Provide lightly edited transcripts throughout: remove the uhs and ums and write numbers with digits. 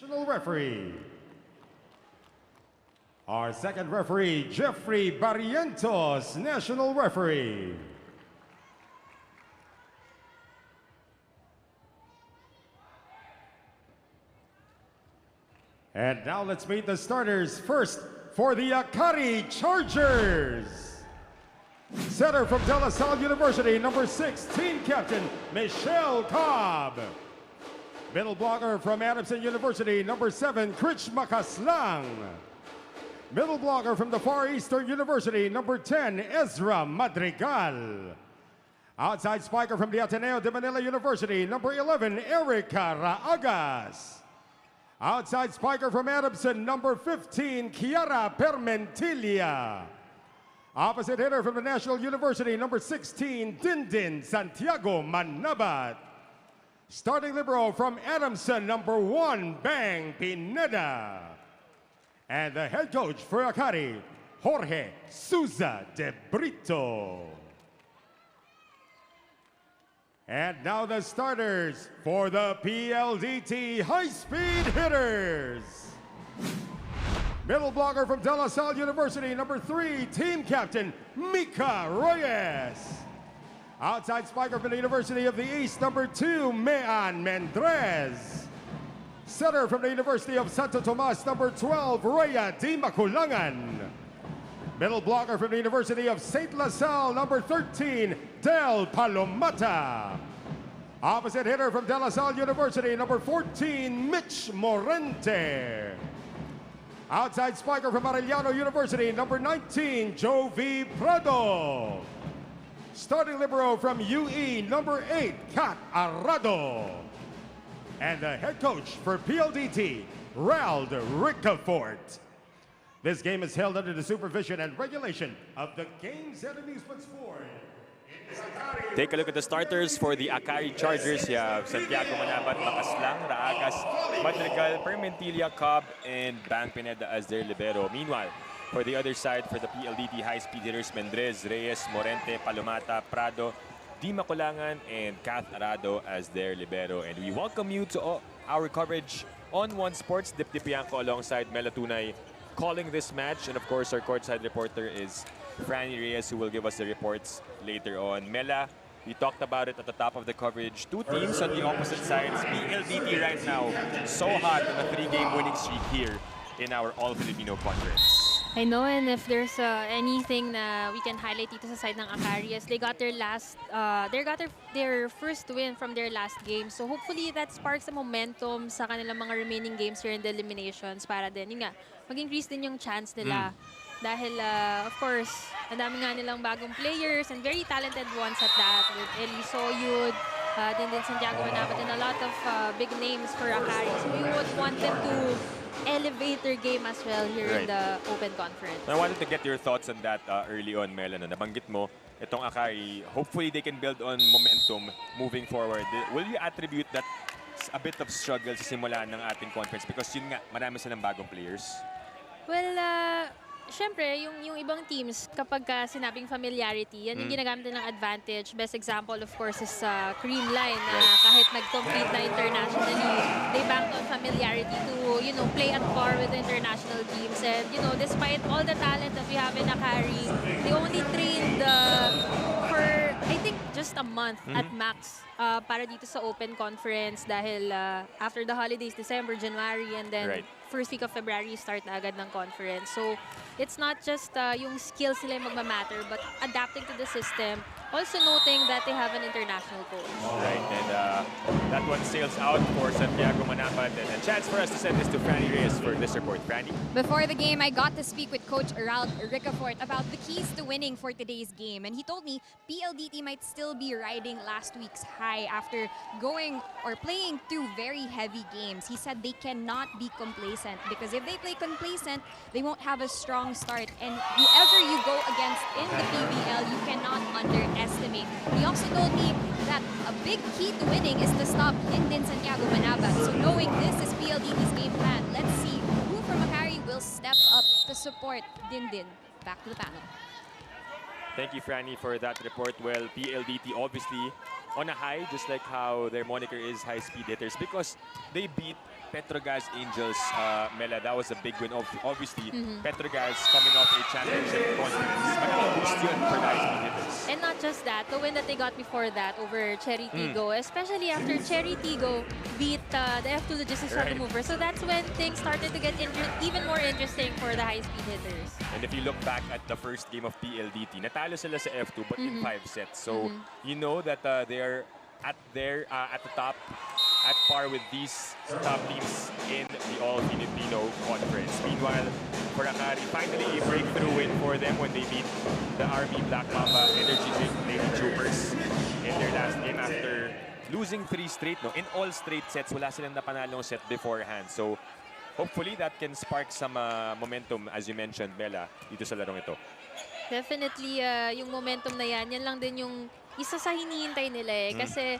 National referee. Our second referee, Jeffrey Barrientos, national referee. And now let's meet the starters. First, for the Akari Chargers. Setter from De La Salle University, number 6, team captain, Michelle Cobb. Middle blocker from Adamson University, number 7, Krich Makaslang. Middle blocker from the Far Eastern University, number 10, Ezra Madrigal. Outside spiker from the Ateneo de Manila University, number 11, Erica Raagas. Outside spiker from Adamson, number 15, Kiara Permentilla. Opposite hitter from the National University, number 16, Dindin Santiago Manabat. Starting libero from Adamson, number 1, Bang Pineda. And the head coach for Akari, Jorge Souza de Brito. And now the starters for the PLDT high-speed hitters. Middle blocker from De La Salle University, number 3, team captain, Mika Reyes. Outside spiker from the University of the East, number 2, Mean Mendrez. Setter from the University of Santo Tomas, number 12, Rhea Di Maculangan. Middle blocker from the University of St. La Salle, number 13, Del Palomata. Opposite hitter from De La Salle University, number 14, Mitch Morente. Outside spiker from Arellano University, number 19, Jovi Prado. Starting libero from UE, number 8, Kat Arado. And the head coach for PLDT, Rald Ricafort. This game is held under the supervision and regulation of the Games and Amusements Board. Take a look at the starters for the Akari Chargers. You have Santiago Manabat, Makaslang, Raagas, Madrigal, Permentilla, Cobb, and Bang Pineda as their libero. Meanwhile, for the other side, for the PLDT high-speed hitters, Mendrez, Reyes, Morente, Palomata, Prado, Di Maculangan, and Kath Arado as their libero. And we welcome you to our coverage on One Sports. Dip Dipianco alongside Mela Tunay calling this match. And of course, our courtside reporter is Franny Reyes, who will give us the reports later on. Mela, we talked about it at the top of the coverage. Two teams on the opposite sides. PLDT right now so hot on a 3-game winning streak here in our All-Filipino conference. I know, and if there's anything na we can highlight dito sa side ng Akari, they got their their first win from their last game. So hopefully that sparks a momentum sa kanilang mga remaining games here in the eliminations para din, yun nga, mag-increase din yung chance nila. Dahil, of course, ang dami nga nilang bagong players and very talented ones at that with Eli Soyud, din Santiago Manabat, and a lot of big names for Akari. So we would want them to elevate their game as well here in the Open Conference. I wanted to get your thoughts on that early on, Mela. Nabanggit mo, itong Akari, hopefully they can build on momentum moving forward. Will you attribute that a bit of struggle sa simula ng ating conference? Because yun nga, marami silang bagong players. Well, syempre, yung ibang teams, kapag sinabing familiarity, yan yung ginagamit nilang advantage. Best example, of course, is Creamline na kahit nag-compete na internationally, they banked on familiarity to, you know, play at par with the international teams. And, you know, despite all the talent that we have in Akari, they only trained for, I think, just a month at max para dito sa Open Conference dahil after the holidays, December, January, and then first week of February, start na agad ng conference. So, it's not just yung skills nila yung magmamatter, but adapting to the system. Also noting that they have an international coach. Right, and that one sails out for Santiago Manabat. And a chance for us to send this to Franny Reyes for this report. Franny? Before the game, I got to speak with Coach Rald Ricafort about the keys to winning for today's game. And he told me PLDT might still be riding last week's high after going or playing 2 very heavy games. He said they cannot be complacent because if they play complacent, they won't have a strong start. And whoever you go against in the PVL, you cannot underestimate. He also told me that a big key to winning is to stop Dindin Santiago Manabat. So knowing this is PLDT's game plan, let's see who from Akari will step up to support Dindin. Back to the panel. Thank you, Franny, for that report. Well, PLDT obviously on a high, just like how their moniker is high-speed hitters, because they beat Petrogas Angels, Mela, that was a big win. Obviously, Petrogas coming off a championship conference. Malaking boost yun for the high-speed hitters. And not just that, the win that they got before that over Cherry Tigo, especially after Cherry Tigo beat the F2 Logistics Shuttle Mover. So that's when things started to get even more interesting for the high-speed hitters. And if you look back at the first game of PLDT, natalo sila sa F2 but in 5 sets. So you know that they are at the top, at par with these top teams in the All-Filipino Conference. Meanwhile, for Akari, finally a breakthrough win for them when they beat the Army Black Mamba Energy Drink Lady Troopers in their last game after losing 3 straight. No? In all straight sets, wala silang napanalong set beforehand. So hopefully that can spark some momentum, as you mentioned, Bella, dito sa larong ito. Definitely, yung momentum na yan lang din yung isa sa hinihintay nila eh. Kasi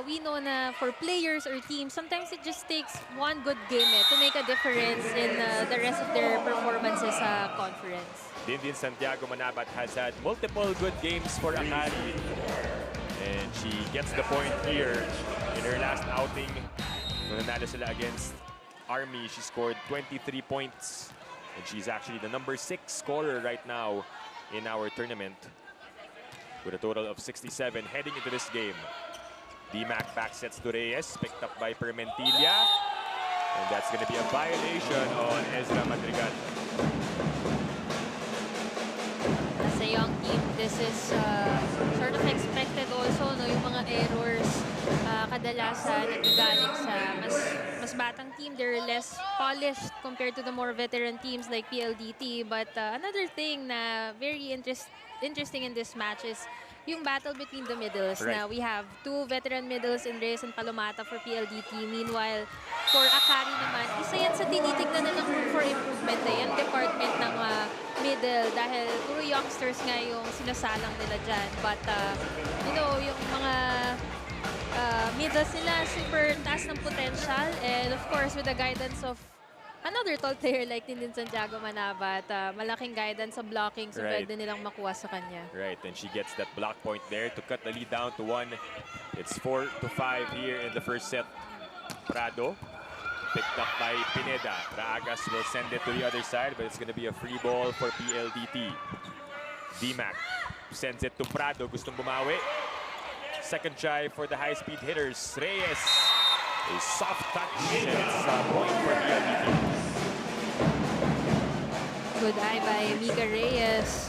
we know na for players or teams, sometimes it just takes one good game to make a difference in the rest of their performances sa conference. Din Santiago Manabat has had multiple good games for Akari. And she gets the point here in her last outing. Nung nanalo sila against Army, she scored 23 points. And she's actually the number 6 scorer right now in our tournament, with a total of 67 heading into this game. D-Mac back sets to Reyes, picked up by Permentilla. And that's going to be a violation on Ezra Madrigal. As a young team, this is sort of expected also, no, yung mga errors kadalasan nagagaling sa mas batang team. They're less polished compared to the more veteran teams like PLDT. But another thing na very interesting in this match is yung battle between the middles. Now we have 2 veteran middles in Reyes and Palomata for PLDT. Meanwhile, for Akari naman, isa yan sa tinitignan na ng room for improvement na yan, department ng middle. Dahil puro youngsters nga yung sinasalang nila dyan. But, you know, yung mga middles nila, super taas ng potential. And of course, with the guidance of another tall player like Din Santiago Manabat, malaking guidance sa blocking, so pwede nilang makuha sa kanya. Right, and she gets that block point there to cut the lead down to 1. It's 4-5 here in the first set. Prado, picked up by Pineda. Raagas will send it to the other side, but it's going to be a free ball for PLDT. D-Mac sends it to Prado, gustong bumawi. Second try for the high-speed hitters. Reyes, a soft touch, and it's a point for PLDT. Good eye by Mika Reyes.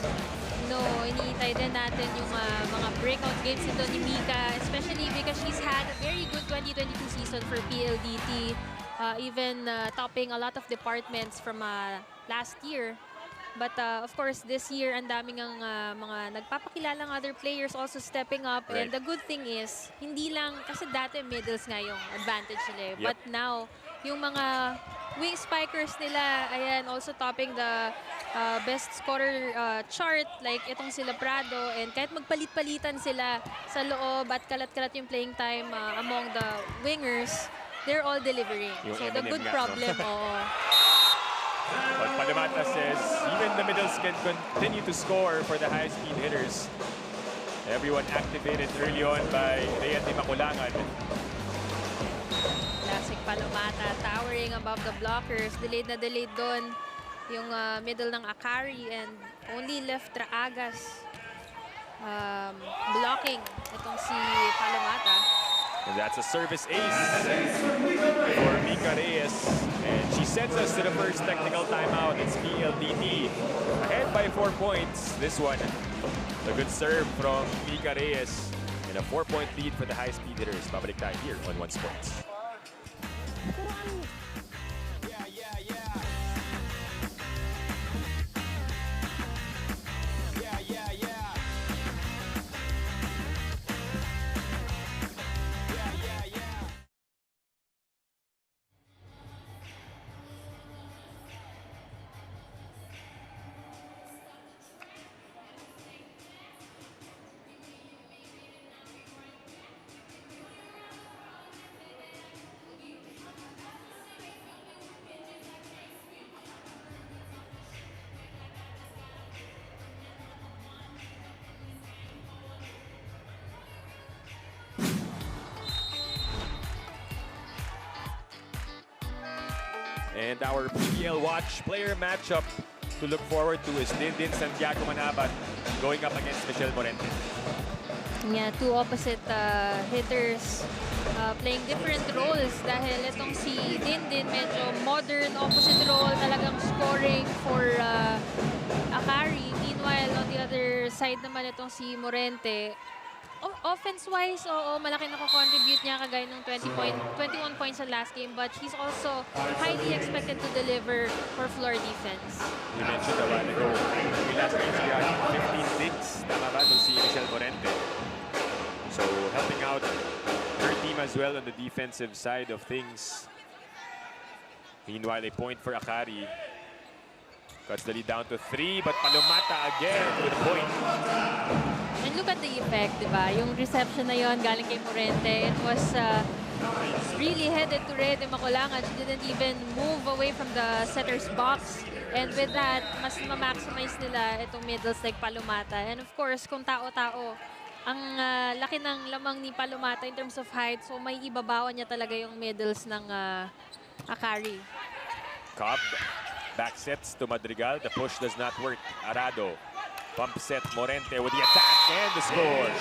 No, iniintay din natin yung mga breakout games nito ni Mika, especially because she's had a very good 2022 season for PLDT, even topping a lot of departments from last year. But of course, this year, ang daming mga nagpapakilalang other players also stepping up. And the good thing is, hindi lang, kasi dati middles nga yung advantage nila. But now, yung mga wing spikers nila, ayan, also topping the best scorer chart, like itong sila Prado. And kahit magpalit-palitan sila sa loob at kalat-kalat yung playing time among the wingers, they're all delivering. Yung so the good problem, oo. But Palamata says even the middles can continue to score for the high-speed hitters. Everyone activated early on by Reyes de Maculangan. Classic Palomata, towering above the blockers. Delayed na delayed doon yung middle ng Akari, and only left Raagas blocking itong si Palomata. And that's a service ace for Mika Reyes. And she sends us to the first technical timeout. It's PLDT ahead by 4 points. This one, a good serve from Mika Reyes. And a 4-point lead for the high-speed hitters. Babalik tayo here on One Sports. And our PVL Watch player matchup to look forward to is Dindin Santiago Manabat going up against Michelle Morente. Yeah, two opposite hitters playing different roles dahil itong si Dindin medyo modern opposite role, talagang scoring for Akari. Meanwhile, on the other side naman itong si Morente, offense-wise, oo, malaki contribute niya kagaya ng 21 points sa last game, but he's also highly expected to deliver for floor defense. You mentioned a while ago, yung last game siya 15 digs, tama ba, si Michelle Morente. So helping out her team as well on the defensive side of things. Meanwhile, a point for Akari. Cuts the lead down to 3, but Palomata again with a point. And look at the effect, di ba? Yung reception na yon galing kay Morente, it was really headed to Rede Macolangan. She didn't even move away from the setter's box. And with that, mas ma-maximize nila itong middles like Palomata. And of course, kung tao-tao, ang laki ng lamang ni Palomata in terms of height, so may ibabawan niya talaga yung middles ng Akari. Cobb back sets to Madrigal. The push does not work. Arado pump set Morente with the attack and the score.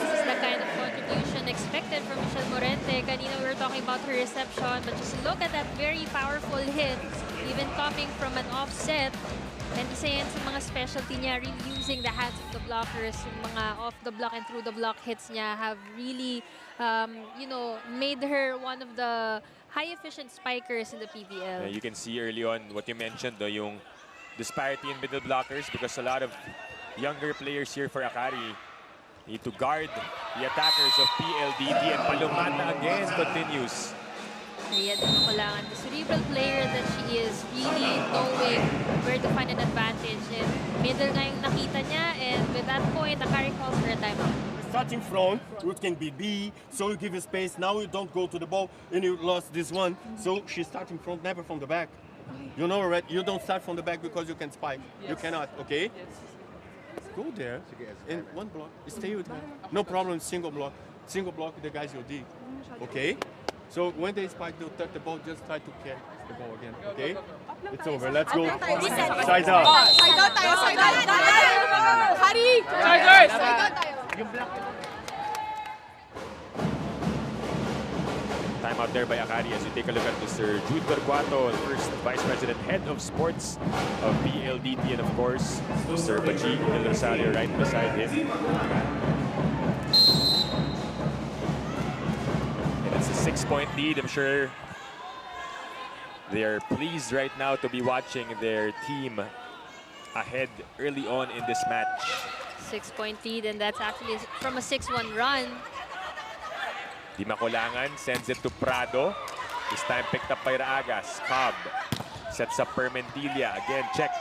This is the kind of contribution expected from Michelle Morente. Kanina we were talking about her reception, but just look at that very powerful hit, even coming from an offset. And isa yan sa mga specialty niya, really using the hands of the blockers. Yung mga off the block and through the block hits niya have really, you know, made her one of the high-efficient spikers in the PVL. You can see early on what you mentioned, yung disparity in middle blockers, because a lot of younger players here for Akari need to guard the attackers of PLDT, and Palomata again continues. Rede Macolangan, the cerebral player that she is, really knowing where to find an advantage. And middle nga yung nakita niya, and with that point, Akari calls for a timeout. Starting front, it can be B, so you give you space. Now you don't go to the ball, and you lost this one. So she's starting front, never from the back. You know, right? You don't start from the back because you can spike. Yes. You cannot, okay? Yes. Go there, in one block, stay with her. No problem, single block, the guys will dig, okay? So when they spike, they'll touch the ball, just try to catch the ball again, okay? It's over, let's go. Side out. Side out tayo, side out! Hari! Side out tayo! Time out there by Akari as you take a look at Mr. Jude Torquato, the first Vice President, Head of Sports of PLDT, and of course, Mr. Baji Del Rosario right beside him. And it's a 6-point lead. I'm sure they are pleased right now to be watching their team ahead early on in this match. 6-point lead, and that's actually from a 6-1 run. Di Macolangan sends it to Prado. This time picked up by Raagas. Cobb sets up Permentilla. Again, check.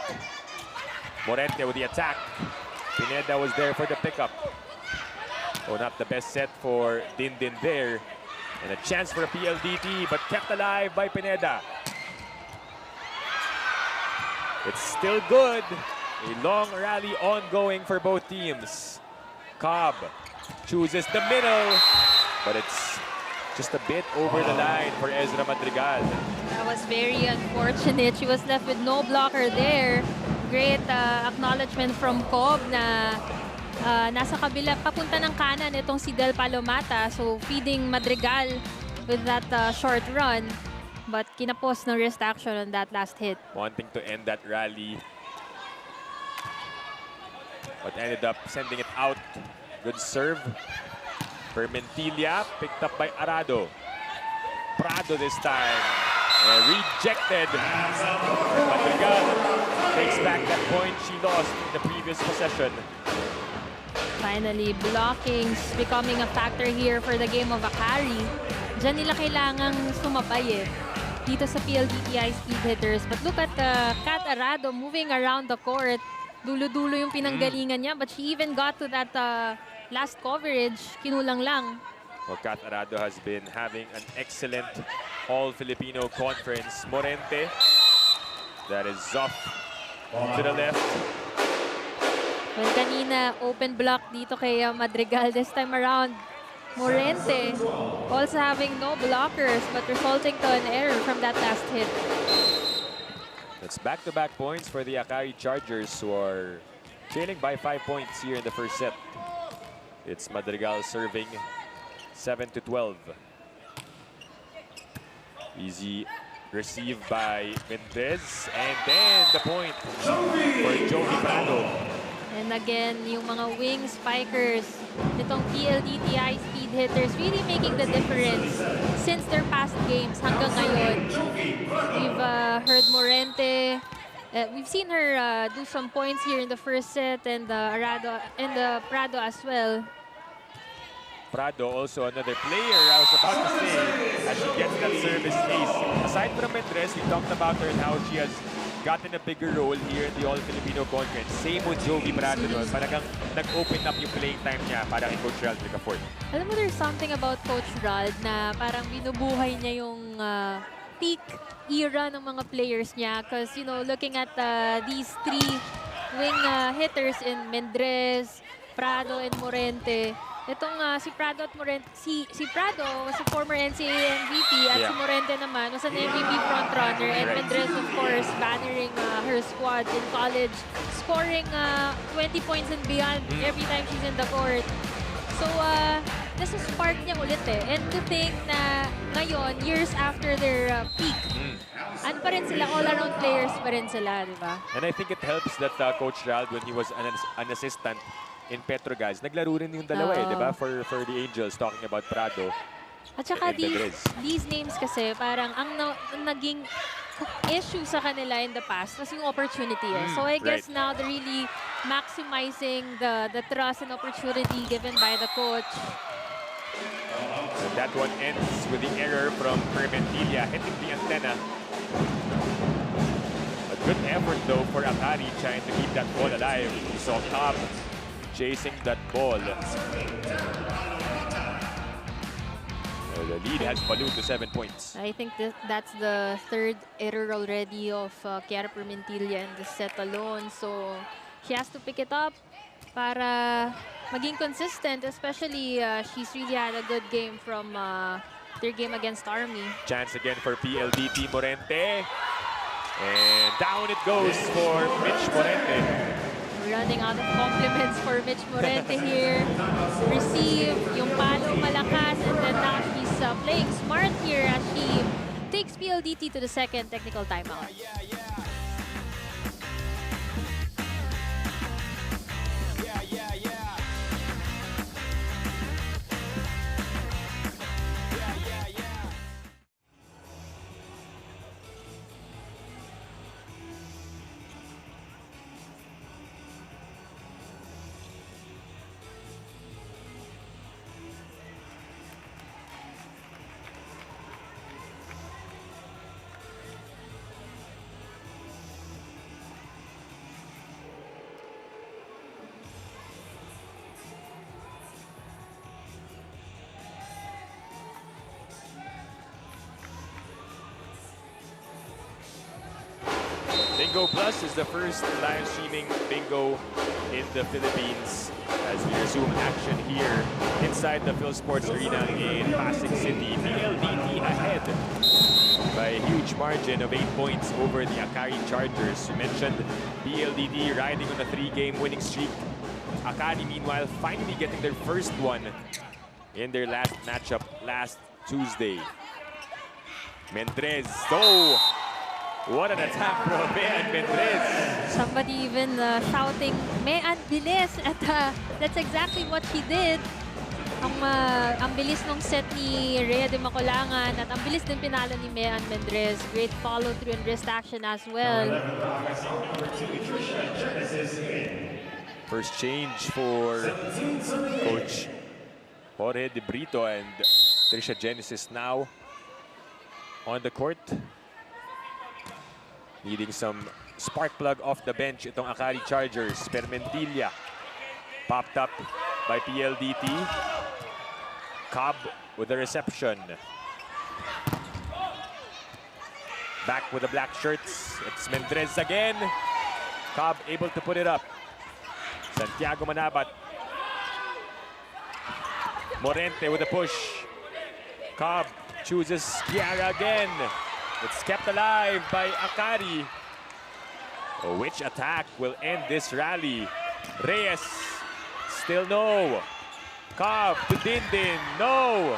Morente with the attack. Pineda was there for the pickup. Oh, not the best set for Dindin there. And a chance for a PLDT, but kept alive by Pineda. It's still good. A long rally ongoing for both teams. Cobb chooses the middle, but it's just a bit over the line for Ezra Madrigal. That was very unfortunate. She was left with no blocker there. Great acknowledgement from Cobb na nasa kabila, papunta ng kanan itong si Del Palomata. So feeding Madrigal with that short run. But kinapos ng wrist action on that last hit. Wanting to end that rally, but ended up sending it out. Good serve. Permentilla picked up by Arado. Prado this time. Rejected. Madrigal takes back that point she lost in the previous possession. Finally, blocking's becoming a factor here for the game of Akari. Diyan nila kailangang sumabay dito sa PLDT high-speed hitters. But look at Kat Arado moving around the court. Dulo-dulo yung pinanggalingan niya, but she even got to that last coverage. Kinulang lang. Well, Kat Arado has been having an excellent All-Filipino conference. Morente, that is off to the left. Well, kanina, open block dito kay Madrigal. This time around, Morente also having no blockers but resulting to an error from that last hit. That's back-to-back points for the Akari Chargers, who are trailing by 5 points here in the first set. It's Madrigal serving 7-12. Easy receive by Mendez, and then the point for Jovi Prado. And again, yung mga wing spikers, itong PLDT high-speed hitters really making the difference since their past games hanggang ngayon. We've heard Morente, we've seen her do some points here in the first set, and Prado as well. Prado also another player, I was about to say, as she gets that service ace. Aside from Mendez, we talked about her and how she has gotten a bigger role here in the All-Filipino Conference. Same with Jovi Prado nun. Parang nag-open up yung playing time niya para kay Coach Rald Ricafort. Alam mo, there's something about Coach Rald na parang binubuhay niya yung peak era ng mga players niya. Because, you know, looking at these three wing hitters in Mendez, Prado, and Morente, itong si Prado at Morente, si Prado was a former NCAA MVP at si Morente naman was an MVP frontrunner, and Mendez, of course, bannering her squad in college, scoring 20 points and beyond every time she's in the court. So, nasa-spark niya ulit eh. And to think na ngayon, years after their peak, ano pa rin sila, all-around players pa rin sila, di ba? And I think it helps that Coach Rald, when he was an assistant in Petrogas, naglaro rin yung dalawa eh, di ba? For the Angels, talking about Prado. At saka these names kasi, parang ang naging issue sa kanila in the past was yung opportunity eh. So I guess now they're really maximizing the trust and opportunity given by the coach. And that one ends with the error from Permentilla hitting the antenna. A good effort though for Akari trying to keep that ball alive. We saw Cobb chasing that ball. The lead has ballooned to 7 points. I think that's the third error already of Kiara Permentilla in the set alone. So she has to pick it up para maging consistent, especially she's really had a good game from their game against Army. Chance again for PLDT Morente. And down it goes for Mitch Morente. Running out of compliments for Mitch Morente here. Receive, yung palo malakas, and then now she's playing smart here as she takes PLDT to the second technical timeout. Bingo Plus is the first live streaming bingo in the Philippines as we resume action here inside the Phil Sports Arena in Pasig City. PLDT ahead by a huge margin of 8 points over the Akari Chargers. We mentioned PLDT riding on a 3-game winning streak. Akari, meanwhile, finally getting their first one in their last matchup last Tuesday. Mendez, so what an attack from Mean Mendez. Somebody even shouting, Mean, bilis! At that's exactly what she did. Ang bilis nung set ni Rhea de Macolangan at ang bilis din pinalo ni Mean Mendez. Great follow-through and wrist action as well. First change for Coach Jorge De Brito, and Trisha Genesis now on the court. Needing some spark plug off the bench itong Akari Chargers. Permentilla popped up by PLDT. Cobb with the reception. Back with the black shirts. It's Mendez again. Cobb able to put it up. Santiago Manabat. Morente with a push. Cobb chooses Kiara again. It's kept alive by Akari. Which attack will end this rally? Reyes, still no. Cobb to Dindin, no.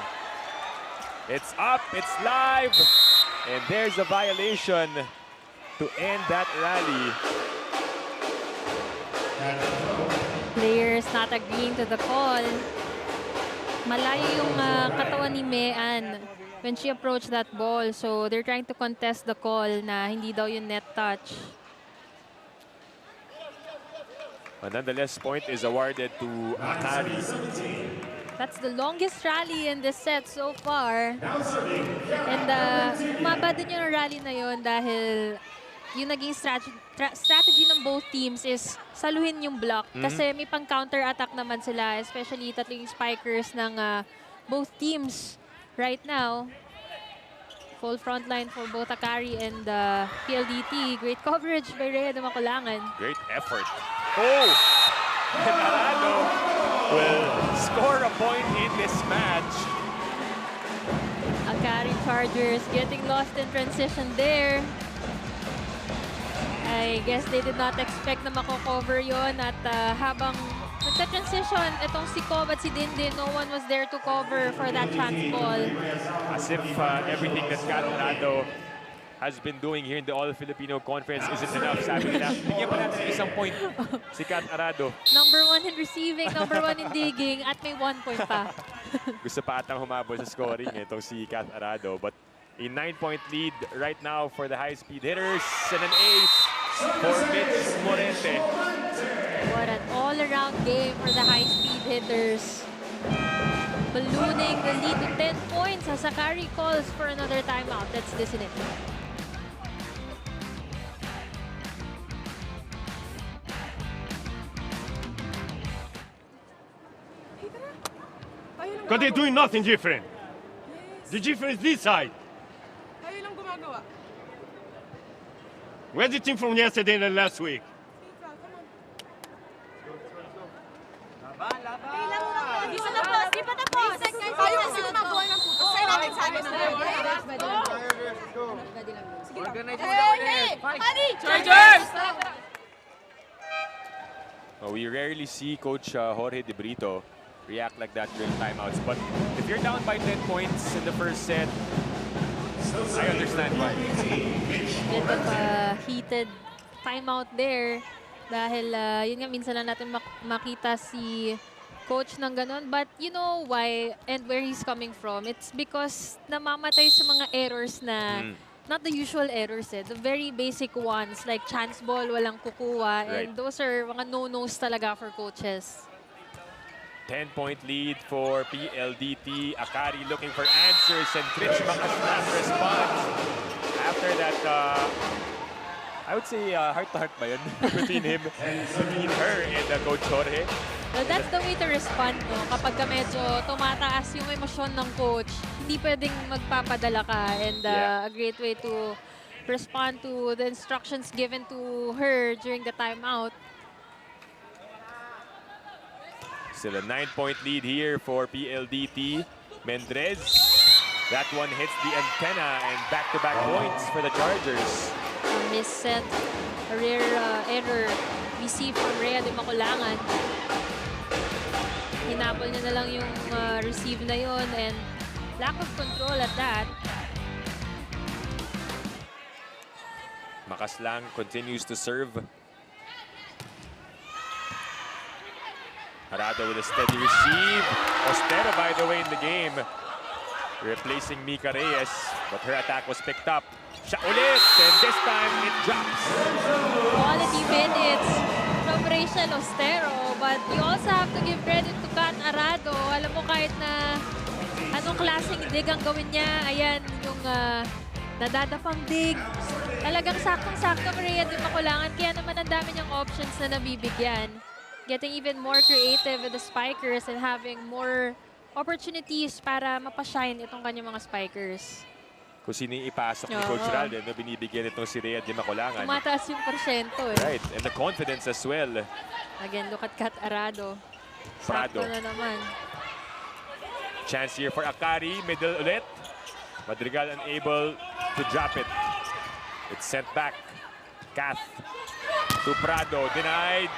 It's up, it's live. And there's a violation to end that rally. Players not agreeing to the call. Malayo yung katawan ni Mean when she approached that ball. So they're trying to contest the call na hindi daw yung net touch. But nonetheless, point is awarded to Akari. That's the longest rally in this set so far. And umaba din yung rally na yun dahil yung naging strategy ng both teams is saluhin yung block. Kasi may pang counter-attack naman sila, especially tatlong spikers ng both teams right now. Full front line for both Akari and PLDT. Great coverage by Rhea de Maculangan. Great effort. Oh! And Arado will score a point in this match. Akari Chargers getting lost in transition there. I guess they did not expect na mako-cover yon at habang nagsa-transition, itong si Cobb at si Dindin, no one was there to cover for that chance ball. As if everything that Kat Arado has been doing here in the All-Filipino Conference isn't enough. Sabi nila, bigyan pa natin isang point si Kat Arado. Number 1 in receiving, number 1 in digging, at may 1 point pa. Gusto pa atang humabol sa scoring itong si Kat Arado. But a 9-point lead right now for the high-speed hitters and an ace for Mitch Morente. What an all-around game for the high-speed hitters. Ballooning the lead to 10 points as Akari calls for another timeout. Let's listen in. Because they're doing nothing different. The difference is this side. Tayo lang gumagawa. Where's the team from yesterday and last week? Di pa tapos, di pa tapos. Tayo kasi gumagawa ng puto. Sa'yo natin sana ng Chargers! We rarely see Coach Jorge De Brito react like that during timeouts. But if you're down by 10 points in the first set, I understand why. Bit of a heated timeout there. Dahil yun nga, minsan lang natin makita si coach ng ganun. But you know why and where he's coming from. It's because namamatay sa mga errors na not the usual errors the very basic ones like chance ball, walang kukuha. Right. And those are mga no-nos talaga for coaches. 10-point lead for PLDT. Akari looking for answers and Trich Makaslan responds. After that, I would say heart-to-heart ba yun? between her and Coach Jorge. Well, that's the way to respond, no? Kapag ka medyo tumataas yung emosyon ng coach, hindi pwedeng magpapadala ka. And a great way to respond to the instructions given to her during the timeout. Still a 9-point lead here for PLDT. Mendrez, that one hits the antenna and back-to-back points for the Chargers. A misset, a rare error we see from Rhea de Maculangan. Hinabol niya na lang yung receive na yun and lack of control at that. Makaslang continues to serve. Arado with a steady receive. Ostera, by the way, in the game, replacing Mika Reyes, but her attack was picked up. Siya ulit, and this time it drops. Quality minutes from Rachel Ostero, but you also have to give credit to Kat Arado. Alam mo, kahit na anong klaseng dig ang gawin niya, ayan, yung nadadapang dig. Talagang saktong-sakto Rhea de Maculangan, kaya naman ang dami niyang options na nabibigyan. Getting even more creative with the spikers and having more opportunities para mapashine itong kanyang mga spikers. Kung sino yung ipasok ni Coach Ralden na binibigyan itong si Rhea de Maculangan. Tumataas yung porsyento Right, and the confidence as well. Again, look at Kat Arado. Prado. Sakto na naman. Chance here for Akari. Middle ulit. Madrigal unable to drop it. It's sent back. Kath to Prado. Denied.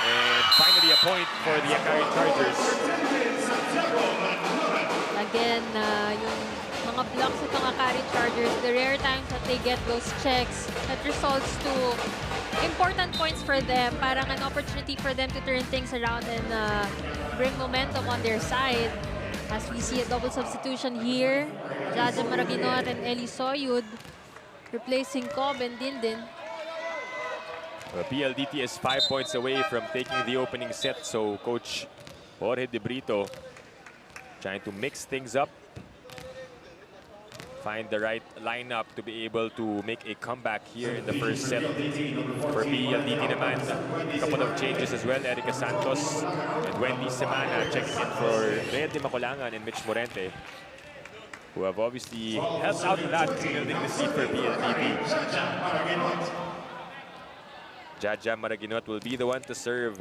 And finally a point for the Akari Chargers. Again, yung mga blocks itong Akari Chargers, the rare times that they get those checks, that results to important points for them. Parang an opportunity for them to turn things around and bring momentum on their side. As we see a double substitution here, Jaja Maraguinot and Eli Soyud replacing Cobb and Dindin. Well, PLDT is 5 points away from taking the opening set, so Coach Jorge De Brito trying to mix things up, find the right lineup to be able to make a comeback here in the first set. For PLDT naman, a couple of changes as well. Erica Santos and Wendy Semana checking in for Rhea de Macolangan and Mitch Morente, who have obviously helped out a lot building the seat for PLDT. Jaja Maraguinot will be the one to serve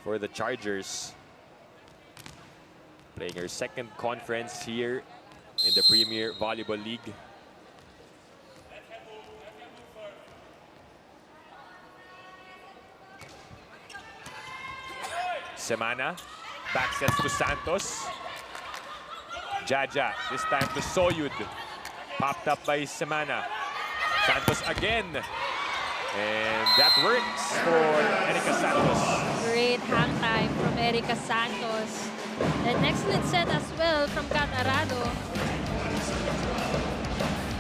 for the Chargers. Playing her second conference here in the Premier Volleyball League. Semana, back sets to Santos. Jaja, this time to Soyud. Popped up by Semana. Santos again. And that works for Erica Santos. Great hang time from Erica Santos. An excellent set as well from Kat Arado.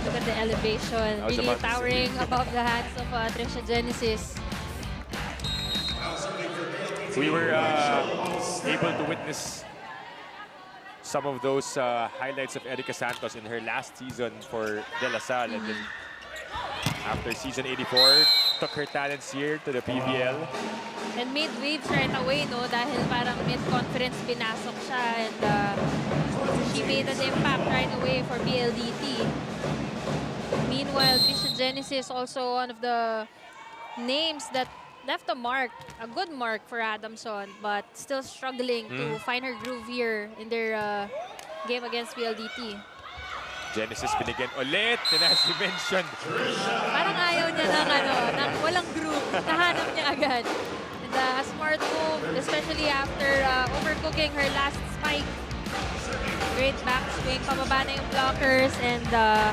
Look at the elevation, really towering above the hands of Trisha Genesis. We were able to witness some of those highlights of Erica Santos in her last season for De La Salle. And then after season 84, took her talents here to the PVL. And made waves right away, no? Dahil parang mid-conference pinasok siya and she made an impact right away for PLDT. Meanwhile, Trisha Genesis also one of the names that left a mark, a good mark for Adamson, but still struggling to find her groove here in their game against PLDT. Genesis binigyan ulit, and as you mentioned, parang ayaw niya ng walang groove. Nahanap niya agad. And a smart move, especially after overcooking her last spike. Great backswing, pababa na yung blockers, and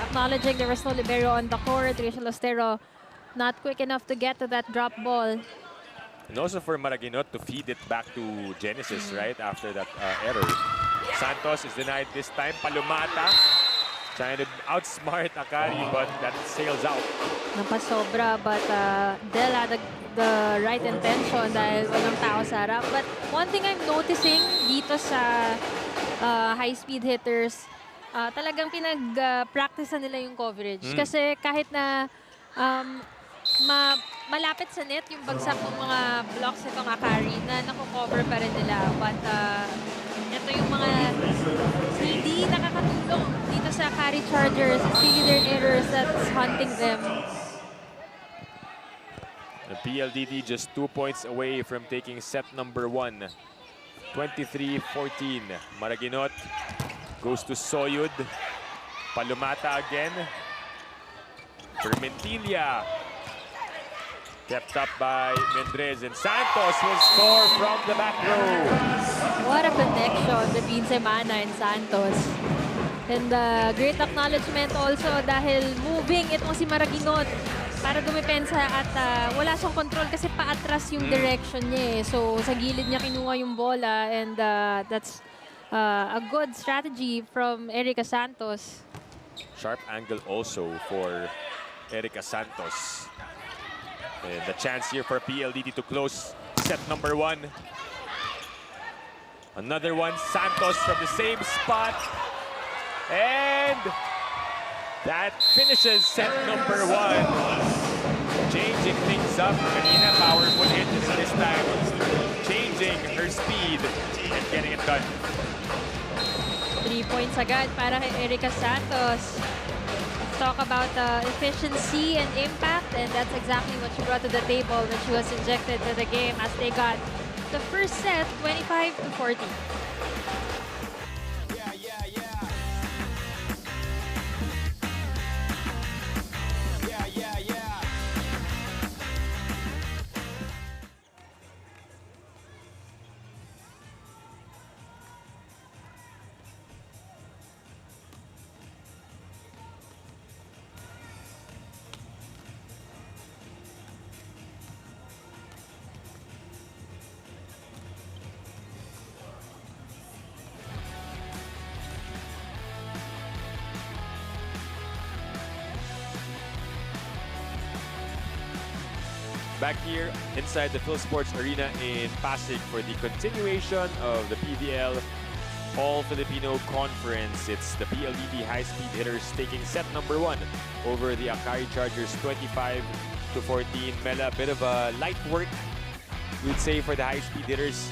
acknowledging there was no libero on the court. Rachel Ostero not quick enough to get to that drop ball. and also for Maraguinot to feed it back to Genesis, right, after that error. Santos is denied this time. Palumata trying to outsmart Akari, but that sails out. Napasobra, but Del had the right intention dahil walang tao sa harap. But one thing I'm noticing dito sa high-speed hitters, talagang pinag-practice nila yung coverage. Kasi kahit na malapit sa net yung bagsak ng mga blocks nitong Akari na nakocover pa rin nila. But ito yung mga hindi nakakatulong dito sa Akari Chargers. It's really their errors that's hunting them. The PLDT just 2 points away from taking set number 1. 23-14. Maraguinot goes to Soyud. Palumata again. Permentilia. Kept up by Mendrez, and Santos will score from the back row. What a connection between Semana and Santos. And great acknowledgement also dahil moving itong si Maraguinot para dumipensa at wala siyang control kasi paatras yung direction niya. So sa gilid niya kinuha yung bola, and that's a good strategy from Erica Santos. Sharp angle also for Erica Santos. And the chance here for PLDT to close set number 1. Another one, Santos from the same spot. And that finishes set number 1. Changing things up. Kanina, powerful hit, and this time changing her speed and getting it done. 3 points agad para kay Erica Santos. Talk about efficiency and impact, and that's exactly what she brought to the table when she was injected to the game as they got the first set 25-40. back here inside the Phil Sports Arena in Pasig for the continuation of the PVL All-Filipino Conference. It's the PLDT high-speed hitters taking set number 1 over the Akari Chargers 25-14. Mela, a bit of a light work, we'd say, for the high-speed hitters.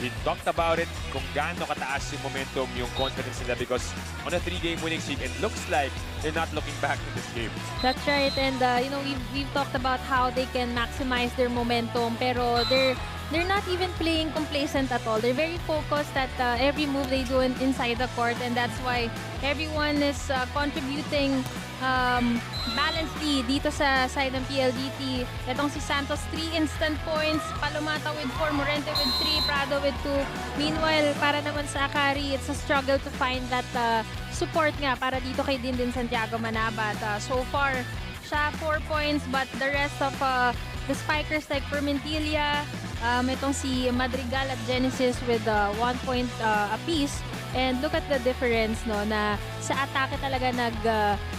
We talked about it, kung gaano kataas yung momentum, yung confidence nila, because on a 3-game winning streak, it looks like they're not looking back in this game. That's right, and you know, we've talked about how they can maximize their momentum, pero they're not even playing complacent at all. They're very focused at every move they do inside the court, and that's why everyone is contributing balancedly dito sa side ng PLDT. Itong si Santos, 3 instant points, Palomata with 4, Morente with 3, Prado with 2. Meanwhile, para naman sa Akari, it's a struggle to find that support nga para dito kay Dindin Santiago Manabat. So far, siya 4 points, but the rest of the spikers like Permentilia, itong si Madrigal at Genesis with 1 point apiece. And look at the difference, no, na sa atake talaga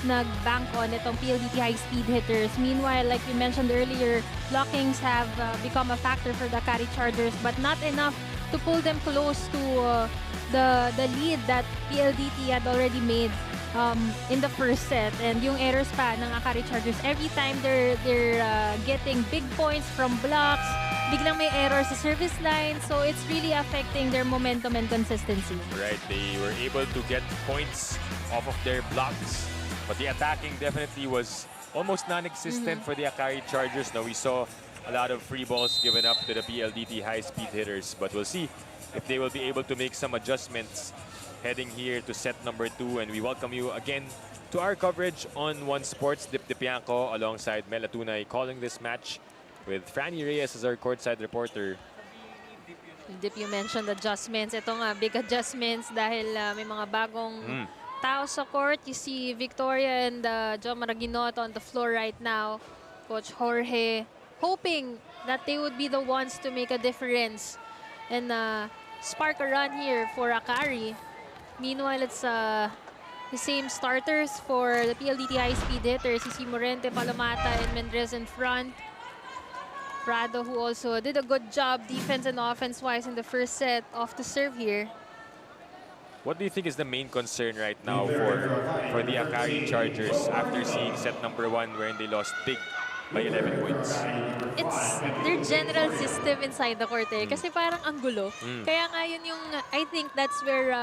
nag-bank on itong PLDT high-speed hitters. Meanwhile, like we mentioned earlier, blockings have become a factor for the Akari Chargers, but not enough to pull them close to the lead that PLDT had already made in the first set. And yung errors pa ng Akari Chargers, every time they're getting big points from blocks, biglang may error sa service line, so it's really affecting their momentum and consistency. Right, they were able to get points off of their blocks, but the attacking definitely was almost non-existent for the Akari Chargers. Now we saw a lot of free balls given up to the PLDT high-speed hitters, but we'll see if they will be able to make some adjustments heading here to set number 2. And we welcome you again to our coverage on One Sports. Dip Dipianco alongside Mela Tunay calling this match, with Franny Reyes as our courtside reporter. Dip, you mentioned adjustments. Ito nga, big adjustments dahil may mga bagong tao sa court. You see Victoria and John Maraginot on the floor right now. Coach Jorge hoping that they would be the ones to make a difference and spark a run here for Akari. Meanwhile, it's the same starters for the PLDT high-speed hitters. You see Morente, Palomata, and Mendrez in front. Prado, who also did a good job defense and offense-wise in the first set, off to serve here. What do you think is the main concern right now for the Akari Chargers after seeing set number 1 wherein they lost big by 11 points? It's their general system inside the court eh. Kasi parang ang gulo. Kaya nga yun yung, I think that's where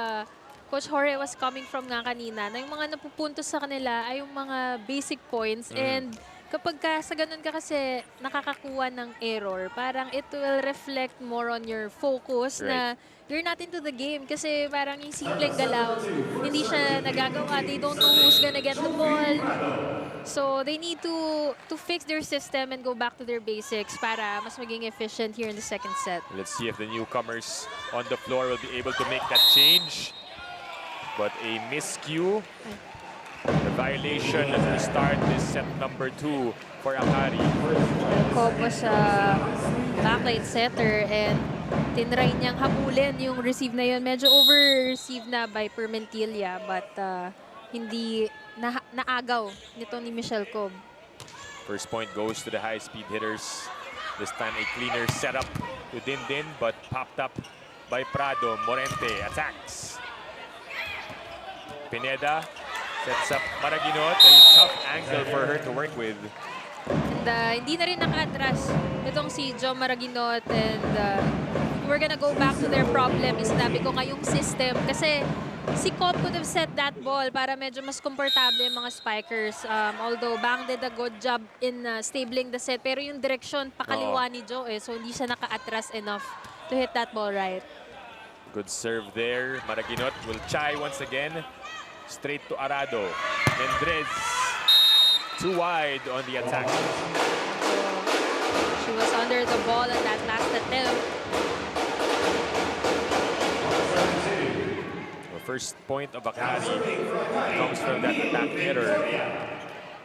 Coach Jorge was coming from nga kanina, na yung mga napupunto sa kanila ay yung mga basic points, and kapag sa ganun ka kasi nakakakuha ng error, parang it will reflect more on your focus, na you're not into the game kasi parang yung simpleng galaw, hindi siya nagagawa. They don't know who's gonna get the ball. So they need to fix their system and go back to their basics para mas maging efficient here in the second set. Let's see if the newcomers on the floor will be able to make that change. But a miscue. The violation as we start this set number 2 for Akari. Cobb was a backline setter and tinry niyang habulin yung receive na yun. Medyo over-receive na by Permentilia, but hindi naagaw nito ni Michelle Cobb. First point goes to the high-speed hitters. This time a cleaner setup to Dindin, but popped up by Prado. Morente attacks. Pineda sets up Maraginot, a tough angle for her to work with. And hindi na rin naka-atras itong si John Maraginot, and we're gonna go back to their problem. Sinabi ko nga yung system, kasi si Cobb could have set that ball para medyo mas komportable yung mga spikers. Although Bang did a good job in stabling the set, pero yung direction pakaliwa ni Joe so hindi siya naka-atras enough to hit that ball right. Good serve there. Maraginot will chai once again. Straight to Arado. Mendrez too wide on the attack. She was under the ball on that last attempt. The first point of Akari comes from that attack error.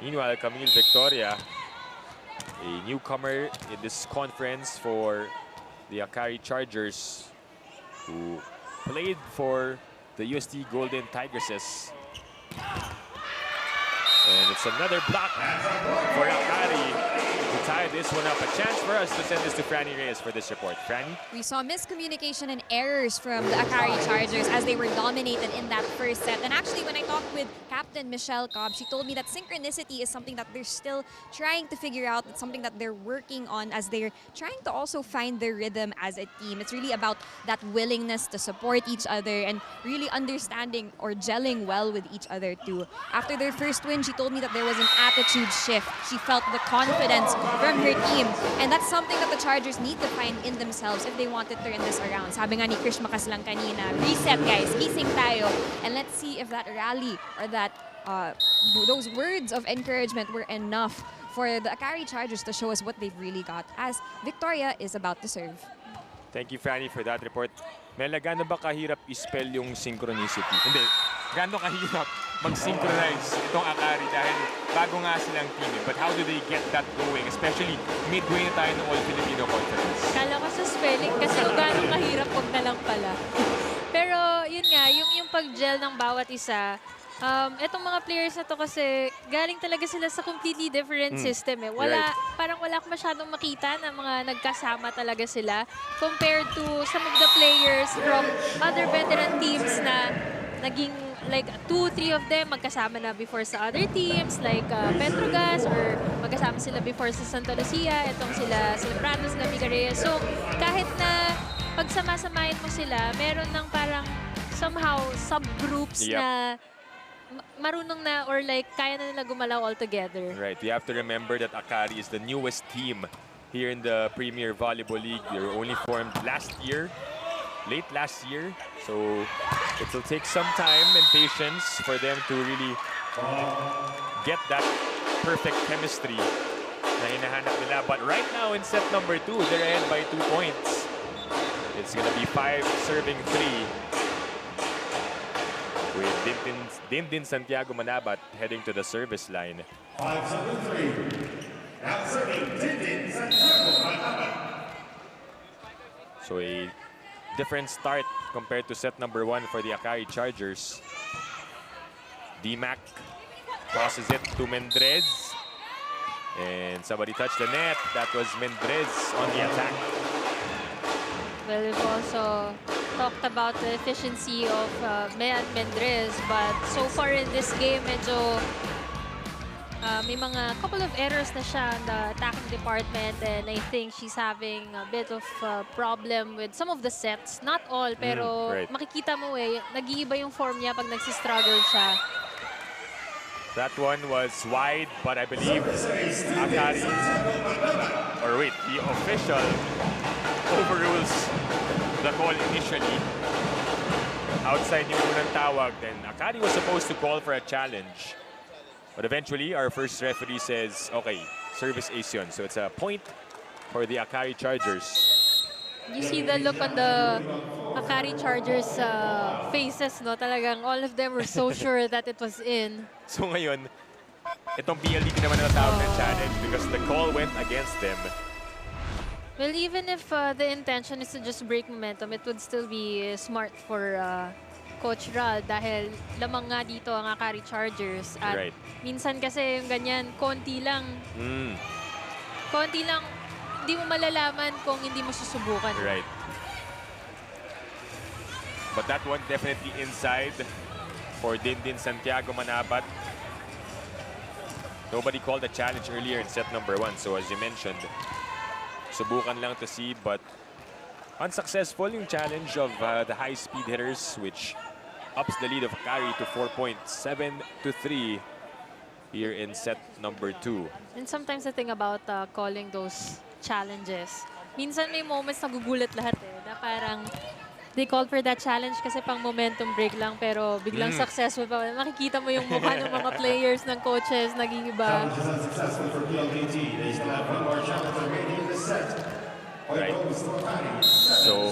Meanwhile, Camille Victoria, a newcomer in this conference for the Akari Chargers, who played for the UST Golden Tigresses. And it's another block for Akari, who tie this one up. A chance for us to send this to Franny Reyes for this report. Franny? We saw miscommunication and errors from the Akari Chargers as they were dominated in that first set. And actually, when I talked with Captain Michelle Cobb, she told me that synchronicity is something that they're still trying to figure out. It's something that they're working on as they're trying to also find their rhythm as a team. It's really about that willingness to support each other and really understanding or gelling well with each other too. After their first win, she told me that there was an attitude shift. She felt the confidence from her team. And that's something that the Chargers need to find in themselves if they want to turn this around. Sabi nga ni Krish Makaslang kanina, reset guys, gising tayo. And let's see if that rally or that those words of encouragement were enough for the Akari Chargers to show us what they've really got as Victoria is about to serve. Thank you, Franny, for that report. Mela, gaano ba kahirap i-spell yung synchronicity? Hindi, gaano kahirap mag-synchronize itong Akari dahil bago nga silang team. But how do they get that going? Especially midway na tayo ng All-Filipino Conference. Kala ko sa spelling kasi gaano kahirap wag na lang pala. Pero yun nga, yung pag-gel ng bawat isa, etong mga players na to kasi galing talaga sila sa completely different system eh. Parang wala akong masyadong makita na mga nagkasama talaga sila compared to some of the players from other veteran teams na naging like 2-3 of them magkasama na before sa other teams like Petrogas or magkasama sila before sa Santa Lucia, etong sila Prados, Lamiga Reyes. So kahit na pagsama-samahin mo sila, meron ng parang somehow subgroups na marunong na or like kaya na nila gumalaw all together. Right. You have to remember that Akari is the newest team here in the Premier Volleyball League. They were only formed late last year. So it will take some time and patience for them to really get that perfect chemistry na hinahanap nila. But right now in set number 2, they're ahead by 2 points. It's gonna be 5 serving 3. With Dindin Santiago Manabat heading to the service line. 5-7-3. Now serving Dindin Santiago Manabat. So a different start compared to set number 1 for the Akari Chargers. D-Mac crosses it to Mendrez. And somebody touched the net. That was Mendrez on the attack. Well, we've also talked about the efficiency of Mendrez, but so far in this game, medyo may mga couple of errors na siya in the attacking department, and I think she's having a bit of problem with some of the sets. Not all, pero makikita mo nag-iiba yung form niya pag nagsistruggle siya. That one was wide, but I believe Akari, or wait, the official overrules the call initially. Outside yung unang tawag, then Akari was supposed to call for a challenge. But eventually, our first referee says, okay, service ace yun. So it's a point for the Akari Chargers. You see the look on the Akari Chargers faces, no? Talagang all of them were so sure that it was in. So ngayon, itong PLDT naman natawag ng challenge because the call went against them. Well, even if the intention is to just break momentum, it would still be smart for Coach Ral dahil lamang nga dito ang Akari Chargers. At minsan kasi yung ganyan, konti lang, hindi mo malalaman kung hindi mo susubukan. Right. But that one definitely inside for Dindin Santiago Manabat. Nobody called a challenge earlier in set number 1. So as you mentioned, subukan lang to see, but unsuccessful yung challenge of the high-speed hitters, which ups the lead of Akari to 4 points, 7-3 here in set number 2. And sometimes the thing about calling those challenges, minsan may moments na gugulat lahat na parang they called for that challenge kasi pang momentum break lang, pero biglang successful pa. Makikita mo yung mukha ng mga players, ng coaches, nag-iiba. Unsuccessful for PLDT. They still have one more challenge remaining in the set. Right. So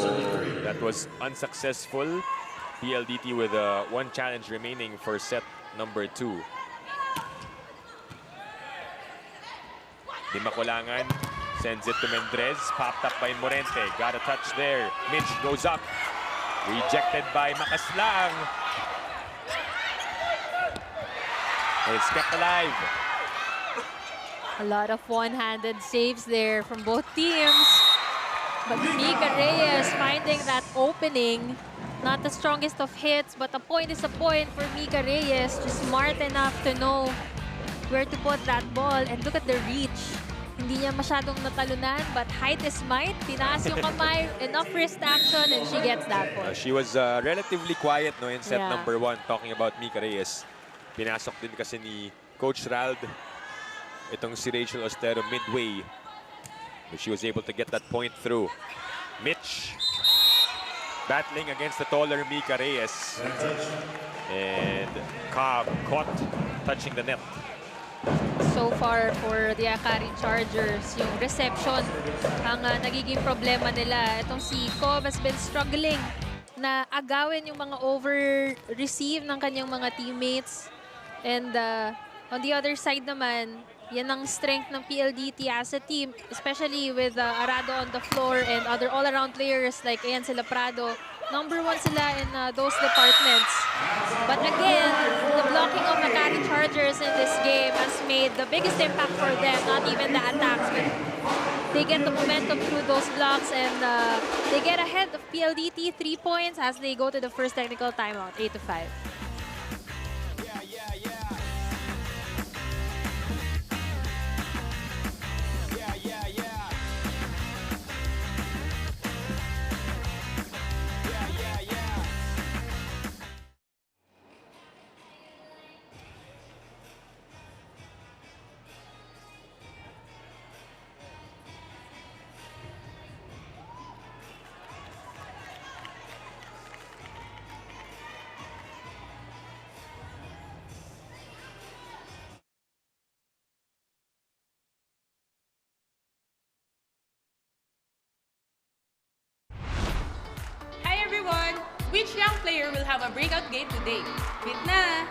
that was unsuccessful. PLDT with one challenge remaining for set number 2. Di Makulangan sends it to Mendrez. Popped up by Morente. Got a touch there. Mitch goes up. Rejected by Makaslang. It's kept alive. A lot of one-handed saves there from both teams. But Mika Reyes finding that opening. Not the strongest of hits, but a point is a point for Mika Reyes. Just smart enough to know where to put that ball. And look at the reach. Hindi niya masyadong natalunan, but height is might. Tinaas yung kamay, enough wrist action, and she gets that point. She was relatively quiet no, in set number 1, talking about Mika Reyes. Pinasok din kasi ni Coach Rald itong si Rachel Ostero midway. But she was able to get that point through. Mitch battling against the taller Mika Reyes. And Cobb caught touching the net. So far for the Akari Chargers, yung reception ang nagiging problema nila. Itong si Cobb has been struggling na agawin yung mga over-receive ng kanyang mga teammates. And on the other side naman, yan ang strength ng PLDT as a team, especially with Arado on the floor and other all-around players like Ian Sila Prado. Number 1 sila in those departments. But again, the blocking of Akari Chargers in this game has made the biggest impact for them, not even the attacks. But they get the momentum through those blocks and they get ahead of PLDT 3 points as they go to the first technical timeout, 8-5. Which young player will have a breakout game today? Wait na!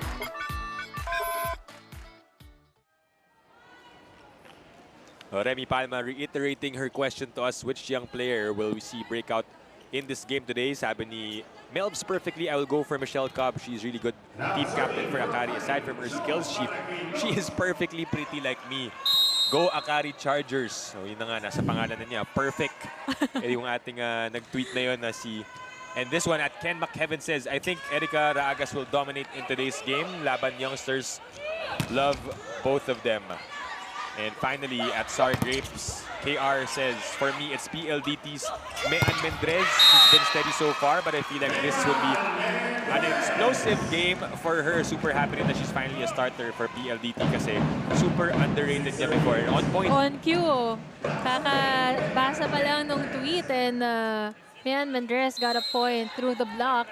Remy Palma reiterating her question to us, which young player will we see breakout in this game today? Sabi ni Melbs perfectly, I will go for Michelle Cobb. She's really good team captain for Akari. Aside from her skills, she is perfectly pretty like me. Go Akari Chargers. So yun na nga, nasa pangalan na niya. Perfect. Yung ating nag-tweet na yun na si... And this one at Ken McKevin says, I think Erica Raagas will dominate in today's game. Laban youngsters love both of them. And finally, at Sar Grapes, KR says, for me, it's PLDT's Mean Mendrez. She's been steady so far, but I feel like this would be an explosive game for her. Super happy that she's finally a starter for PLDT kasi super underrated niya before. On point. On cue, oh. Kakabasa pa lang nung tweet and Mean Mendrez got a point through the block.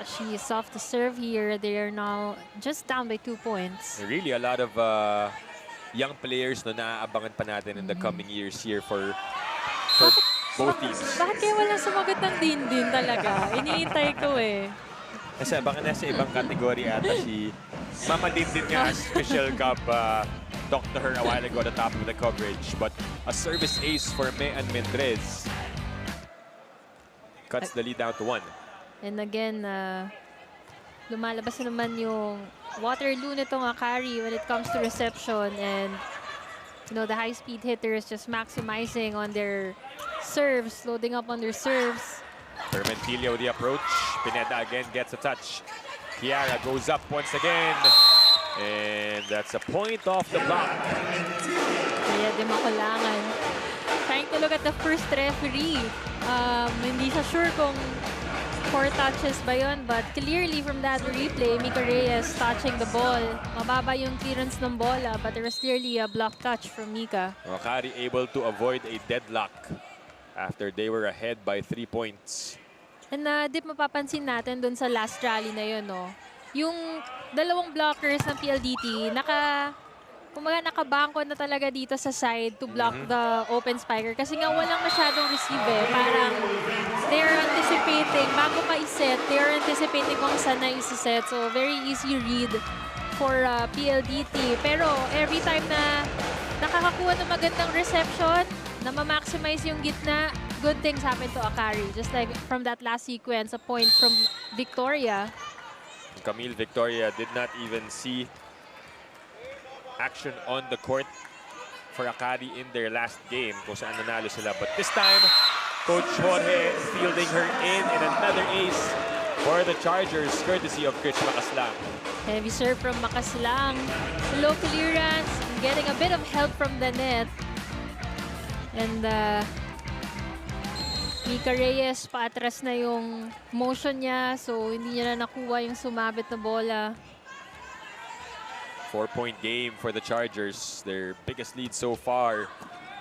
She is off to serve here. They are now just down by 2 points. Really a lot of young players na naaabangan pa natin in the coming years here for both teams. Bakit kaya wala sumagot ng din-din talaga? Iniintay ko eh. Kasi baka nasa ibang kategory ata si Mama Din-din nga as Michelle Cobb talked to her a while ago at the top of the coverage. But a service ace for Mean Mendrez cuts the lead down to 1. And again, lumalabas na naman yung Waterloo nitong Akari when it comes to reception. And, you know, the high-speed hitters just maximizing on their serves, loading up on their serves. Permentilio with the approach. Pineda again gets a touch. Kiara goes up once again. And that's a point off the block. Kaya di makulangan. Trying to look at the first referee. Hindi siya sure kung 4 touches ba yun, but clearly from that replay, Mika Reyes touching the ball. Mababa yung clearance ng bola, but there was clearly a block touch from Mika. Akari able to avoid a deadlock after they were ahead by 3 points. And di mapapansin natin dun sa last rally na yun, no? Yung dalawang blockers ng PLDT, kumbaga nakabangko na talaga dito sa side to block the open spiker. Kasi nga walang masyadong receive eh. Parang they're anticipating, bago pa iset, they're anticipating kung saan na isa-set. So very easy read for PLDT. Pero every time na nakakakuha ng magandang reception, na ma-maximize yung gitna, good things happen to Akari. Just like from that last sequence, a point from Victoria. Camille Victoria did not even see action on the court for Akari in their last game kung saan nanalo sila. But this time, Coach Jorge fielding her in and another ace for the Chargers, courtesy of Chris Makaslang. Heavy serve from Makaslang. Low clearance, getting a bit of help from the net. And Mika Reyes, paatras na yung motion niya, so hindi niya na nakuha yung sumabit na bola. 4-point game for the Chargers, their biggest lead so far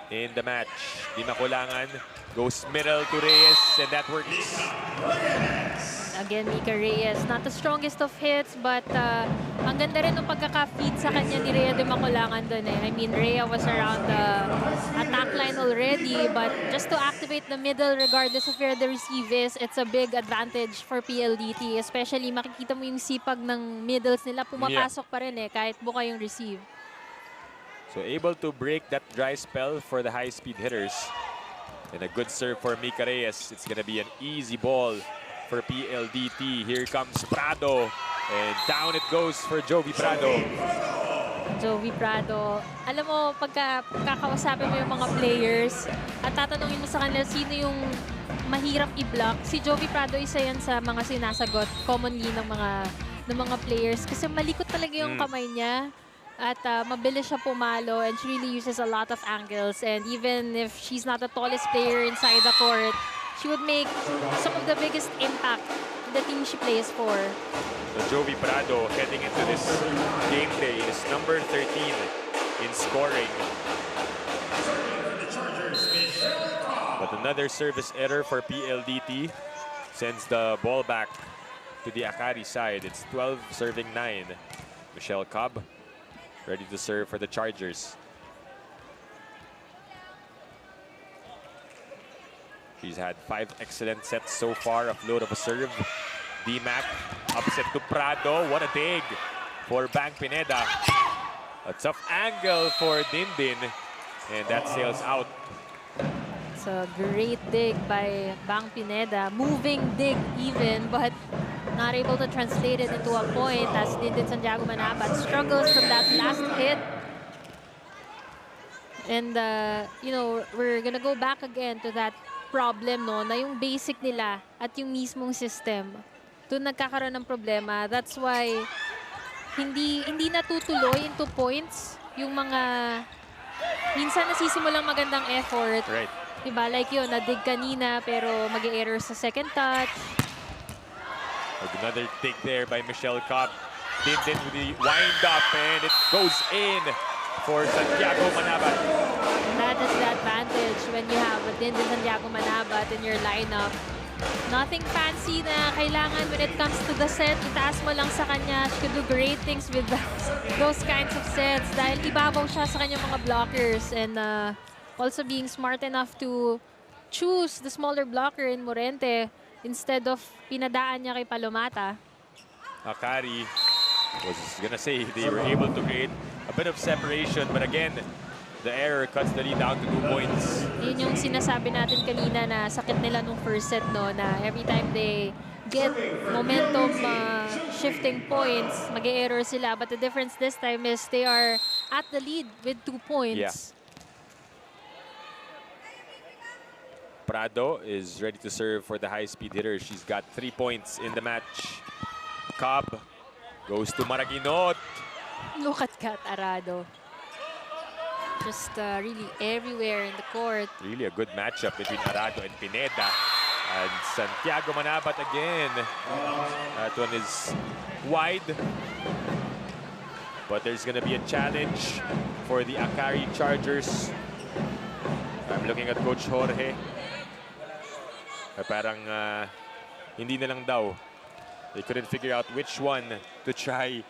in the match. Di makulangan, goes middle to Reyes, and that works. Again, Mika Reyes, not the strongest of hits, but ang ganda rin ng pagkaka-feed sa kanya ni Rhea de Makulangan doon eh. I mean, Rhea was around the attack line already, but just to activate the middle regardless of where the receive is, it's a big advantage for PLDT. Especially, makikita mo yung sipag ng middles nila, pumapasok pa rin eh, kahit buka yung receive. So able to break that dry spell for the high-speed hitters. And a good serve for Mika Reyes. It's gonna be an easy ball for PLDT. Here comes Prado. And down it goes for Jovi Prado. Jovi Prado. Alam mo, pagka kakausapin mo yung mga players at tatanungin mo sa kanila sino yung mahirap i-block, si Jovi Prado isa yan sa mga sinasagot commonly ng mga players kasi malikot talaga yung kamay niya. At mabilis siya pumalo and she really uses a lot of angles. And even if she's not the tallest player inside the court, she would make some of the biggest impact in the team she plays for. So Jovi Prado heading into this game day is number 13 in scoring. But another service error for PLDT sends the ball back to the Akari side. It's 12 serving 9. Michelle Cobb ready to serve for the Chargers. She's had 5 excellent sets so far. A float of a serve. D-Mac upset to Prado. What a dig for Bang Pineda. A tough angle for Dindin. And that sails out. It's a great dig by Bang Pineda. Moving dig even, but not able to translate it into a point as Dindin Santiago Manabat struggles from that last hit. And, you know, we're gonna go back again to that problem, no, na yung basic nila at yung mismong system. Doon nagkakaroon ng problema. That's why hindi natutuloy into points yung mga minsan nasisimulang magandang effort. Right. Diba? Like yun, na-dig kanina pero mag-error sa second touch. Another dig there by Michelle Cobb. Dindin with the wind up and it goes in for Santiago Manabat. And that is the advantage when you have a Dindin Santiago Manabat in your lineup. Nothing fancy na kailangan when it comes to the set. Itaas mo lang sa kanya. She could do great things with those kinds of sets dahil ibabaw siya sa kanyang mga blockers. And also being smart enough to choose the smaller blocker in Morente instead of pinadaan niya kay Palomata. Akari was gonna say they were able to create a bit of separation, but again, the error cuts the lead down to 2 points. Yun yung sinasabi natin kanina na sakit nila nung first set, no, na every time they get momentum shifting points, mag-error sila. But the difference this time is they are at the lead with 2 points. Yeah. Prado is ready to serve for the high-speed hitter. She's got 3 points in the match. Cobb goes to Maraguinot. Look at Kat Arado. Just really everywhere in the court. Really a good matchup between Arado and Pineda. And Santiago Manabat again. That one is wide. But there's going to be a challenge for the Akari Chargers. I'm looking at Coach Jorge. Parang hindi na lang daw. They couldn't figure out which one to try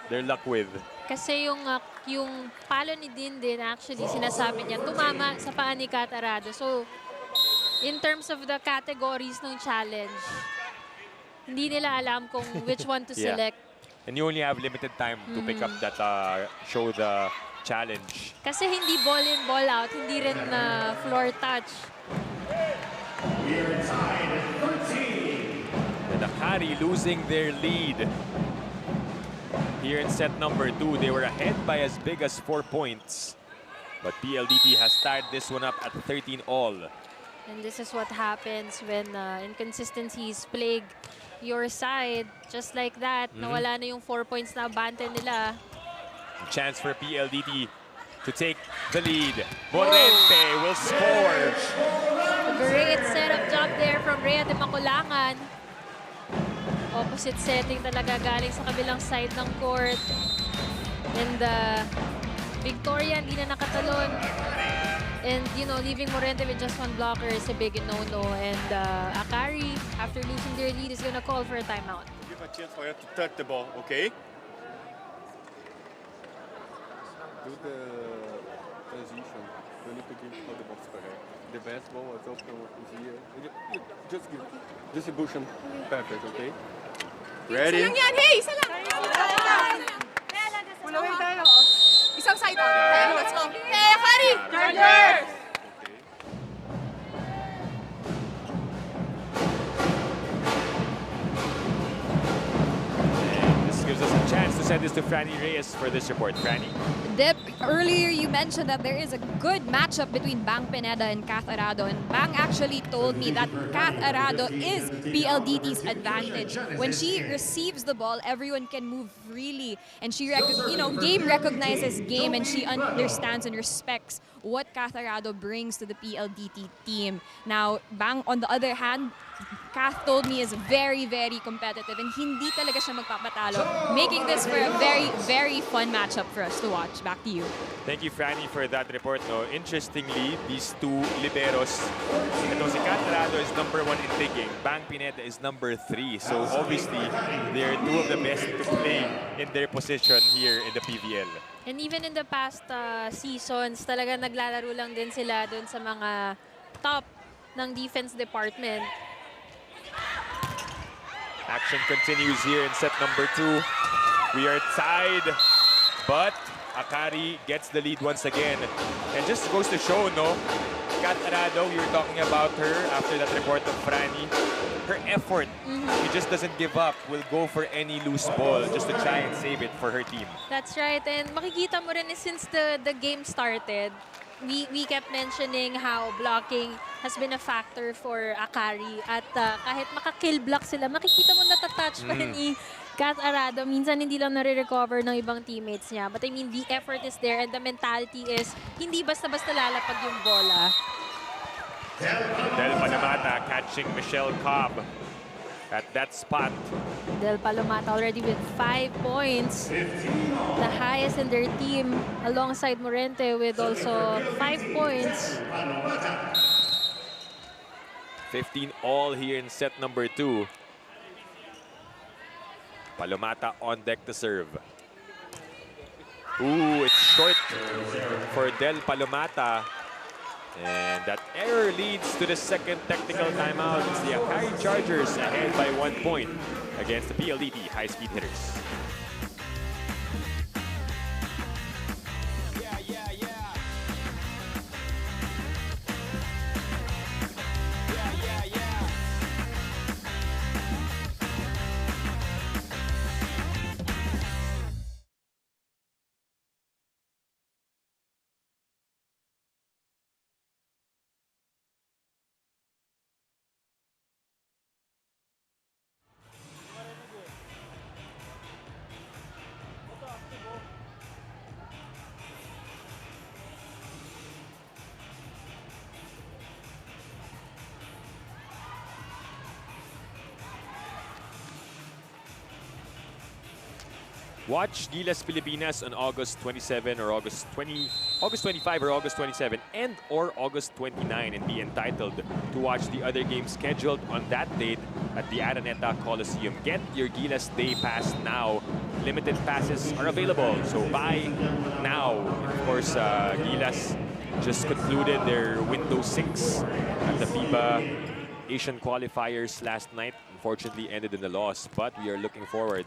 their luck with. Kasi yung palo ni Dindin, actually, sinasabi niya, tumama sa paa ni Kat Arado. So, in terms of the categories ng challenge, hindi nila alam kung which one to select. And you only have limited time to pick up that, show the challenge. Kasi hindi ball in, ball out, hindi rin floor touch. We're tied at 13. And Akari losing their lead. Here in set number 2, they were ahead by as big as 4 points. But PLDT has tied this one up at 13-all. And this is what happens when inconsistencies plague your side. Just like that, nawala na yung 4 points na abante nila. Chance for PLDT to take the lead. Morente will score. Great setup job there from Rhea de Maculangan. Opposite setting talaga galing sa kabilang side ng court. And Victoria hindi na nakatalon. And, you know, leaving Morente with just 1 blocker is a big no-no. And Akari, after losing their lead, is going to call for a timeout. Give a chance for her to touch the ball, okay? Do the transition. You need to give all the box for her. The best ball was open is here. Just give distribution perfect, okay? Ready? Isa lang yan! Hey! Isa lang! Pulawin tayo. Isang side out. Hey, let's go. Hey, Akari! Chargers! Gives us a chance to send this to Franny Reyes for this report. Franny. Deb, earlier you mentioned that there is a good matchup between Bang Pineda and Kath Arado, and Bang actually told me that Kath Arado is PLDT's advantage. When she receives the ball, everyone can move freely, and she, game recognizes game, and she understands and respects what Kath Arado brings to the PLDT team. Now, Bang, on the other hand, Kath told me is very, very competitive and hindi talaga siya magpapatalo, making this for a very, very fun matchup for us to watch. Back to you. Thank you, Franny, for that report. No, interestingly, these two liberos, si Kath Arado is #1 in digging, Bang Pineda is #3. So obviously, they're two of the best to play in their position here in the PVL. And even in the past seasons, talaga naglalaro lang din sila dun sa mga top ng defense department. Action continues here in set #2. We are tied, but Akari gets the lead once again. And just goes to show, no? Kath Arado, we were talking about her after that report of Franny. Her effort, she just doesn't give up. Will go for any loose ball just to try and save it for her team. That's right. And makikita mo rin since the game started, we kept mentioning how blocking has been a factor for Akari. At kahit maka-kill block sila, makikita mo natatouch pa rin ni Kath Arado. Minsan hindi lang nare-recover ng ibang teammates niya. But I mean, the effort is there and the mentality is hindi basta-basta lalapag yung bola. Del Panamata catching Michelle Cobb at that spot. Del Palomata already with 5 points. The highest in their team alongside Morente with also 5 points. 15-all here in set #2. Palomata on deck to serve. Ooh, it's short for Del Palomata. And that error leads to the second technical timeout. It's the Akari Chargers ahead by 1 point against the PLDT high-speed hitters. Watch Gilas Pilipinas on August 27 or August 25 or August 27 and or August 29 and be entitled to watch the other games scheduled on that date at the Araneta Coliseum. Get your Gilas Day Pass now. Limited passes are available, so buy now. Of course, Gilas just concluded their Window 6 at the FIBA Asian qualifiers last night. Unfortunately, ended in a loss, but we are looking forward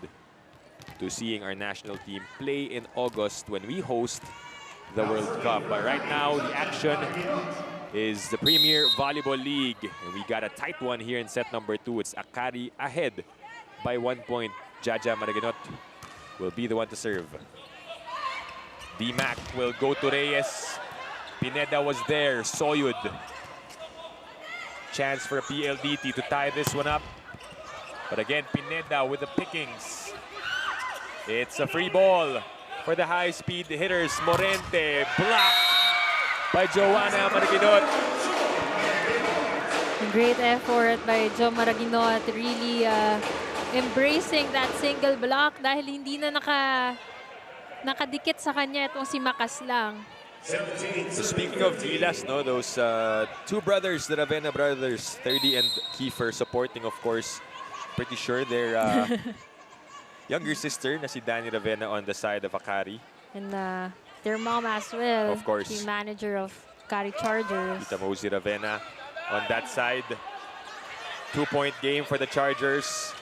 to seeing our national team play in August when we host the World Cup. But right now, the action is the Premier Volleyball League. And we got a tight one here in set #2. It's Akari ahead by 1 point. Jaja Maraganot will be the one to serve. D-Mac will go to Reyes. Pineda was there. Soyud. Chance for PLDT to tie this one up. But again, Pineda with the pickings. It's a free ball for the high-speed hitters. Morente blocked by Joanna Maraginot. Great effort by Jo Maraginot. Really embracing that single block dahil hindi na nakadikit sa kanya itong si Makaslang. So speaking of Gilas, no, those two brothers, the Ravena brothers, 30 and Kiefer, supporting, of course, pretty sure their younger sister na si Danny Ravena on the side of Akari. And their mom as well. Of course. The manager of Akari Chargers. Tita Mosi Ravena on that side. 2-point game for the Chargers.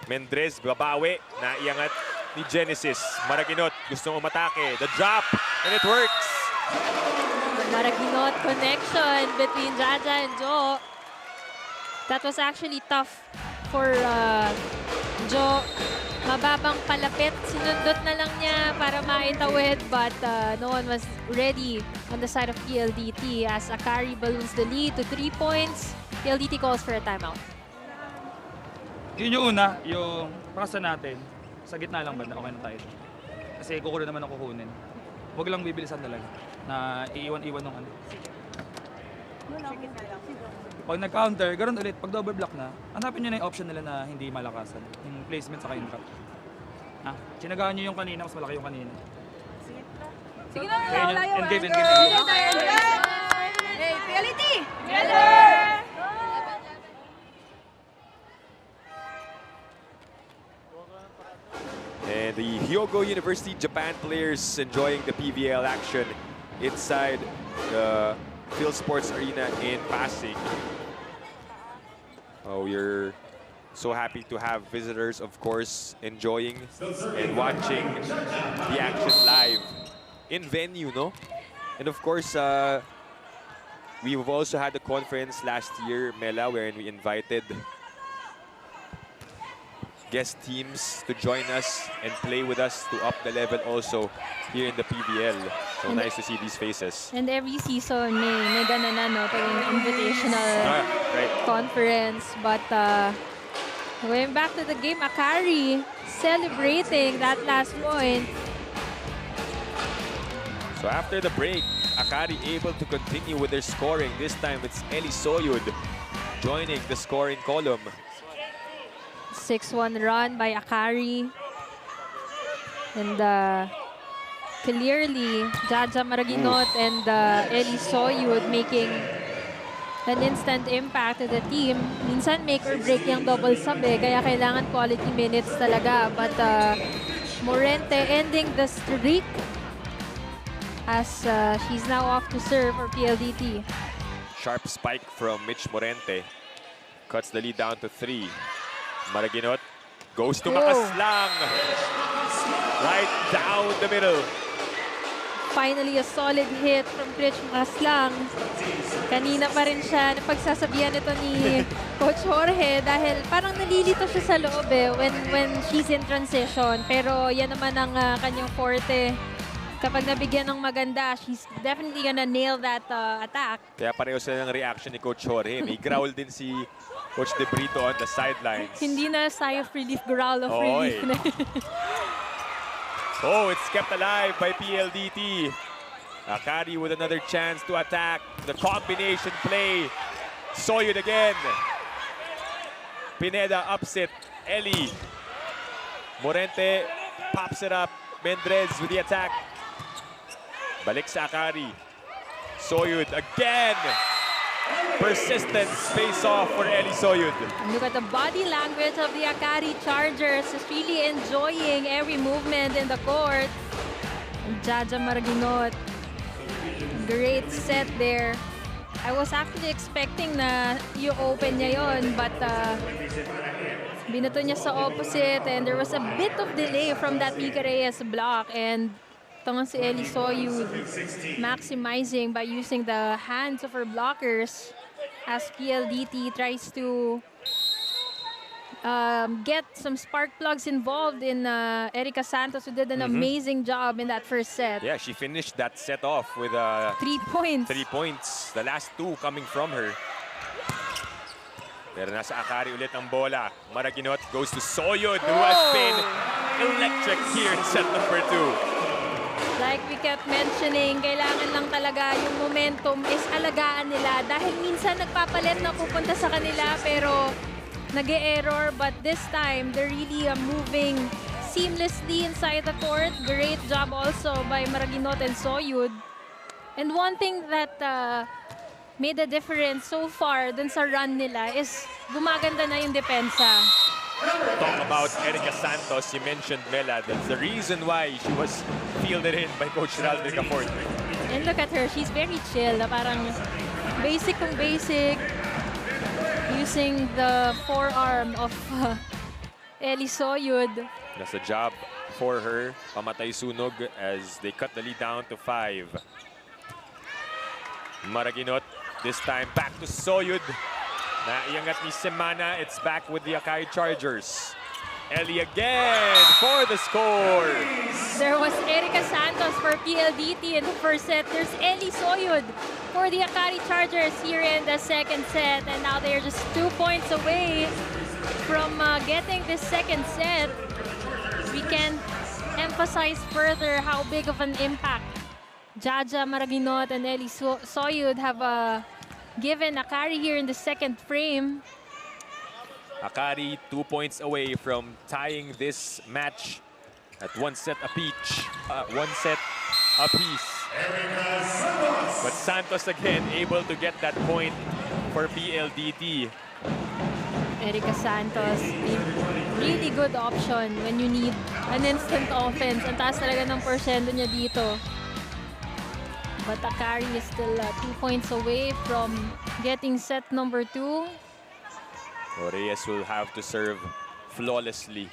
Mendrez, babawi, naiangat ni Genesis. Maraginot, gustong umatake. The drop, and it works. Maraginot connection between Jaja and Jo. That was actually tough for Jo. Mababang palapit, sinundot na lang niya para maitawid, but no one was ready on the side of PLDT as Akari balloons the lead to 3 points. PLDT calls for a timeout. Yun yung una, yung pakasa natin. Sa gitna lang banda, okay na tayo. Kasi kukunin naman ang kukunin. Huwag lang bibilisan talaga na iiwan-iwan ng ano. Pag nag-counter, ganoon ulit. Pag double block na, hanapin nyo na yung option nila na hindi malakasan. Yung placement sa yung drop. Ha? Sinagaan nyo yung kanina, mas malaki yung kanina. Sige na, Kaya layo. end game. Hey, PLDT! And the Hyogo University Japan players enjoying the PVL action inside the Phil Sports Arena in Pasig. Oh, you're so happy to have visitors, of course, enjoying and watching the action live in venue, no? And of course, we've also had a conference last year, Mela, wherein we invited guest teams to join us and play with us to up the level also here in the PVL. So nice to see these faces. And every season may ganun na, no? Paging invitational conference. But going back to the game, Akari celebrating that last point. So after the break, Akari able to continue with their scoring. This time it's Eli Soyud joining the scoring column. 6-1 run by Akari. And clearly, Jaja Maraginot and Eli Soyud making an instant impact to the team. Minsan make or break yung double sub kaya kailangan quality minutes talaga. But Morente ending the streak as she's now off to serve for PLDT. Sharp spike from Mitch Morente. Cuts the lead down to 3. Maraginot goes to Makaslang. Right down the middle. Finally, a solid hit from Rich Makaslang. Kanina pa rin siya napagsasabihan ito ni Coach Jorge dahil parang nalilito siya sa loob when she's in transition. Pero yan naman ang kanyang forte. Kapag nabigyan ng maganda, she's definitely gonna nail that attack. Kaya pareho sila ng reaction ni Coach Jorge. May growl din si Coach De Brito on the sidelines. Hindi na sigh of relief, growl of relief. Oh, it's kept alive by PLDT. Akari with another chance to attack. The combination play. Soyud again. Pineda upset. Eli. Morente pops it up. Mendrez with the attack. Balik sa Akari. Soyud again. Persistent face-off for Eli Soyud. Look at the body language of the Akari Chargers. Is really enjoying every movement in the court. Jaja Maraginot. Great set there. I was actually expecting na i-open niya yon, but binato niya sa opposite and there was a bit of delay from that Mika Reyes block, and ito nga si Eli Soyud maximizing by using the hands of her blockers as PLDT tries to get some spark plugs involved in Erica Santos, who did an amazing job in that first set. Yeah, she finished that set off with 3 points. 3 points. The last 2 coming from her. Pero nasa Akari ulit ang bola. Maraginot goes to Soyud, who has been electric here in set number 2. Like we kept mentioning, kailangan lang talaga yung momentum is alagaan nila. Dahil minsan nagpapalit na pupunta sa kanila pero nag-e-error. But this time, they're really moving seamlessly inside the court. Great job also by Maraginot and Soyud. And one thing that made a difference so far dun sa run nila is gumaganda na yung depensa. Talk about Erica Santos, you mentioned Mela. That's the reason why she was fielded in by Coach Gerald Ricafort. And look at her, she's very chill. Parang basic kung basic. Using the forearm of Eli Soyud. That's a job for her. Pamatay sunog as they cut the lead down to 5. Maraginot, this time back to Soyud. Naiangat ni Semana, it's back with the Akari Chargers. Eli again for the score. There was Erica Santos for PLDT in the first set. There's Eli Soyud for the Akari Chargers here in the second set. And now they're just 2 points away from getting this second set. We can emphasize further how big of an impact Jaja Maraginot and Eli Soyud have given Akari here in the second frame. Akari 2 points away from tying this match at 1 set apiece. But Santos again able to get that point for PLDT. Erica Santos, really good option when you need an instant offense. Ang taas talaga ng porsyento niya dito. But Akari is still 2 points away from getting set number 2. Reyes will have to serve flawlessly.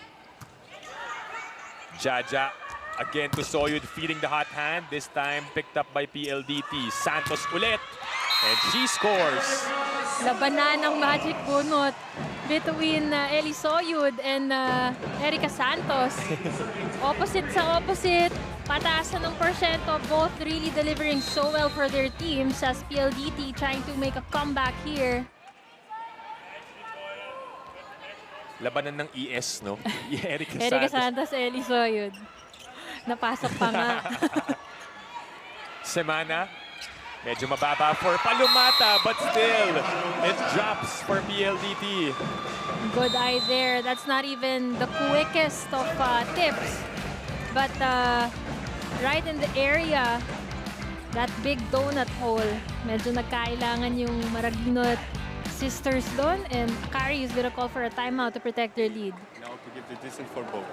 Jaja again to Soyud, feeding the hot hand. This time picked up by PLDT. Santos ulit. And she scores. Labanan ng magic bunot between Eli Soyud and Erica Santos. Opposite sa opposite. Pataasan ng porsyento, both really delivering so well for their teams as PLDT trying to make a comeback here. Labanan ng ES, no? Erica Erica Santos. Santos, Eli Soyud. Napasok pa nga. Semana, medyo mababa for Palumata, but still, it drops for PLDT. Good eye there. That's not even the quickest of tips. But right in the area, that big donut hole, medyo nagkailangan yung Maraginot sisters doon, and Akari is gonna call for a timeout to protect their lead. Now to give the distance for both.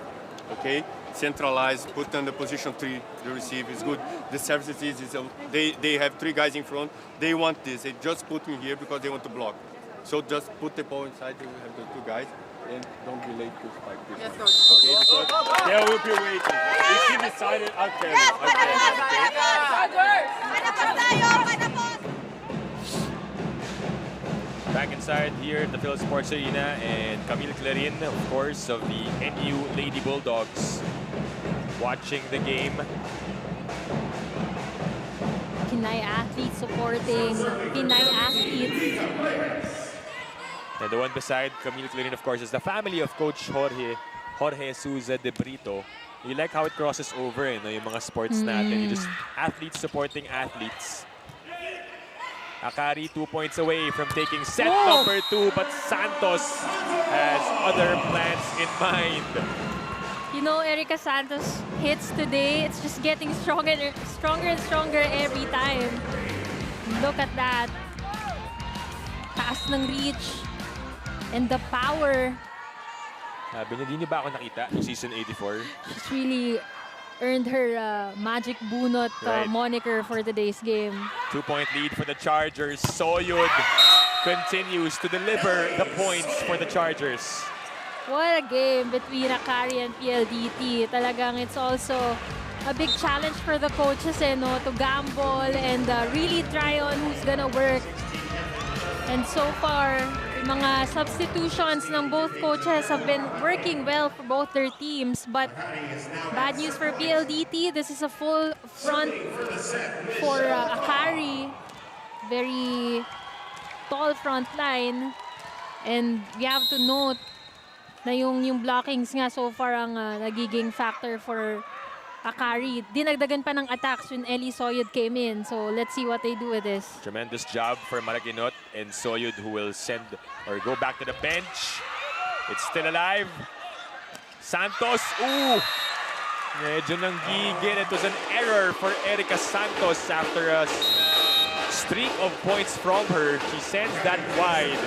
Okay, centralize, put on the position 3, the receive is good. The service is easy, so they have 3 guys in front. They want this, they just put me here because they want to block. So just put the ball inside, they will have the 2 guys, and don't be late to spike this. Yes, one. coach. Okay, because they will be waiting. If she decided, I'll carry it. I'll carry it, okay? Back inside here at the Phil Sports Arena, and Camille Clarin, of course, of the NU Lady Bulldogs, watching the game. Pinay athletes supporting Pinay athletes. And the one beside Camille Clarin, of course, is the family of Coach Jorge Souza de Brito. You like how it crosses over, no, yung mga sports natin. You just athletes supporting athletes. Akari 2 points away from taking set number 2, but Santos has other plans in mind. You know, Erica Santos hits today, it's just getting stronger and stronger every time. Look at that. Taas ng reach and the power. Sabi niya, di niyo ba ako nakita yung season 84? She's really earned her magic bunot moniker for today's game. 2-point lead for the Chargers. Soyud continues to deliver the points for the Chargers. What a game between Akari and PLDT. Talagang it's also a big challenge for the coaches to gamble and really try on who's gonna work. And so far, Mga substitutions ng both coaches have been working well for both their teams, but bad news for PLDT. This is a full front for Akari. Very tall front line. And we have to note na yung blockings nga so far ang nagiging factor for Akari. Dinagdagan pa ng attacks when Eli Soyud came in. So let's see what they do with this. Tremendous job for Maraginot and Soyud, who will send or go back to the bench. It's still alive. Santos, ooh! Medyo nanggigil. It was an error for Erica Santos after a streak of points from her. She sends that wide.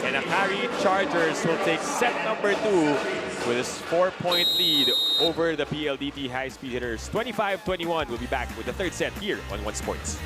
And Akari Chargers will take set number 2 with a 4-point lead over the PLDT high-speed hitters. 25-21. We'll be back with the third set here on One Sports.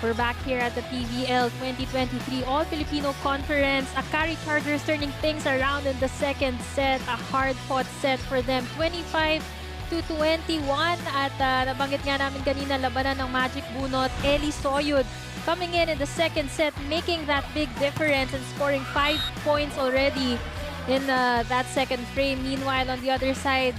We're back here at the PVL 2023 All-Filipino Conference. Akari Chargers turning things around in the second set. A hard-fought set for them. 25-21. At nabanggit nga namin kanina, labanan ng Magic Bunot. Eli Soyud coming in the second set, making that big difference and scoring 5 points already in that second frame. Meanwhile, on the other side,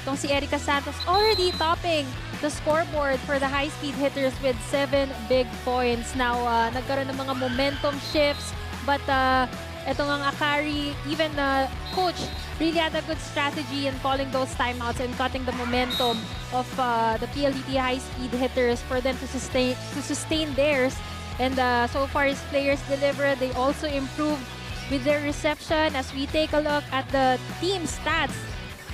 itong si Erica Santos already topping the scoreboard for the high-speed hitters with 7 big points. Now, nagkaroon ng mga momentum shifts, but itong ang Akari, even coach really had a good strategy in calling those timeouts and cutting the momentum of the PLDT high-speed hitters for them to sustain theirs. And so far, his players delivered. They also improved with their reception. As we take a look at the team stats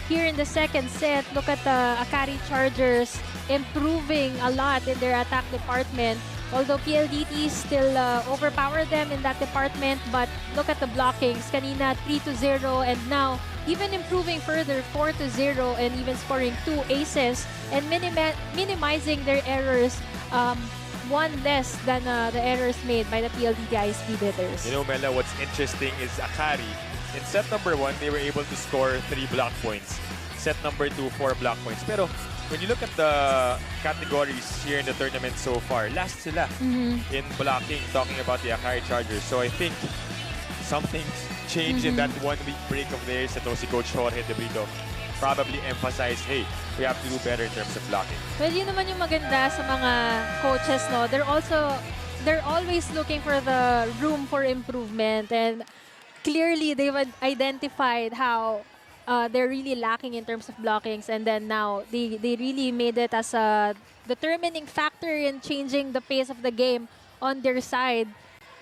here in the second set, look at the Akari Chargers improving a lot in their attack department. Although PLDT still overpowered them in that department, but look at the blockings. Kanina 3-0, and now even improving further 4-0, and even scoring 2 aces and minimizing their errors, one less than the errors made by the PLDT high-speed hitters. You know, Mela, what's interesting is Akari, in set number 1, they were able to score 3 block points. Set number 2, 4 block points. Pero when you look at the categories here in the tournament so far, last sila in blocking, talking about the Akari Chargers. So I think something's changed in that 1-week break of theirs. Ito si Coach Jorge De Brito probably emphasize, hey, we have to do better in terms of blocking. Well, yun naman yung maganda sa mga coaches, no? They're always looking for the room for improvement, and clearly they've identified how they're really lacking in terms of blockings, and then now they really made it as a determining factor in changing the pace of the game on their side.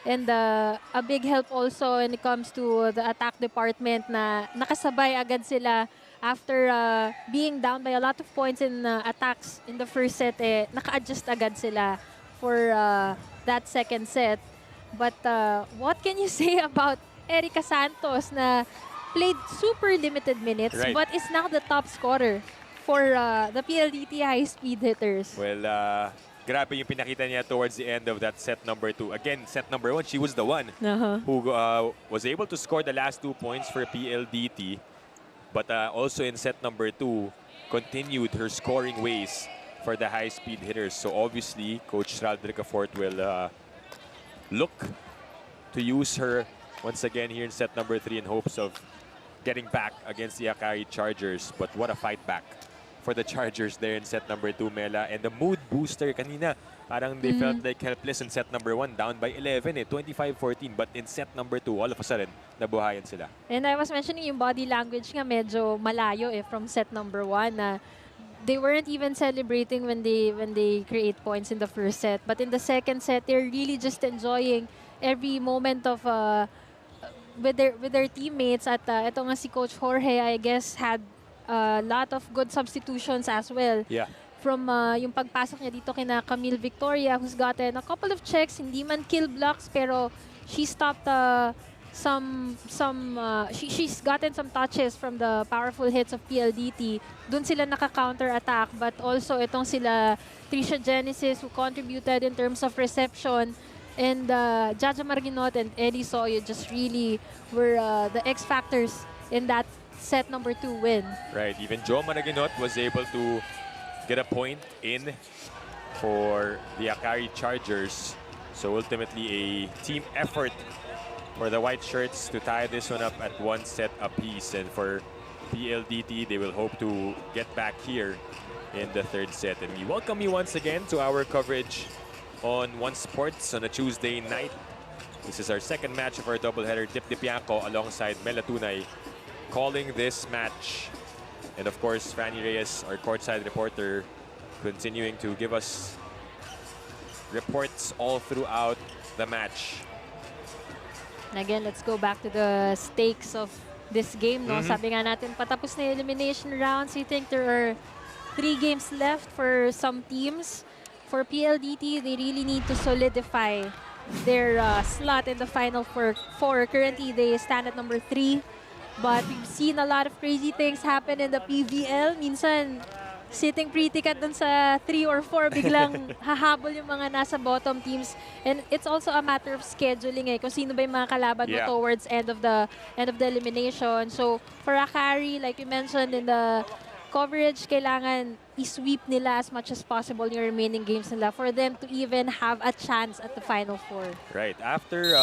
And a big help also when it comes to the attack department, na nakasabay agad sila after being down by a lot of points in attacks in the first set. Naka-adjust agad sila for that second set. But what can you say about Erica Santos, na played super limited minutes, right, but is now the top scorer for the PLDT high-speed hitters? Well, grabe yung pinakita niya towards the end of that set number 2. Again, set number 1, she was the one who was able to score the last 2 points for PLDT. But also in set number 2, continued her scoring ways for the high-speed hitters. So obviously, Coach Ralph Ricafort will look to use her once again here in set number 3 in hopes of getting back against the Akari Chargers. But what a fight back for the Chargers there in set number 2, Mela. And the mood booster kanina, parang they felt like helpless in set number 1, down by 11 25-14. But in set number 2, all of a sudden, nabuhayan sila. And I was mentioning yung body language nga medyo malayo from set number 1, na they weren't even celebrating when they create points in the first set. But in the second set, they're really just enjoying every moment of with their teammates. At ito nga si Coach Jorge, I guess, had a lot of good substitutions as well from yung pagpasok niya dito kina Camille Victoria, who's gotten a couple of checks, hindi man kill blocks, pero she stopped she's gotten some touches from the powerful hits of PLDT. Doon sila naka-counter attack, but also itong sila Trisha Genesis who contributed in terms of reception, and Jaja Marginot and Eddie Soyo just really were the X factors in that set number 2 win. Right, even Joe Maraginot was able to get a point in for the Akari Chargers. So ultimately a team effort for the white shirts to tie this one up at 1 set apiece. And for PLDT, they will hope to get back here in the 3rd set. And we welcome you once again to our coverage on One Sports on a Tuesday night. This is our 2nd match of our doubleheader. Tip Dipiaco alongside Mela Tunay calling this match. And of course, Fanny Reyes, our courtside reporter, continuing to give us reports all throughout the match. And again, let's go back to the stakes of this game. No? Sabi nga natin, patapos na yung elimination rounds. We think there are 3 games left for some teams. For PLDT, they really need to solidify their slot in the final four. Currently, they stand at number 3. But we've seen a lot of crazy things happen in the PVL. Minsan, sitting pretty cat dun sa 3 or 4, biglang hahabol yung mga nasa bottom teams. And it's also a matter of scheduling kung sino ba yung mga kalaban mo towards end of the elimination. So for Akari, like you mentioned in the coverage, kailangan i-sweep nila as much as possible yung remaining games nila for them to even have a chance at the final 4. Right, after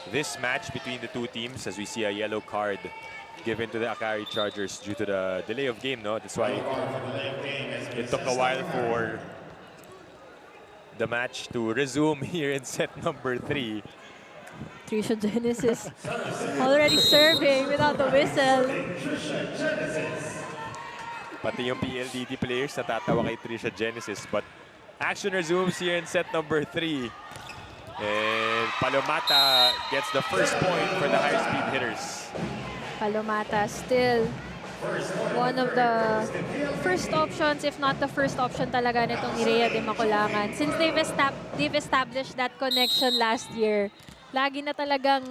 this match between the 2 teams, as we see a yellow card given to the Akari Chargers due to the delay of game, no? That's why it took a while for the match to resume here in set number 3. Trisha Genesis already serving without the whistle. Pati yung PLDT players natatawa kay Trisha Genesis, but action resumes here in set number 3. And Palomata gets the first point for the high-speed hitters. Palomata still one of the first options, if not the first option talaga nitong ni Rhea de Maculangan. Since they've established that connection last year, lagi na talagang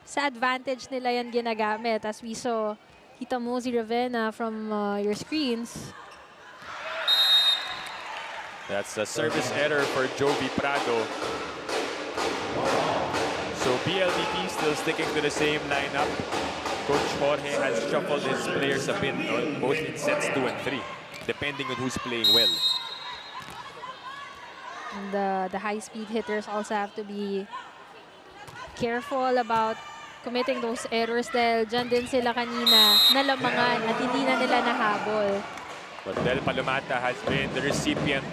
sa advantage nila yan ginagamit. As we saw Tita Mozy Ravenna from your screens. That's a service error for Jovi Prado. So PLDT still sticking to the same lineup. Coach Jorge has shuffled his players a bit, both in sets 2 and 3, depending on who's playing well. And the high-speed hitters also have to be careful about committing those errors dahil dyan din sila kanina nalamangan at hindi na nila nahabol. But Del Palomata has been the recipient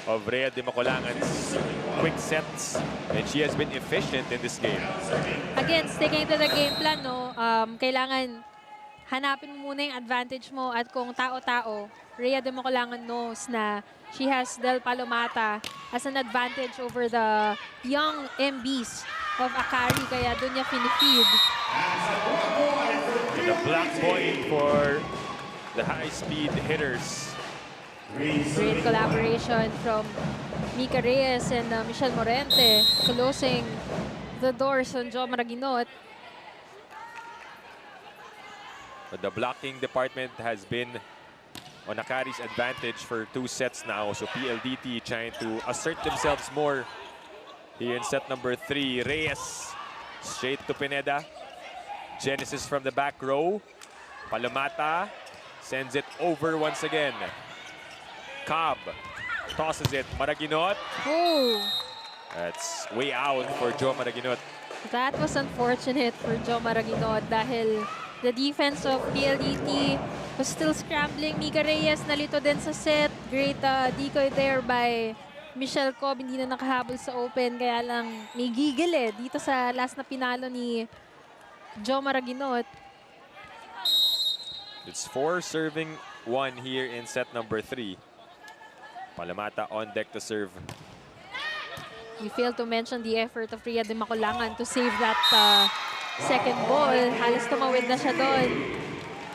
of Rhea de Maculangan's quick sets, and she has been efficient in this game. Again, sticking to the game plan, no, kailangan hanapin mo muna yung advantage mo, at kung tao-tao, Rhea de Maculangan knows na she has Del Palomata as an advantage over the young MBs of Akari, kaya doon niya finifeed. And a block point for the high-speed hitters. Great collaboration from Mika Reyes and Michelle Morente, closing the doors on Joe Maraginot. But the blocking department has been on Akari's advantage for 2 sets now. So PLDT trying to assert themselves more here in set number 3. Reyes straight to Pineda. Genesis from the back row. Palomata sends it over once again. Cobb tosses it. Maraginot. Oh, That's way out for Joe Maraginot. that was unfortunate for Joe Maraginot dahil the defense of PLDT was still scrambling. Mika Reyes nalito din sa set. Great decoy there by Michelle Cobb. Hindi na nakahabol sa open, kaya lang may gigil dito sa last na pinalo ni Joe Maraginot. It's 4 serving 1 here in set number 3. Palomata on deck to serve. We failed to mention the effort of Rhea de Maculangan to save that second ball. Halos tumawid na siya doon.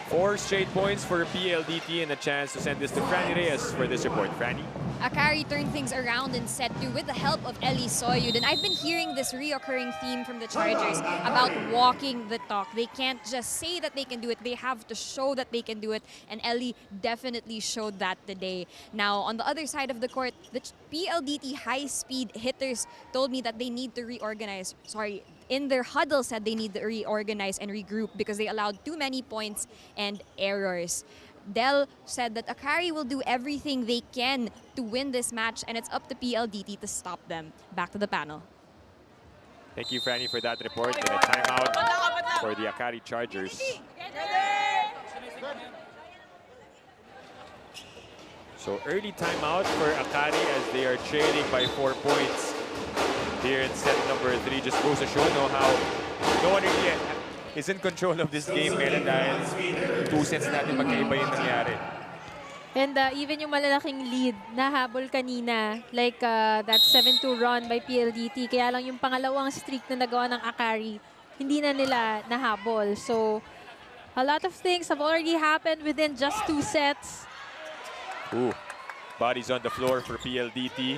4 straight points for PLDT and a chance to send this to Franny Reyes for this report. Franny? Akari turned things around in set 2 with the help of Ellie Soyud. And I've been hearing this reoccurring theme from the Chargers about walking the talk. They can't just say that they can do it. They have to show that they can do it. And Ellie definitely showed that today. Now, on the other side of the court, the PLDT high-speed hitters told me that they need to reorganize. In their huddle said they need to reorganize and regroup because they allowed too many points and errors. Del said that Akari will do everything they can to win this match, and it's up to PLDT to stop them. Back to the panel. Thank you, Franny, for that report. And a timeout for the Akari Chargers. So early timeout for Akari as they are trailing by 4 points here in set number 3. Just goes to show how no one really is in control of this game ngayon dahil 2 sets natin magkaiba yung nangyari. And even yung malalaking lead na habol kanina, like that 7-2 run by PLDT, kaya lang yung pangalawang streak na nagawa ng Akari, hindi na nila nahabol. So, a lot of things have already happened within just 2 sets. Ooh, bodies on the floor for PLDT.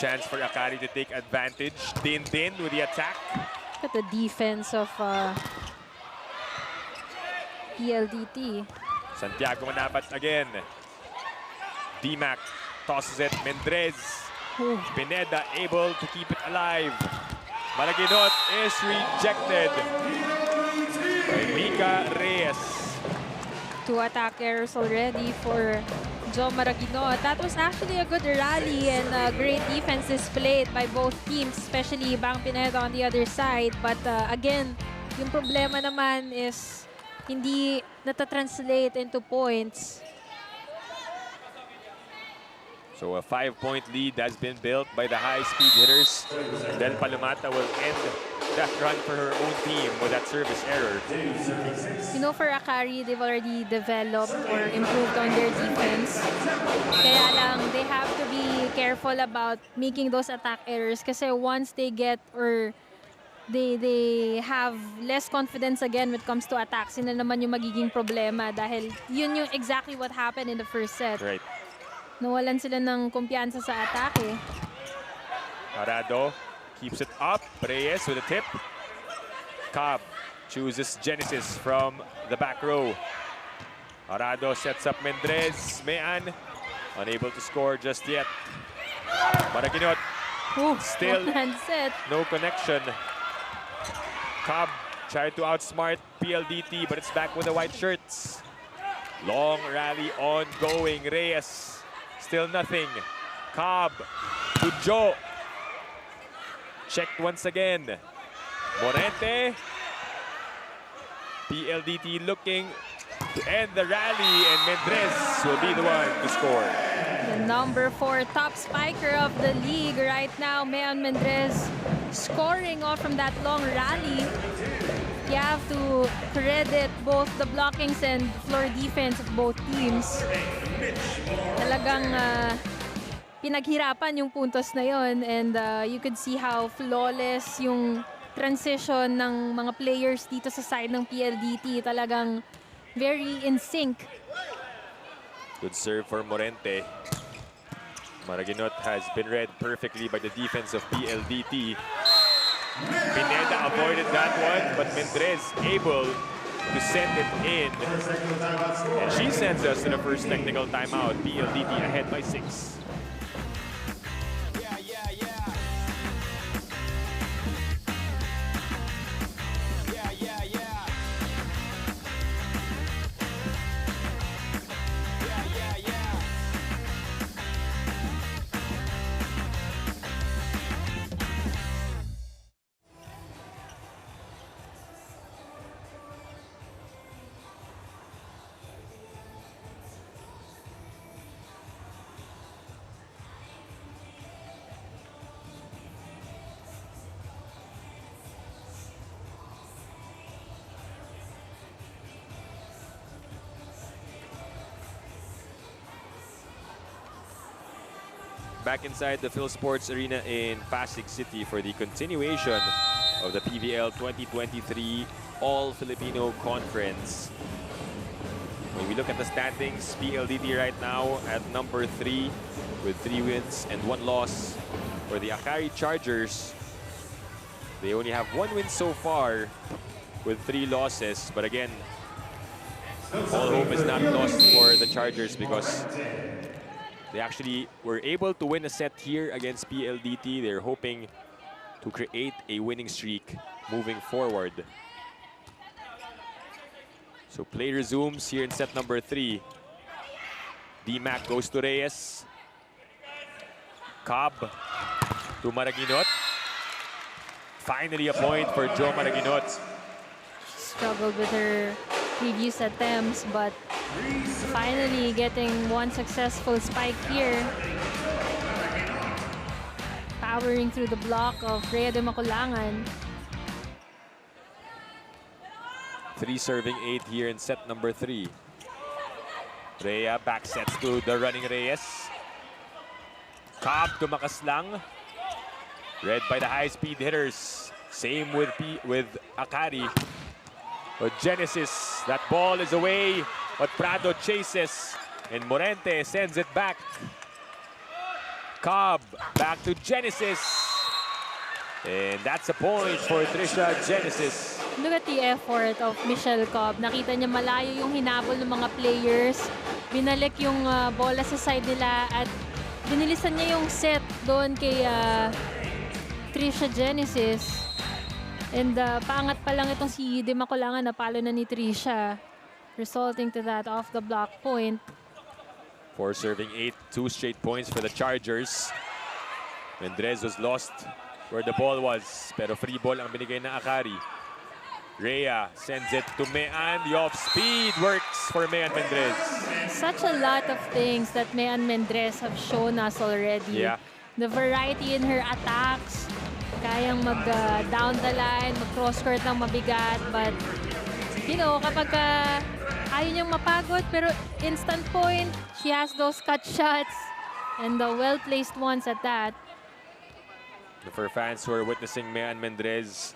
Chance for Akari to take advantage. Din with the attack. Look at the defense of PLDT. Santiago Manabat again. D-Mac tosses it. Mendrez. Pineda able to keep it alive. Maraginot is rejected by Mika Reyes. 2 attack errors already for Joe Maraginot. That was actually a good rally and a great defense displayed by both teams, especially Bang Pineda on the other side. But again, yung problema naman is hindi nata-translate into points. So a 5-point lead has been built by the high-speed hitters. Del Palomata will end that run for her own team with that service error. You know, for Akari, they've already developed or improved on their defense. Kaya lang, they have to be careful about making those attack errors kasi once they get or they have less confidence again when it comes to attacks, yun na naman yung magiging problema dahil yun yung exactly what happened in the first set. Right. Nawalan sila ng kumpiyansa sa atake. Arado keeps it up. Reyes with a tip. Cobb chooses Genesis from the back row. Arado sets up Mendrez. Mayan unable to score just yet. Maraginot still no connection. Cobb tried to outsmart PLDT, but it's back with the white shirts. Long rally ongoing. Reyes still nothing. Cobb to Joe. Checked once again. Morente. PLDT looking to end the rally, and Mendrez will be the one to score. The number 4 top spiker of the league right now, Mayan Mendrez, scoring off from that long rally. You have to credit both the blockings and floor defense of both teams. Talagang pinaghirapan yung puntos na yon, and you could see how flawless yung transition ng mga players dito sa side ng PLDT. Talagang very in sync. Good serve for Morente. Maraginot has been read perfectly by the defense of PLDT. Pineda avoided that one, but Mendrez able to send it in. And she sends us to the first technical timeout. PLDT ahead by 6. Back inside the Phil Sports Arena in Pasig City for the continuation of the PVL 2023 All-Filipino Conference. When we look at the standings, PLDT right now at number 3 with 3 wins and 1 loss. For the Akari Chargers, they only have 1 win so far with 3 losses. But again, all hope is not lost for the Chargers because they actually were able to win a set here against PLDT. They're hoping to create a winning streak moving forward. So play resumes here in set number 3. D-Mac goes to Reyes. Cobb to Maraguinot. Finally a point for Joe Maraguinot. Struggled with her previous attempts, but finally getting one successful spike here. Powering through the block of Rhea de Maculangan. 3 serving 8 here in set number 3. Rhea back sets to the running Reyes. Cobb to Makaslang. Read by the high-speed hitters. Same with Akari. But Genesis, that ball is away, but Prado chases, and Morente sends it back. Cobb back to Genesis. And that's a point for Trisha Genesis. Look at the effort of Michelle Cobb. Nakita niya malayo yung hinabol ng mga players. Binalik yung bola sa side nila at binilisan niya yung set doon kay Trisha Genesis. And paangat pa lang itong si De Maculangan, napalo na ni Trisha, resulting to that off the block point. 4 serving 8, 2 straight points for the Chargers. Mendrez was lost where the ball was, pero free ball ang binigay ng Akari. Rhea sends it to Mean. The off-speed works for Mean Mendrez. Such a lot of things that Mean Mendrez have shown us already. Yeah. The variety in her attacks, kayang mag-down the line, mag-cross-court ng mabigat. But, you know, kapag ayaw niyang mapagod, pero instant point, she has those cut shots and the well-placed ones at that. For fans who are witnessing Mean Mendrez,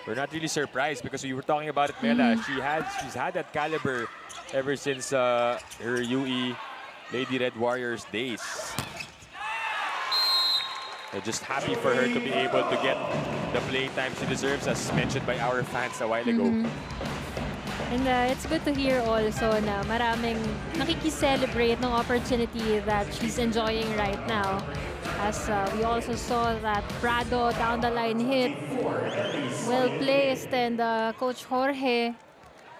we're not really surprised because we were talking about it, Mela. She's had that caliber ever since her UE Lady Red Warriors days. We're just happy for her to be able to get the playing time she deserves, as mentioned by our fans a while ago. And it's good to hear also na maraming nakikicelebrate ng opportunity that she's enjoying right now. As we also saw that Prado down the line hit, well placed, and Coach Jorge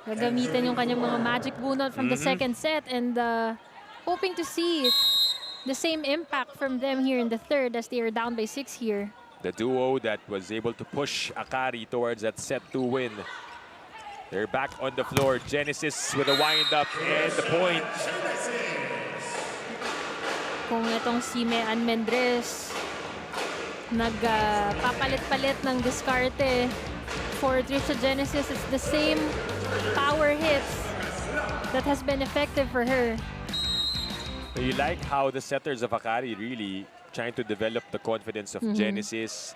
gagamitin yung kanyang mga magic bunot from the second set, and hoping to see the same impact from them here in the third as they are down by 6 here. The duo that was able to push Akari towards that set 2 win. They're back on the floor. Genesis with a wind-up and the point. Kung itong si Mean Mendrez nagpapalit-palit ng diskarte for Trisha Genesis, it's the same power hits that has been effective for her. You like how the setters of Akari really trying to develop the confidence of Genesis.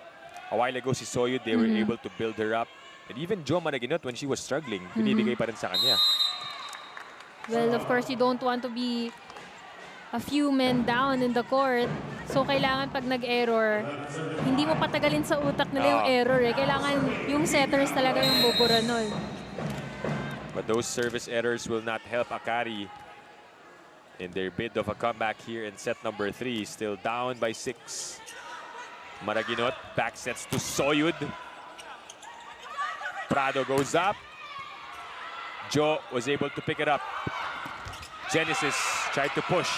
A while ago, si Soyud, they were able to build her up. And even Jo Maraguinot, when she was struggling, binibigay pa rin sa kanya. Well, of course, you don't want to be a few men down in the court. So, kailangan pag nag-error, hindi mo patagalin sa utak nila yung error eh. Kailangan yung setters talaga yung bubura nun. But those service errors will not help Akari in their bid of a comeback here in set number 3. Still down by 6. Maraguinot back sets to Soyud. Prado goes up. Jo was able to pick it up. Genesis tried to push.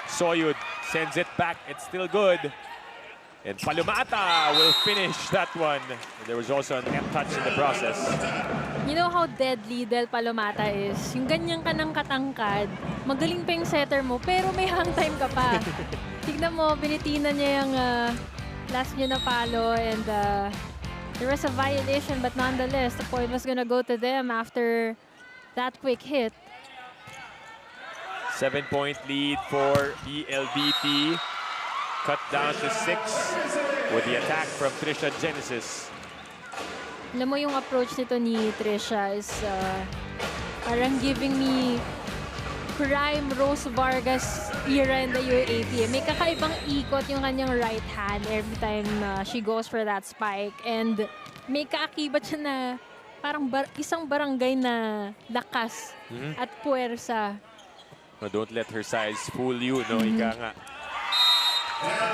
Soyud sends it back. It's still good. And Palumata will finish that one. There was also an net touch in the process. You know how deadly Del Palomata is? Yung ganyan ka ng katangkad, magaling pa yung setter mo, pero may hang time ka pa. Tignan mo, binitinan niya yung last niya na palo, and there was a violation, but nonetheless, the point was gonna go to them after that quick hit. 7-point lead for PLDT. Cut down to 6 with the attack from Trisha Genesis. Alam mo yung approach nito ni Trisha is Parang giving me prime Rose Vargas era in the UAAP. May kakaibang ikot yung kanyang right hand every time she goes for that spike. And may kaakibat siya na parang isang barangay na lakas at puwersa. No, don't let her size fool you, no? Ika nga.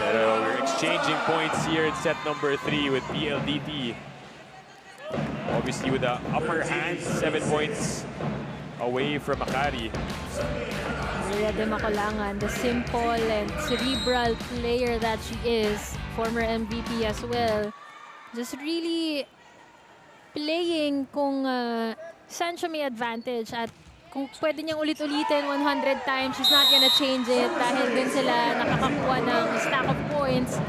Pero we're exchanging points here in set number 3 with PLDT. Obviously with the upper hand, 7 points away from Akari. Rhea de Macolangan, the simple and cerebral player that she is, former MVP as well, just really playing kung saan siya may advantage at kung pwede niyang ulit-ulitin 100 times, she's not gonna change it dahil dun sila nakakakuha ng stack of points.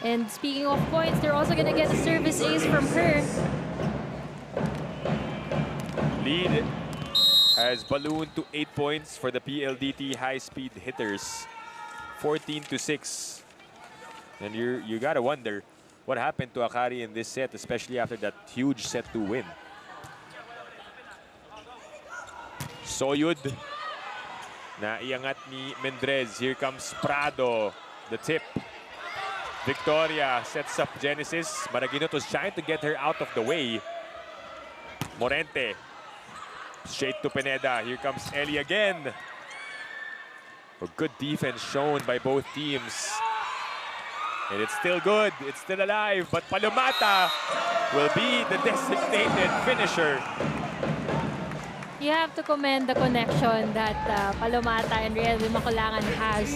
And speaking of points, they're also gonna get a service ace from her. Lead has ballooned to 8 points for the PLDT high-speed hitters, 14-6. And you gotta wonder what happened to Akari in this set, especially after that huge set 2 win. Soyud, naiangat ni Mendrez. Here comes Prado, the tip. Victoria sets up Genesis. Maraguinot was trying to get her out of the way. Morente, straight to Pineda. Here comes Ellie again. A good defense shown by both teams. And it's still good, it's still alive, but Palomata will be the designated finisher. You have to commend the connection that Palomata and Rhea de Macolangan has.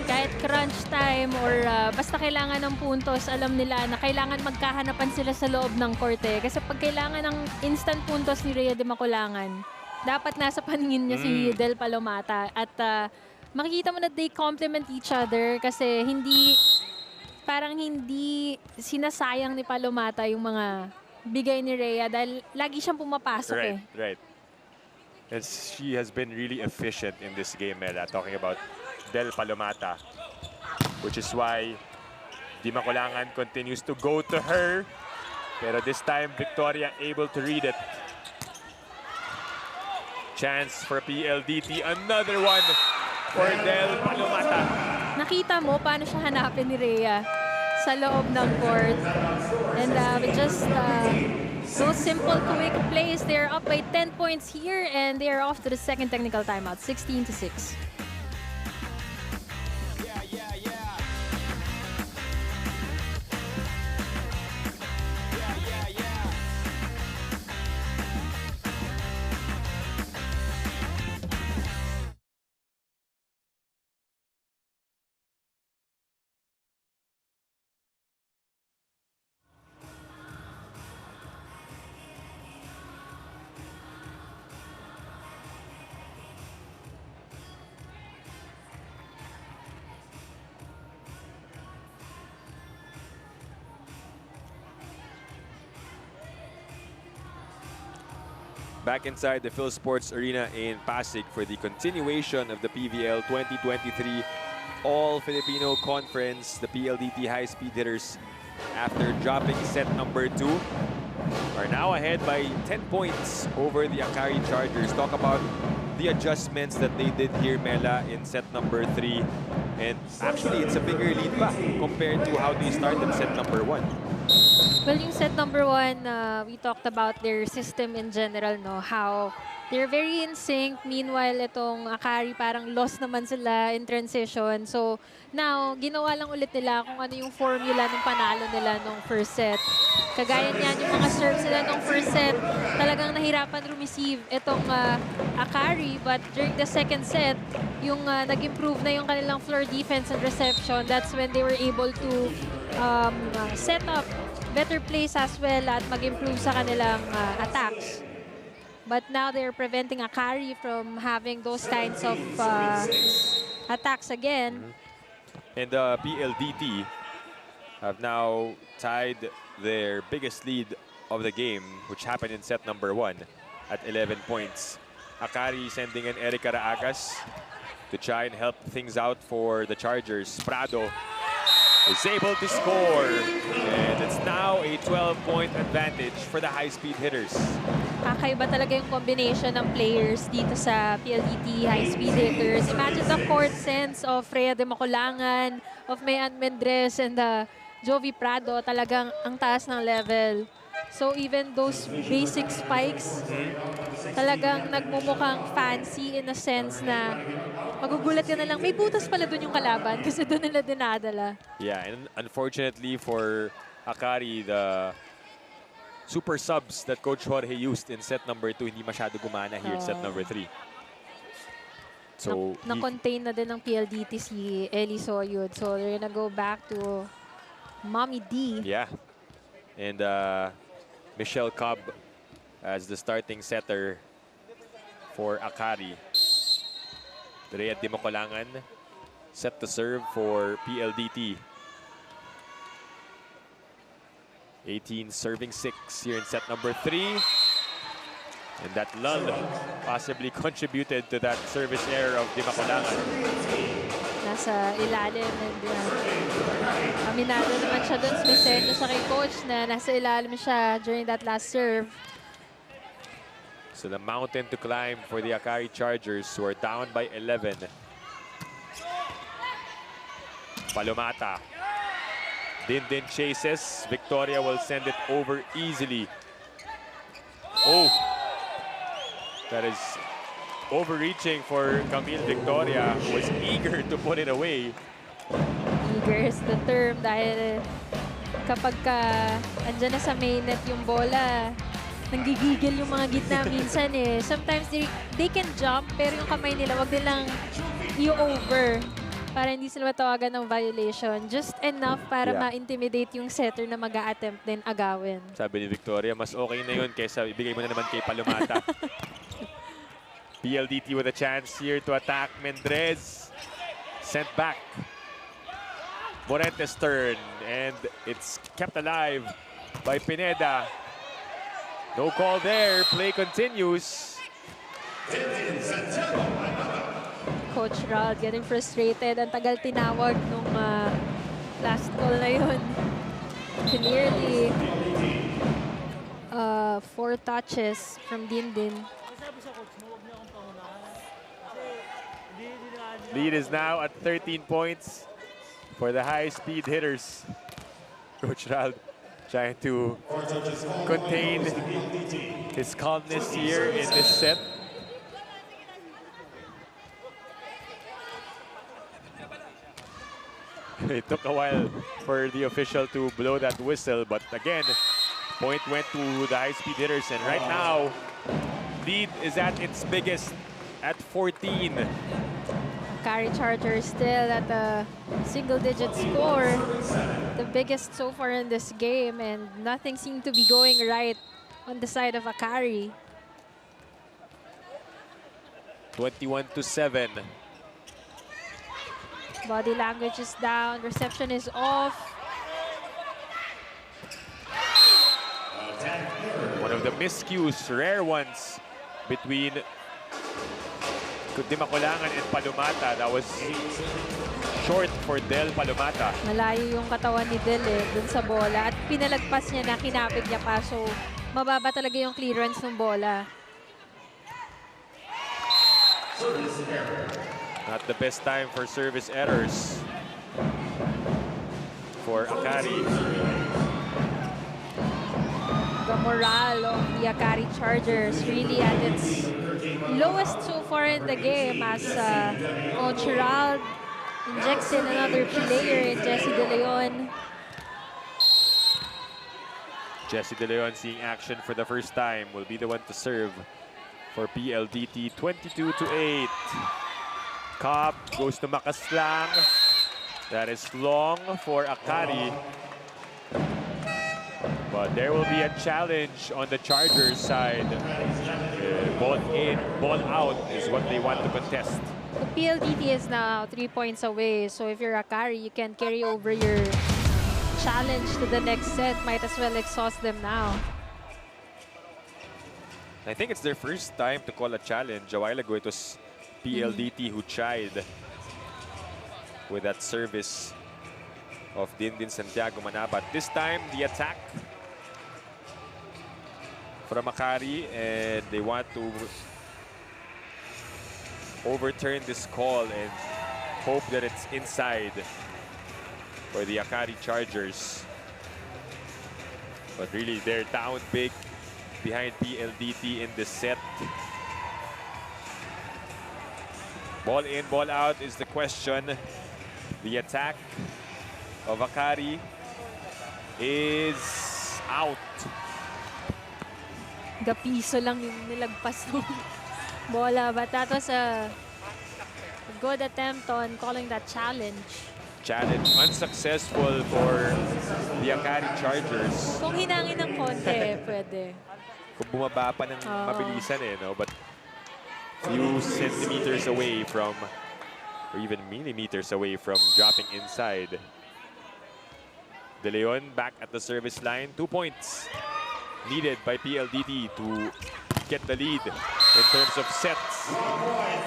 Kahit crunch time or basta kailangan ng puntos, alam nila na kailangan magkahanapan sila sa loob ng korte. Kasi pag kailangan ng instant puntos ni Rhea de Macolangan, dapat nasa paningin niya si Del Palomata. At makikita mo na they complement each other kasi parang hindi sinasayang ni Palomata yung mga bigay ni Rhea dahil lagi siyang pumapasok Right. And she has been really efficient in this game, Mela, talking about Del Palomata, which is why Di Macolangan continues to go to her. Pero this time, Victoria able to read it. Chance for PLDT. Another one for Del Palomata. Nakita mo paano siya hanapin ni Rhea sa loob ng court. And with just those simple, quick plays, they're up by 10 points here and they're off to the second technical timeout, 16-6. Back inside the Phil Sports Arena in Pasig for the continuation of the PVL 2023 All-Filipino Conference. The PLDT high-speed hitters, after dropping set number 2, are now ahead by 10 points over the Akari Chargers. Talk about the adjustments that they did here, Mela, in set number 3. And actually, it's a bigger lead pa compared to how they started set number 1. Well, yung set number 1, we talked about their system in general, no? How they're very in sync. Meanwhile, itong Akari parang lost naman sila in transition. So, now, ginawa lang ulit nila kung ano yung formula ng panalo nila nung first set. Kagaya niyan, yung mga serves nila nung first set, talagang nahirapan receive itong Akari. But during the second set, yung nag-improve na yung kanilang floor defense and reception. That's when they were able to set up better plays as well at mag-improve sa kanilang attacks. But now they're preventing Akari from having those kinds of attacks again. And PLDT have now tied their biggest lead of the game, which happened in set number 1 at 11 points. Akari sending in Erica Raagas to try and help things out for the Chargers. Prado is able to score. And it's now a 12-point advantage for the high-speed hitters. Kakaiba talaga yung combination ng players dito sa PLDT high-speed hitters. Imagine the court sense of Freya de Maculangan, of Mayan Mendres, and Jovi Prado. Talagang ang taas ng level. So even those basic spikes, talagang nagmumukhang fancy in a sense na magugulat ka na lang, may butas pala dun yung kalaban kasi doon nila dinadala. Yeah, and unfortunately for Akari, the super subs that Coach Jorge used in set number 2 hindi masyado gumana here in set number 3. So Na-contain na din ng PLDT si Eli Soyud. So they're gonna go back to Mommy D. yeah. And Michelle Cobb as the starting setter for Akari. Rhea de Maculangan set to serve for PLDT. 18 serving 6 here in set number 3. And that lull possibly contributed to that service error of de Maculangan. Nasa ilalim. And aminado naman siya dun. May senyo siya kay coach na nasa ilalim siya during that last serve. So the mountain to climb for the Akari Chargers, who are down by 11. Palomata. Din chases. Victoria will send it over easily. Oh, that is overreaching for Camille Victoria, who was eager to put it away. Eager is the term dahil kapag andyan na sa main net yung bola, nanggigigil yung mga gitna minsan eh. Sometimes they can jump, pero yung kamay nila, wag nilang i-over para hindi sila matawagan ng violation. Just enough para ma-intimidate yung setter na mag-a-attempt din agawin. Sabi ni Victoria, mas okay na yun kaysa ibigay mo na naman kay Palomata. PLDT with a chance here to attack. Mendrez sent back. Morente's turn, and it's kept alive by Pineda. No call there. Play continues. Coach Raul getting frustrated. Ang tagal tinawag nung last call na yun. Clearly, 4 touches from Dindin. Lead is now at 13 points for the high-speed hitters. Coach Raul trying to contain his calmness here in this set. It took a while for the official to blow that whistle, but again, point went to the high-speed hitters, and right now, lead is at its biggest at 14. Akari Chargers still at a single-digit score, the biggest so far in this game, and nothing seemed to be going right on the side of Akari. 21-7. Body language is down, reception is off. One of the miscues, rare ones, between de Maculangan and Palomata. That was short for Del Palomata. Malayo yung katawan ni Del dun sa bola at pinalagpas niya na, kinapit niya pa. So, mababa talaga yung clearance ng bola. Not the best time for service errors for Akari. The morale of the Akari Chargers really at its lowest so far in the game as Coach Raul injects in another player in Jessie De Leon. Jessie De Leon seeing action for the first time will be the one to serve for PLDT. 22-8. Cobb goes to Makaslang. That is long for Akari. But there will be a challenge on the Chargers side. Ball in, ball out is what they want to contest. The PLDT is now 3 points away. So if you're Akari, you can carry over your challenge to the next set. Might as well exhaust them now. I think it's their first time to call a challenge. A while ago, it was PLDT who tried with that service of Dindin Santiago Manabat. This time, the attack from Akari, and they want to overturn this call and hope that it's inside for the Akari Chargers. But really, they're down big behind PLDT in this set. Ball in, ball out is the question. The attack of Akari is out. Gapiso lang yung nilagpas ng bola, but that was a good attempt on calling that challenge. Challenge unsuccessful for the Akari Chargers. Kung hinangin ng konti, pwede. Kung bumaba pa ng mabilisan no? But few centimeters away from, or even millimeters away from dropping inside. De Leon back at the service line. 2 points needed by PLDT to get the lead in terms of sets.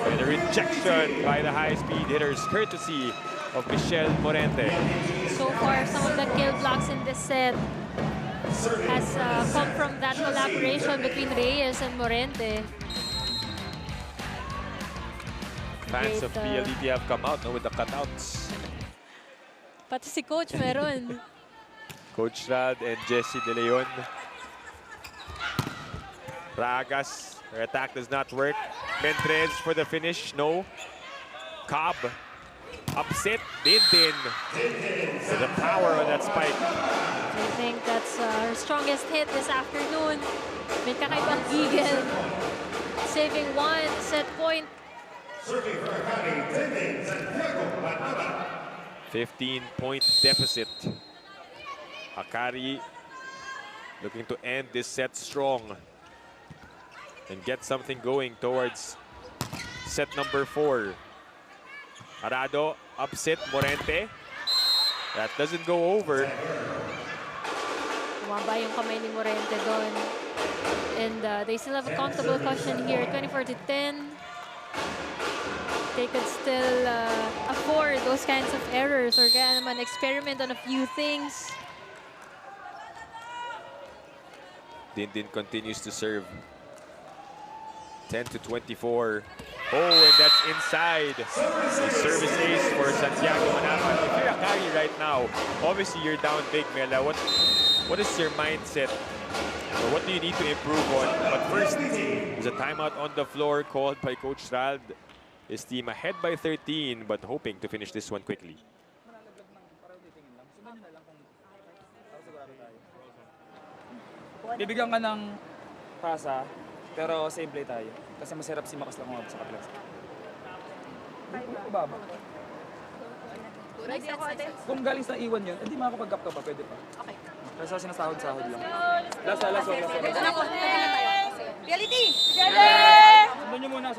And a rejection by the high-speed hitters, courtesy of Michelle Morente. So far, some of the kill blocks in this set has come from that collaboration between Reyes and Morente. Fans of PLDT have come out with the cutouts. Pati si Coach meron. Coach Rad and Jesse De Leon. Ragas, her attack does not work. Mendrez for the finish, no. Cobb, upset, Dindin. The power on that spike. I think that's her strongest hit this afternoon. May kakaibang gigil. Saving one set point. 15-point deficit. Akari looking to end this set strong and get something going towards set number 4. Arado, upset, Morente. That doesn't go over. Bumaba yung kamay ni Morente doon. And they still have a comfortable cushion here, 24-10. They could still afford those kinds of errors or kaya naman experiment on a few things. Dindin continues to serve. 10-24. Oh, and that's inside. The service ace for Santiago Manabat. If you're Akari right now, obviously you're down big, Mela. What is your mindset? Or what do you need to improve on? But first, there's a timeout on the floor called by Coach Rald. His team ahead by 13, but hoping to finish this one quickly. Bibigyan ka ng pasa, pero same play tayo. Kasi masarap si Makas lang umabot sa kapilas. Ibaba. Kung galing sa iwan yun, hindi makakapag-gap ka pa, pwede pa. Okay. Kasi sinasahod-sahod lang. Last. PLDT! Sundan nyo muna.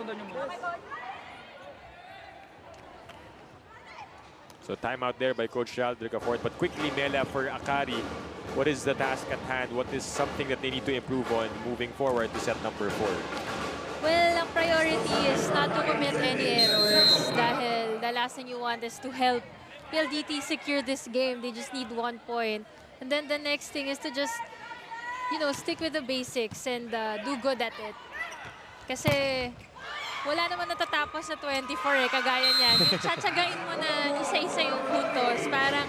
So timeout there by Coach Rald Ricafort. But quickly, Mela, for Akari, what is the task at hand? What is something that they need to improve on moving forward to set number 4? Well, ang priority is not to commit any errors dahil the last thing you want is to help PLDT secure this game. They just need 1 point. And then the next thing is to just, stick with the basics and do good at it. Kasi wala naman natatapos sa 24 kagaya niyan. Tsatsagain mo na isa-isa yung puntos. Parang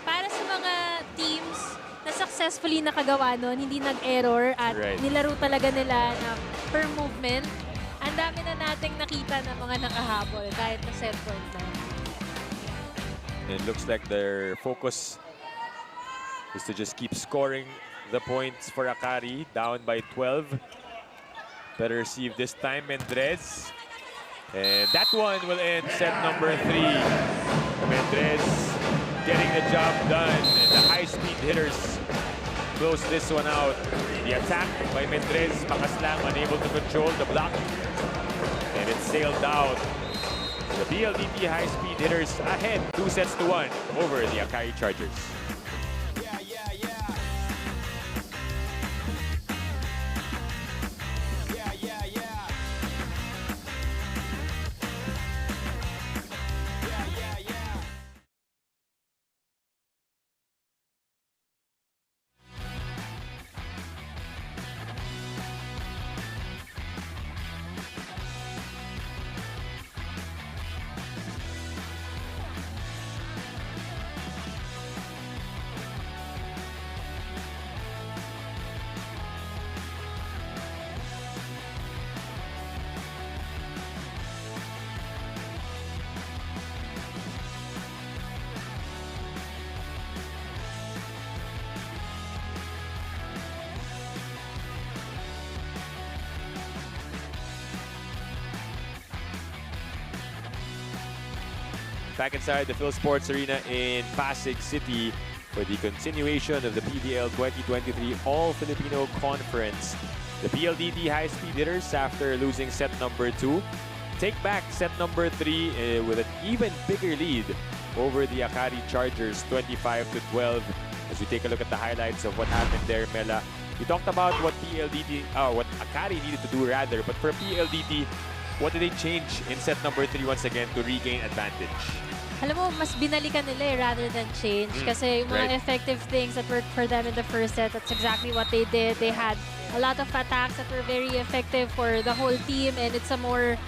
para sa mga teams na successfully nakagawa nun, hindi nag-error at nilaro talaga nila na per movement. Ang dami na nating nakita ng mga nakahabol kahit na set point na. It looks like their focus is to just keep scoring the points for Akari, down by 12. Better receive this time, Mendrez. And that one will end set number 3. Mendrez getting the job done. And the high-speed hitters close this one out. The attack by Mendrez, Makaslang unable to control the block. And it sailed out. The PLDT high-speed hitters ahead 2-1 over the Akari Chargers. back inside the Phil Sports Arena in Pasig City for the continuation of the PVL 2023 All-Filipino Conference. The PLDT high-speed hitters, after losing set number 2, take back set number 3 with an even bigger lead over the Akari Chargers, 25-12. As we take a look at the highlights of what happened there, Mela, we talked about what what Akari needed to do rather, but for PLDT, what did they change in set number 3 once again to regain advantage? Alam mo, mas binalikan nila rather than change. Kasi yung mga effective things that worked for them in the first set, that's exactly what they did. They had a lot of attacks that were very effective for the whole team, and it's a more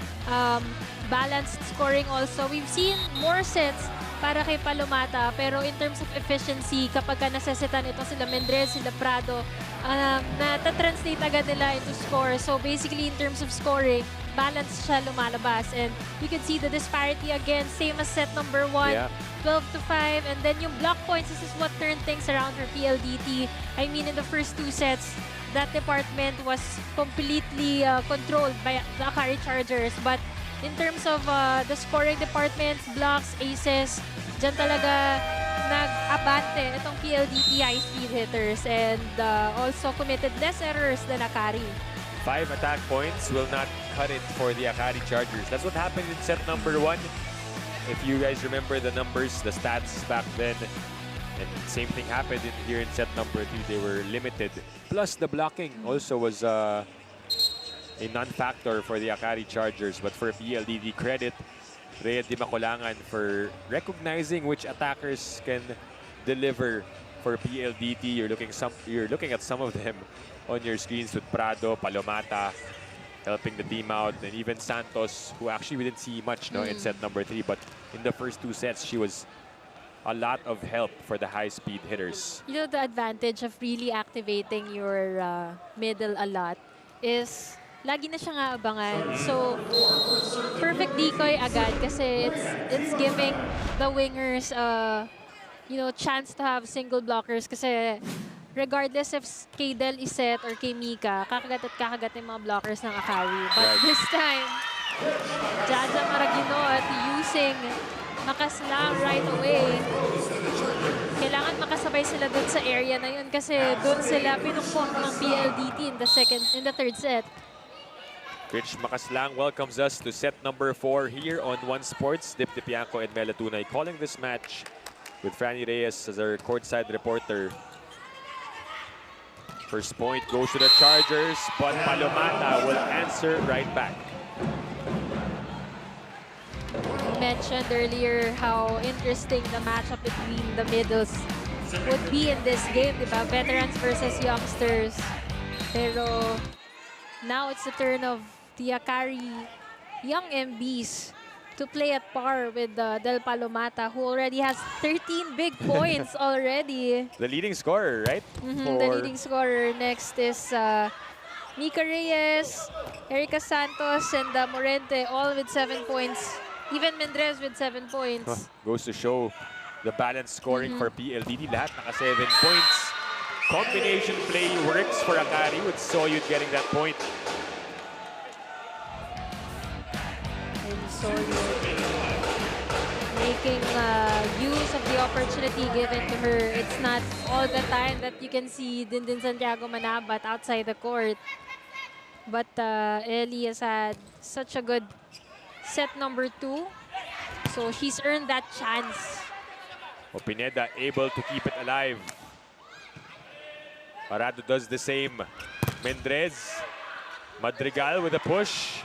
balanced scoring also. We've seen more sets para kay Palomata, pero in terms of efficiency, kapag ka nasesetan ito sila Mendrez, sila Prado, nata-translate agad nila into score. So basically, in terms of scoring, balance siya lumalabas. And you can see the disparity again, same as set number 1, 12-5. And then yung block points, this is what turned things around for PLDT. I mean, in the first 2 sets, that department was completely controlled by the Akari Chargers. But in terms of the scoring departments, blocks, aces, dyan talaga nag-abante itong PLDT high-speed hitters, and also committed less errors than Akari. 5 attack points will not cut it for the Akari Chargers. That's what happened in set number 1. If you guys remember the numbers, the stats back then, and same thing happened here in set number 3. They were limited. Plus, the blocking also was a non-factor for the Akari Chargers. But for PLDT, credit Rhea Di Macolangan for recognizing which attackers can deliver for PLDT. You're looking at some of them on your screens with Prado, Palomata helping the team out, and even Santos, who actually we didn't see much in set number 3, but in the first 2 sets, she was a lot of help for the high-speed hitters. You know, the advantage of really activating your middle a lot is lagi na siyang aabangan. So, perfect decoy agad kasi it's giving the wingers chance to have single blockers kasi regardless if kay Del Iset or kay Mika, kakagat at kakagat yung mga blockers ng Akari. But this time, Jaja Maraginot using Makaslang right away. Kailangan makasabay sila dun sa area na yun kasi dun sila pinukpok ng PLDT in the third set. Rich Makaslang welcomes us to set number 4 here on One Sports. Dip Dipianco and Mela Tunay calling this match with Franny Reyes as our courtside reporter. First point goes to the Chargers, but Palomata will answer right back. You mentioned earlier how interesting the matchup between the middles would be in this game, diba? Veterans versus youngsters. Pero now it's the turn of the Akari young MBs to play at par with Del Palomata, who already has 13 big points already. The leading scorer, right? The leading scorer. Next is Mika Reyes, Erica Santos, and Morente, all with 7 points. Even Mendrez with 7 points. Goes to show the balanced scoring for PLDT. Lahat naka 7 points. Combination play works for Akari with Soyud getting that point. Making use of the opportunity given to her. It's not all the time that you can see Dindin Santiago Manabat outside the court. But Ellie has had such a good set number 2. So she's earned that chance. Pineda able to keep it alive. Parado does the same. Mendrez. Madrigal with a push.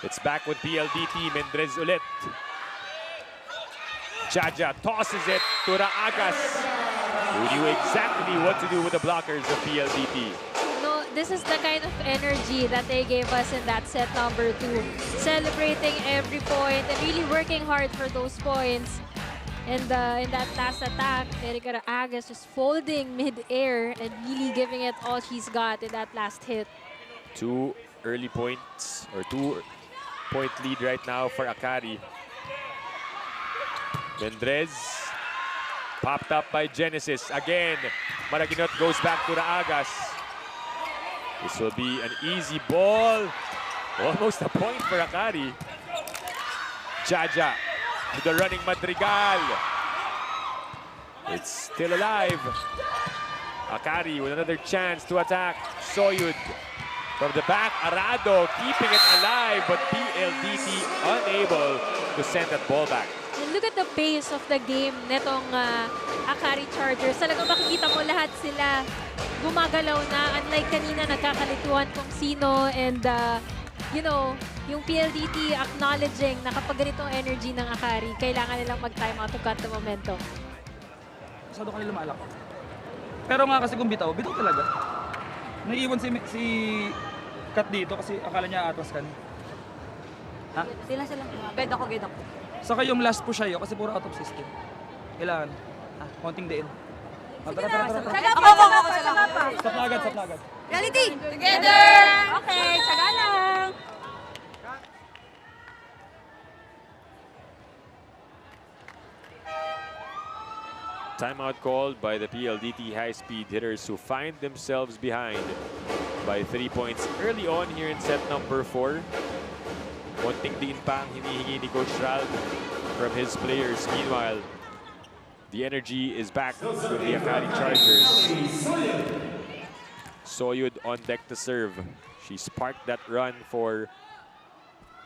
It's back with PLDT. Mendrez ulit. Jaja tosses it to Raagas, who knew exactly what to do with the blockers of PLDT. No, this is the kind of energy that they gave us in that set number 2. Celebrating every point and really working hard for those points. And in that last attack, Erica Raagas just folding mid-air and really giving it all she's got in that last hit. 2 early points, or 2-point lead right now for Akari. Mendrez, popped up by Genesis. Again, Maraginot goes back to Raagas. This will be an easy ball. Almost a point for Akari. Jaja to the running Madrigal. It's still alive. Akari with another chance to attack. Soyud from the back. Arado keeping it alive, but PLDT unable to send that ball back. And look at the pace of the game netong Akari Chargers. Talagang makikita mo lahat sila gumagalaw na. Unlike kanina, nagkakalituan kung sino. And, you know, yung PLDT acknowledging na kapag ganitong energy ng Akari, kailangan nilang mag-time out to cut the momentum. Masyado ka nila maalak. Pero nga kasi kung bitaw talaga. Naiiwan si Kat dito kasi akala niya atras ka. Ha? Sila. Guide ako. Saka yung last push sa'yo kasi puro out of system. Kailangan. Konting diin. Tara. Ako. Stop na agad. Reality! Together! Okay, tsaga lang. Timeout called by the PLDT high-speed hitters who find themselves behind by 3 points early on here in set number 4. Konting din pa ang hinihingi ni Coach Ralph from his players. Meanwhile, the energy is back to the Akari Chargers. Soyud on deck to serve. She sparked that run for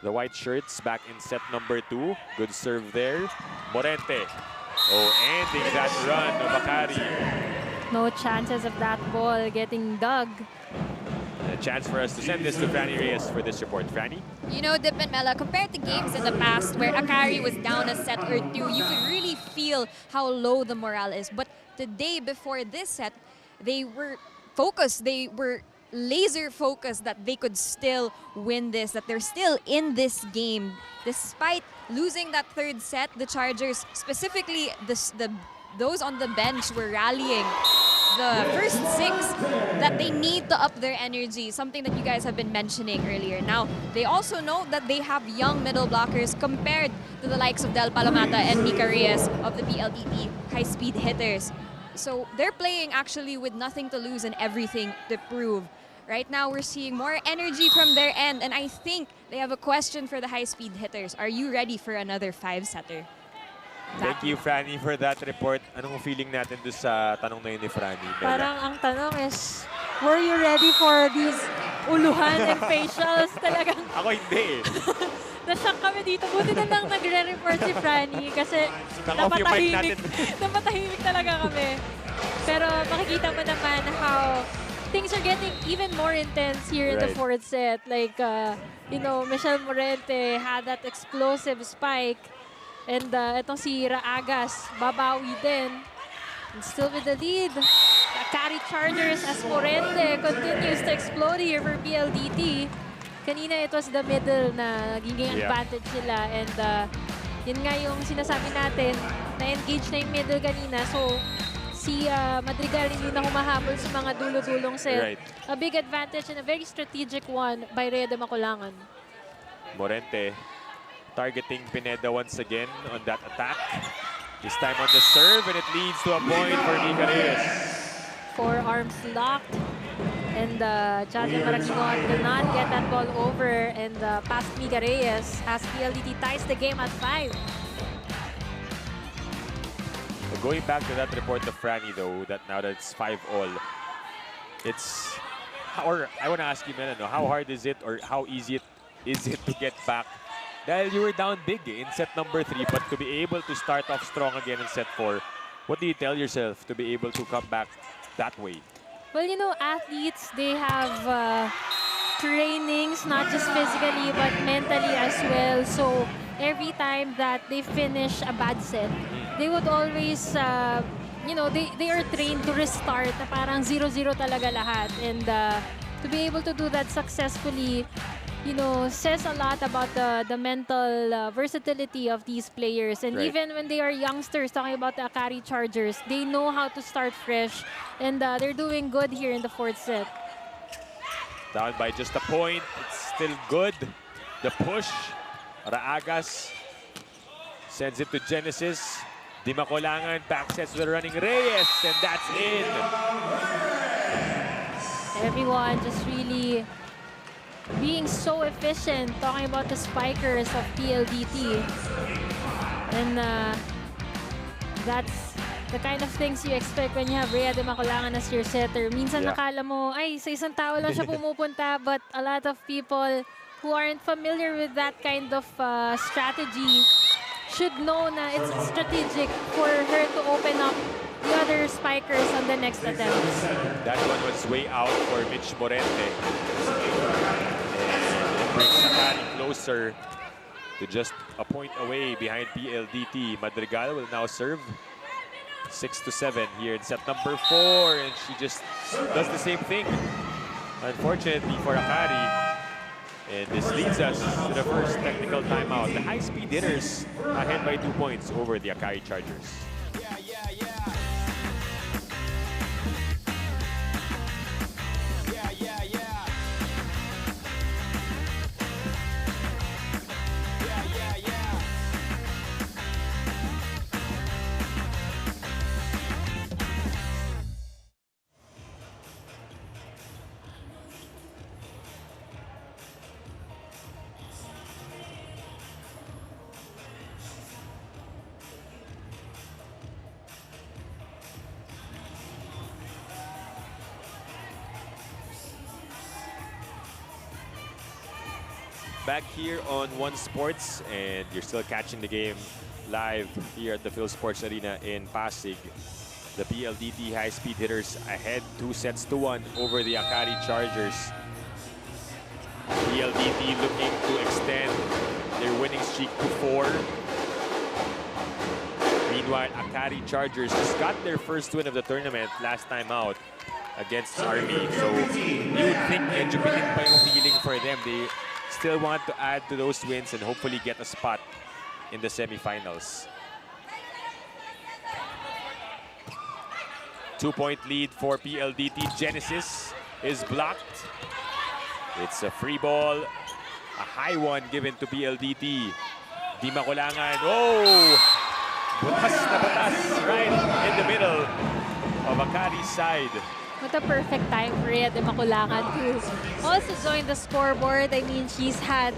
the white shirts back in set number 2. Good serve there. Morente. Oh, ending that run of Akari. No chances of that ball getting dug. A chance for us to send this to Franny Reyes for this report. Franny? You know, Dip and Mela, compared to games in the past where Akari was down a set or two, you could really feel how low the morale is. But the day before this set, they were focused. They were laser focused that they could still win this, that they're still in this game. Despite losing that third set, the Chargers, specifically those on the bench, were rallying the first 6 that they need to up their energy, something that you guys have been mentioning earlier. Now, they also know that they have young middle blockers compared to the likes of Del Palomata and Mika Reyes of the PLDT high-speed hitters. So they're playing actually with nothing to lose and everything to prove. Right now, we're seeing more energy from their end, and I think they have a question for the high-speed hitters. Are you ready for another 5-setter? Thank you, Franny, for that report. Anong feeling natin doon sa tanong na yun ni Franny? Parang ang tanong is, were you ready for these uluhan and facials? Talagang Ako hindi eh. nashock kami dito. Buti na lang nagre-report si Franny kasi Nang-off yung mic natin. napatahimik talaga kami. Pero makikita mo naman how things are getting even more intense here in the fourth set. Like, you know, Michelle Morente had that explosive spike. And itong si Raagas, babawi din. And still with the lead. The Akari Chargers as Morente continues to explode here for PLDT. Kanina it was the middle na nagiging advantage nila. And yun nga yung sinasabi natin, na-engage na yung middle kanina. So, si Madrigal hindi na humahabol sa mga dulo-dulong set. A big advantage and a very strategic one by Rhea de Maculangan. Morente targeting Pineda once again on that attack. This time on the serve, and it leads to a point for Mika Reyes. Forearms locked. And Jaja Maraquinon cannot get that ball over. And past Mika Reyes as PLDT ties the game at 5. Going back to that report of Franny though, that now that it's 5-all, it's, or I want to ask you, Melano, how hard is it or how easy is it to get back? Dahil you were down big in set number 3, but to be able to start off strong again in set 4, what do you tell yourself to be able to come back that way? Well, you know, athletes, they have trainings, not just physically, but mentally as well. So every time that they finish a bad set, they would always, you know, they are trained to restart na parang 0-0 talaga lahat. And to be able to do that successfully, you know, says a lot about the mental versatility of these players. And even when they are youngsters, talking about the Akari Chargers, they know how to start fresh. And they're doing good here in the fourth set. Down by just a point. It's still good. The push. Raagas sends it to Genesis. Di Maculangan back sets to the running Reyes. And that's in. Everyone just really being so efficient, talking about the spikers of PLDT. And that's the kind of things you expect when you have Rhea de Maculangan as your setter. Minsan nakala mo, ay, sa isang tao lang siya pumupunta, but a lot of people who aren't familiar with that kind of strategy should know na it's strategic for her to open up the other spikers on the next attempt. That one was way out for Mitch Morente. And it brings Akari closer to just a point away behind PLDT. Madrigal will now serve. 6-7 here in set number 4, and she just does the same thing. Unfortunately for Akari, and this leads us to the first technical timeout. The high-speed hitters ahead by 2 points over the Akari Chargers. Back here on One Sports, and you're still catching the game live here at the Phil Sports Arena in Pasig. The PLDT high-speed hitters ahead 2-1 over the Akari Chargers. PLDT looking to extend their winning streak to 4. Meanwhile, Akari Chargers just got their first win of the tournament last time out against Army. So you would think medyo bitin pa yung feeling for them. They still want to add to those wins and hopefully get a spot in the semifinals. 2-point lead for PLDT. Genesis is blocked. It's a free ball. A high one given to PLDT. Di Maculangan. Oh! Butas na butas right in the middle of Akari's side. What a perfect time for Rhea de Maculangan to also join the scoreboard. I mean, she's had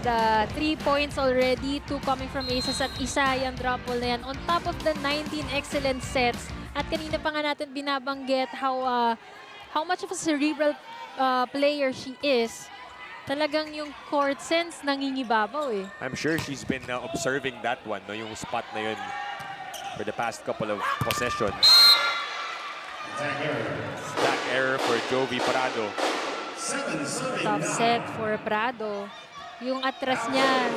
3 points already, 2 coming from aces at isa yung drop ball na yan. On top of the 19 excellent sets. At kanina pa nga natin binabanggit how much of a cerebral player she is. Talagang yung court sense nangingibabaw eh. I'm sure she's been observing that one, no? Yung spot na yun for the past couple of possessions. Stack error for Jovi Prado. Top set for Prado. Yung atras niya,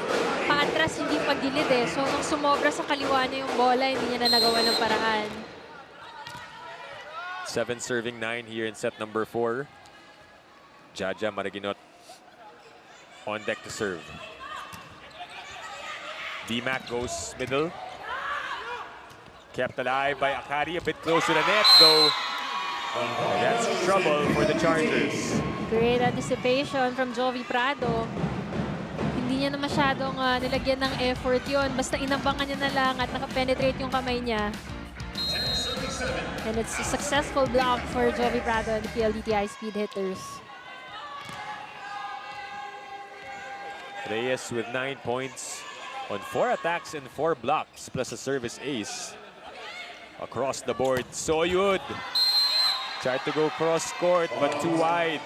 paatras hindi pagilid eh. So nung sumobra sa kaliwa niya yung bola, hindi niya na nagawa ng paraan. 7 serving 9 here in set number 4. Jaja Maraginot on deck to serve. D-Mac goes middle. Kept alive by Akari, a bit close to the net though. That's trouble for the Chargers. Great anticipation from Jovi Prado. Hindi niya na masyadong nilagyan ng effort yun. Basta inambangan niya na lang at nakapenetrate yung kamay niya. And it's a successful block for Jovi Prado and the PLDT high-speed hitters. Reyes with 9 points on 4 attacks and 4 blocks plus a service ace. Across the board, Soyud tried to go cross court but too wide.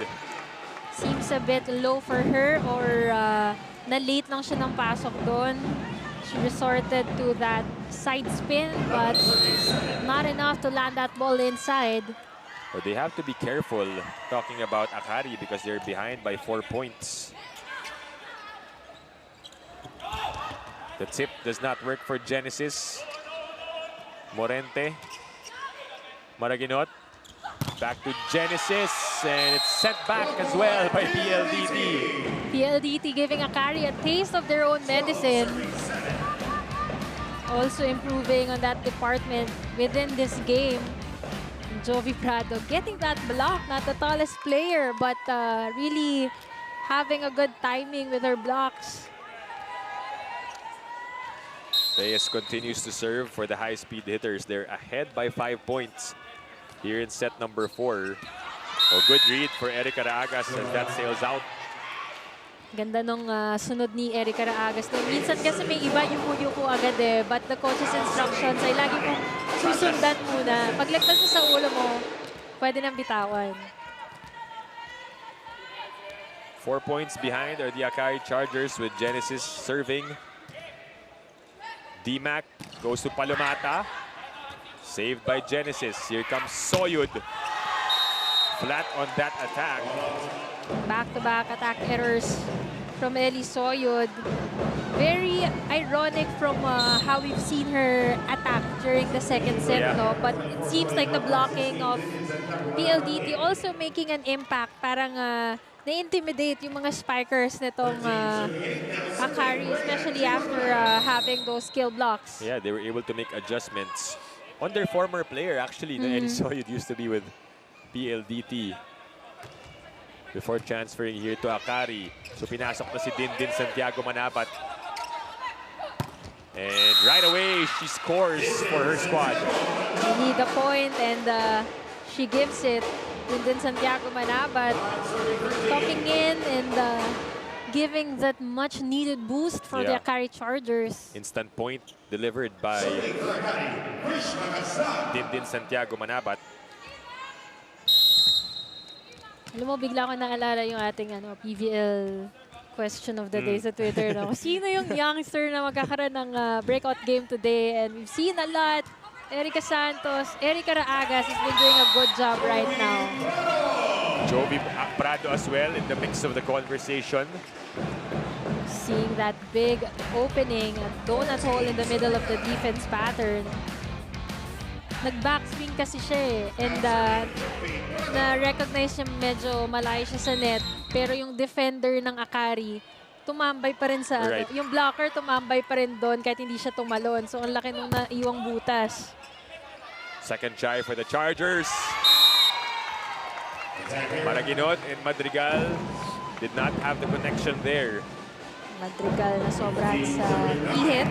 Seems a bit low for her, or na-late lang siya ng pasok doon. She resorted to that side spin but not enough to land that ball inside. But they have to be careful talking about Akari because they're behind by 4 points. The tip does not work for Genesis. Morente. Maraginot. Back to Genesis. And it's sent back as well by PLDT. PLDT giving Akari a taste of their own medicine. Also improving on that department within this game. Jovi Prado getting that block, not the tallest player, but really having a good timing with her blocks. Reyes continues to serve for the high-speed hitters. They're ahead by 5 points here in set number 4. A good read for Erica Raagas as that sails out. Ganda nung sunod ni Erica Raagas. Minsan kasi may iba yung yuko agad eh. But the coach's instructions ay lagi mong susundan muna. Paglagtas mo sa ulo mo, pwede nang bitawan. 4 points behind are the Akari Chargers with Genesis serving. D-Mac goes to Palomata. Saved by Genesis. Here comes Soyud. Flat on that attack. Back-to-back attack errors from Ellie Soyud. Very ironic from how we've seen her attack during the second set, no? But it seems like the blocking of PLDT also making an impact. Parang na-intimidate yung mga spikers nitong Akari, especially after having those skill blocks. Yeah, they were able to make adjustments on their former player, actually. Ellie Soyud used to be with PLDT before transferring here to Akari. So pinasok na si Dindin Santiago Manabat. And right away, she scores for her squad. They need a point and she gives it. Dindin Santiago Manabat coming in and giving that much needed boost for the Akari Chargers. Instant point delivered by Dindin Santiago Manabat. Alam mo, bigla ko naalala yung ating PVL question of the day sa Twitter. No? Sino yung youngster na magkakaroon ng breakout game today? And we've seen a lot. Erica Santos, Erica Raagas has been doing a good job right now. Jovi Prado as well in the mix of the conversation. Seeing that big opening, a donut hole in the middle of the defense pattern. Nag-backswing kasi siya eh. And na-recognize niya medyo malayo siya sa net. Pero yung defender ng Akari, tumambay pa rin sa yung blocker tumambay pa rin doon kahit hindi siya tumalon. So ang laki nung naiwang butas. Second try for the Chargers. Maraginot and Madrigal did not have the connection there. Madrigal na sobrang sa ihit.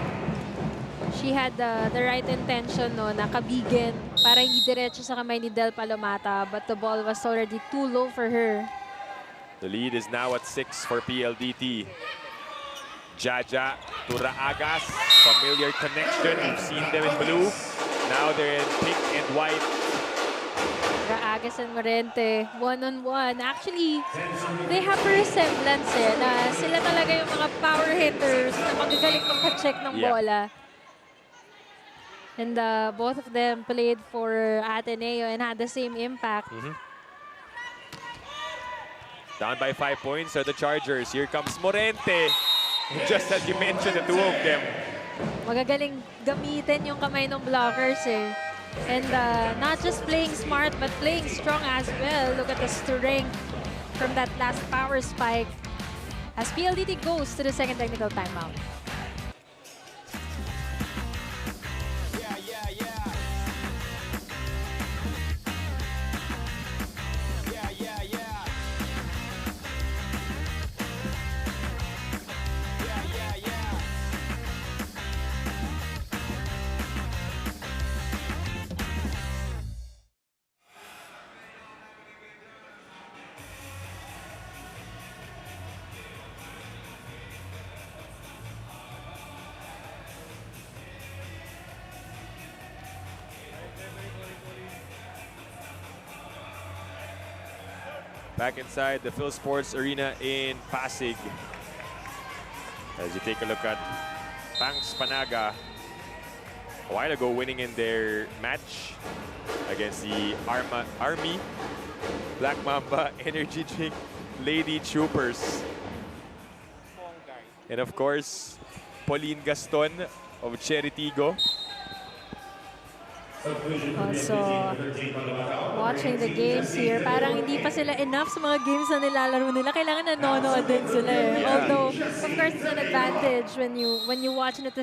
She had the right intention, no, na kabigin para hindi diretso sa kamay ni Del Palomata, but the ball was already too low for her. The lead is now at 6 for PLDT. Jaja to Raagas. Familiar connection. We've seen them in blue. Now they're in pink and white. Raagas and Morente, one-on-one. Actually, they have a resemblance eh, na sila talaga yung mga power hitters na magagaling magka-check ng bola. And both of them played for Ateneo and had the same impact. Down by 5 points are the Chargers. Here comes Morente. Just as you mentioned, the two of them. Magagaling gamitin yung kamay ng blockers eh. And not just playing smart, but playing strong as well. Look at the strength from that last power spike as PLDT goes to the second technical timeout. Back inside the Phil Sports Arena in Pasig. As you take a look at Pangs Panaga, a while ago winning in their match against the Army Black Mamba Energy Drink Lady Troopers. And of course, Pauline Gaston of Cheritigo. Also, watching the games here, parang hindi pa sila enough sa mga games na nilalaro nila. Kailangan nanonood din sila eh. Although, of course, it's an advantage when you watch it at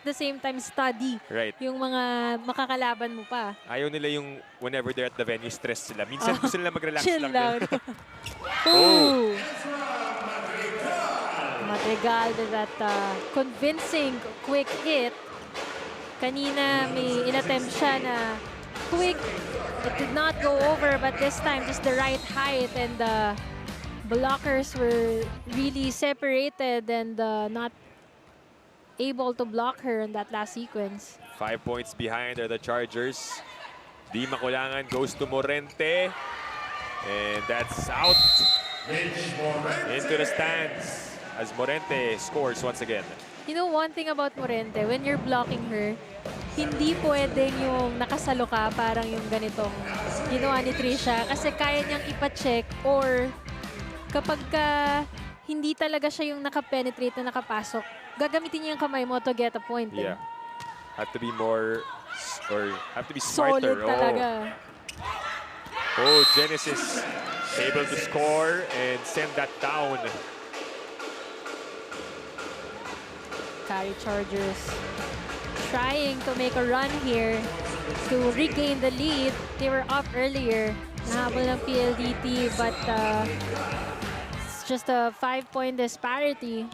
the same time study yung mga makakalaban mo pa. Ayaw nila yung whenever they're at the venue, stress sila. Minsan gusto nila mag-relax chill lang. Ooh! Madrigal with that convincing quick hit. Kanina may inattempt siya na quick. It did not go over, but this time just the right height and blockers were really separated and not able to block her in that last sequence. 5 points behind are the Chargers. Di Makulangan goes to Morente. And that's out into the stands as Morente scores once again. You know, one thing about Morente, when you're blocking her, hindi pwedeng yung nakasalo ka, parang yung ganitong ginawa ni Trisha. Kasi kaya niyang ipa-check or kapag hindi talaga siya yung nakapenetrate na nakapasok, gagamitin niya yung kamay mo to get a point. Yeah. Have to be more, or have to be smarter. Solid talaga. Oh, Genesis able to score and send that down. Akari Chargers trying to make a run here to regain the lead. They were up earlier. Nahabol ng PLDT, but it's just a 5-point disparity.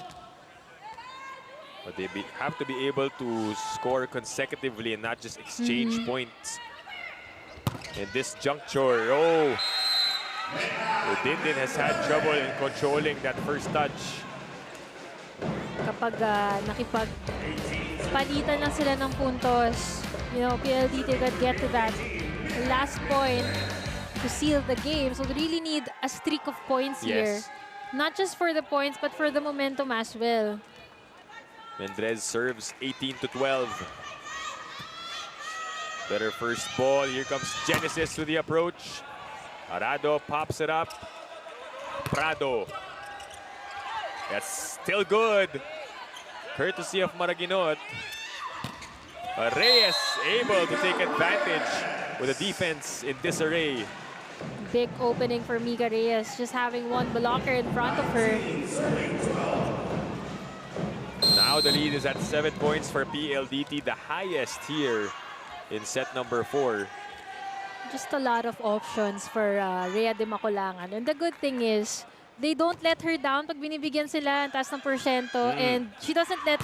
But they have to be able to score consecutively and not just exchange points. In this juncture, Dindin has had trouble in controlling that first touch. Kapag nakipagpalitan lang sila ng puntos, you know, PLDT could get to that last point to seal the game. So they really need a streak of points here. Not just for the points, but for the momentum as well. Mendrez serves 18-12. Better first ball. Here comes Genesis with the approach. Arado pops it up. Prado. That's still good. Courtesy of Maraguinot. Reyes able to take advantage with the defense in disarray. Big opening for Mika Reyes, just having one blocker in front of her. Now the lead is at 7 points for PLDT, the highest here in set number 4. Just a lot of options for Rhea de Maculangan. And the good thing is, they don't let her down pag binibigyan sila ang taas ng porsyento, and she doesn't let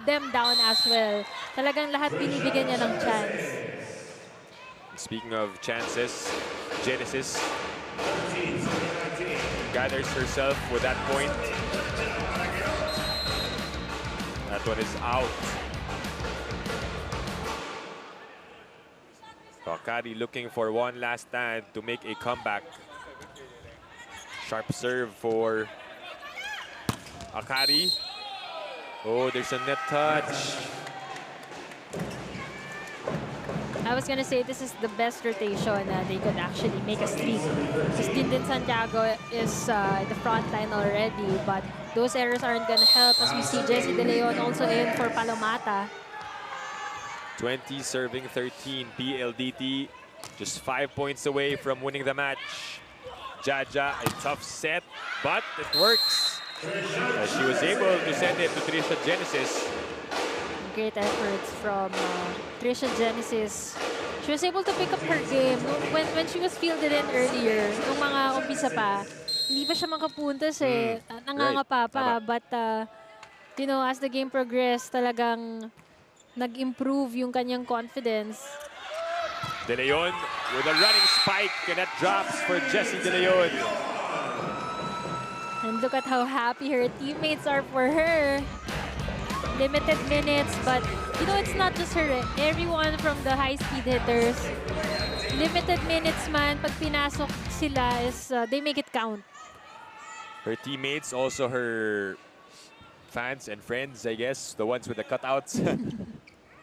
them down as well. Talagang lahat binibigyan niya ng chance. Speaking of chances, Genesis gathers herself with that point. That one is out. Akari looking for one last stand to make a comeback. Sharp serve for Akari. Oh, there's a net touch. I was gonna say this is the best rotation na they could actually make a streak. Because Dindin Santiago is the front line already, but those errors aren't gonna help as we see Jessie De Leon also in for Palomata. 20 serving 13. PLDT just 5 points away from winning the match. Jaja, a tough set, but it works. She was able to send it to Trisha Genesis. Great efforts from Trisha Genesis. She was able to pick up her game. When she was fielded in earlier, nung mga umpisa pa, hindi pa siya makapuntas eh. Nangangapa pa. But, you know, as the game progressed, talagang nag-improve yung kanyang confidence. De Leon with a running spike, and that drops for Jessie De Leon. And look at how happy her teammates are for her. Limited minutes, but you know, it's not just her. Everyone from the high-speed hitters, limited minutes man, pag pinasok sila is they make it count. Her teammates, also her fans and friends, I guess, the ones with the cutouts.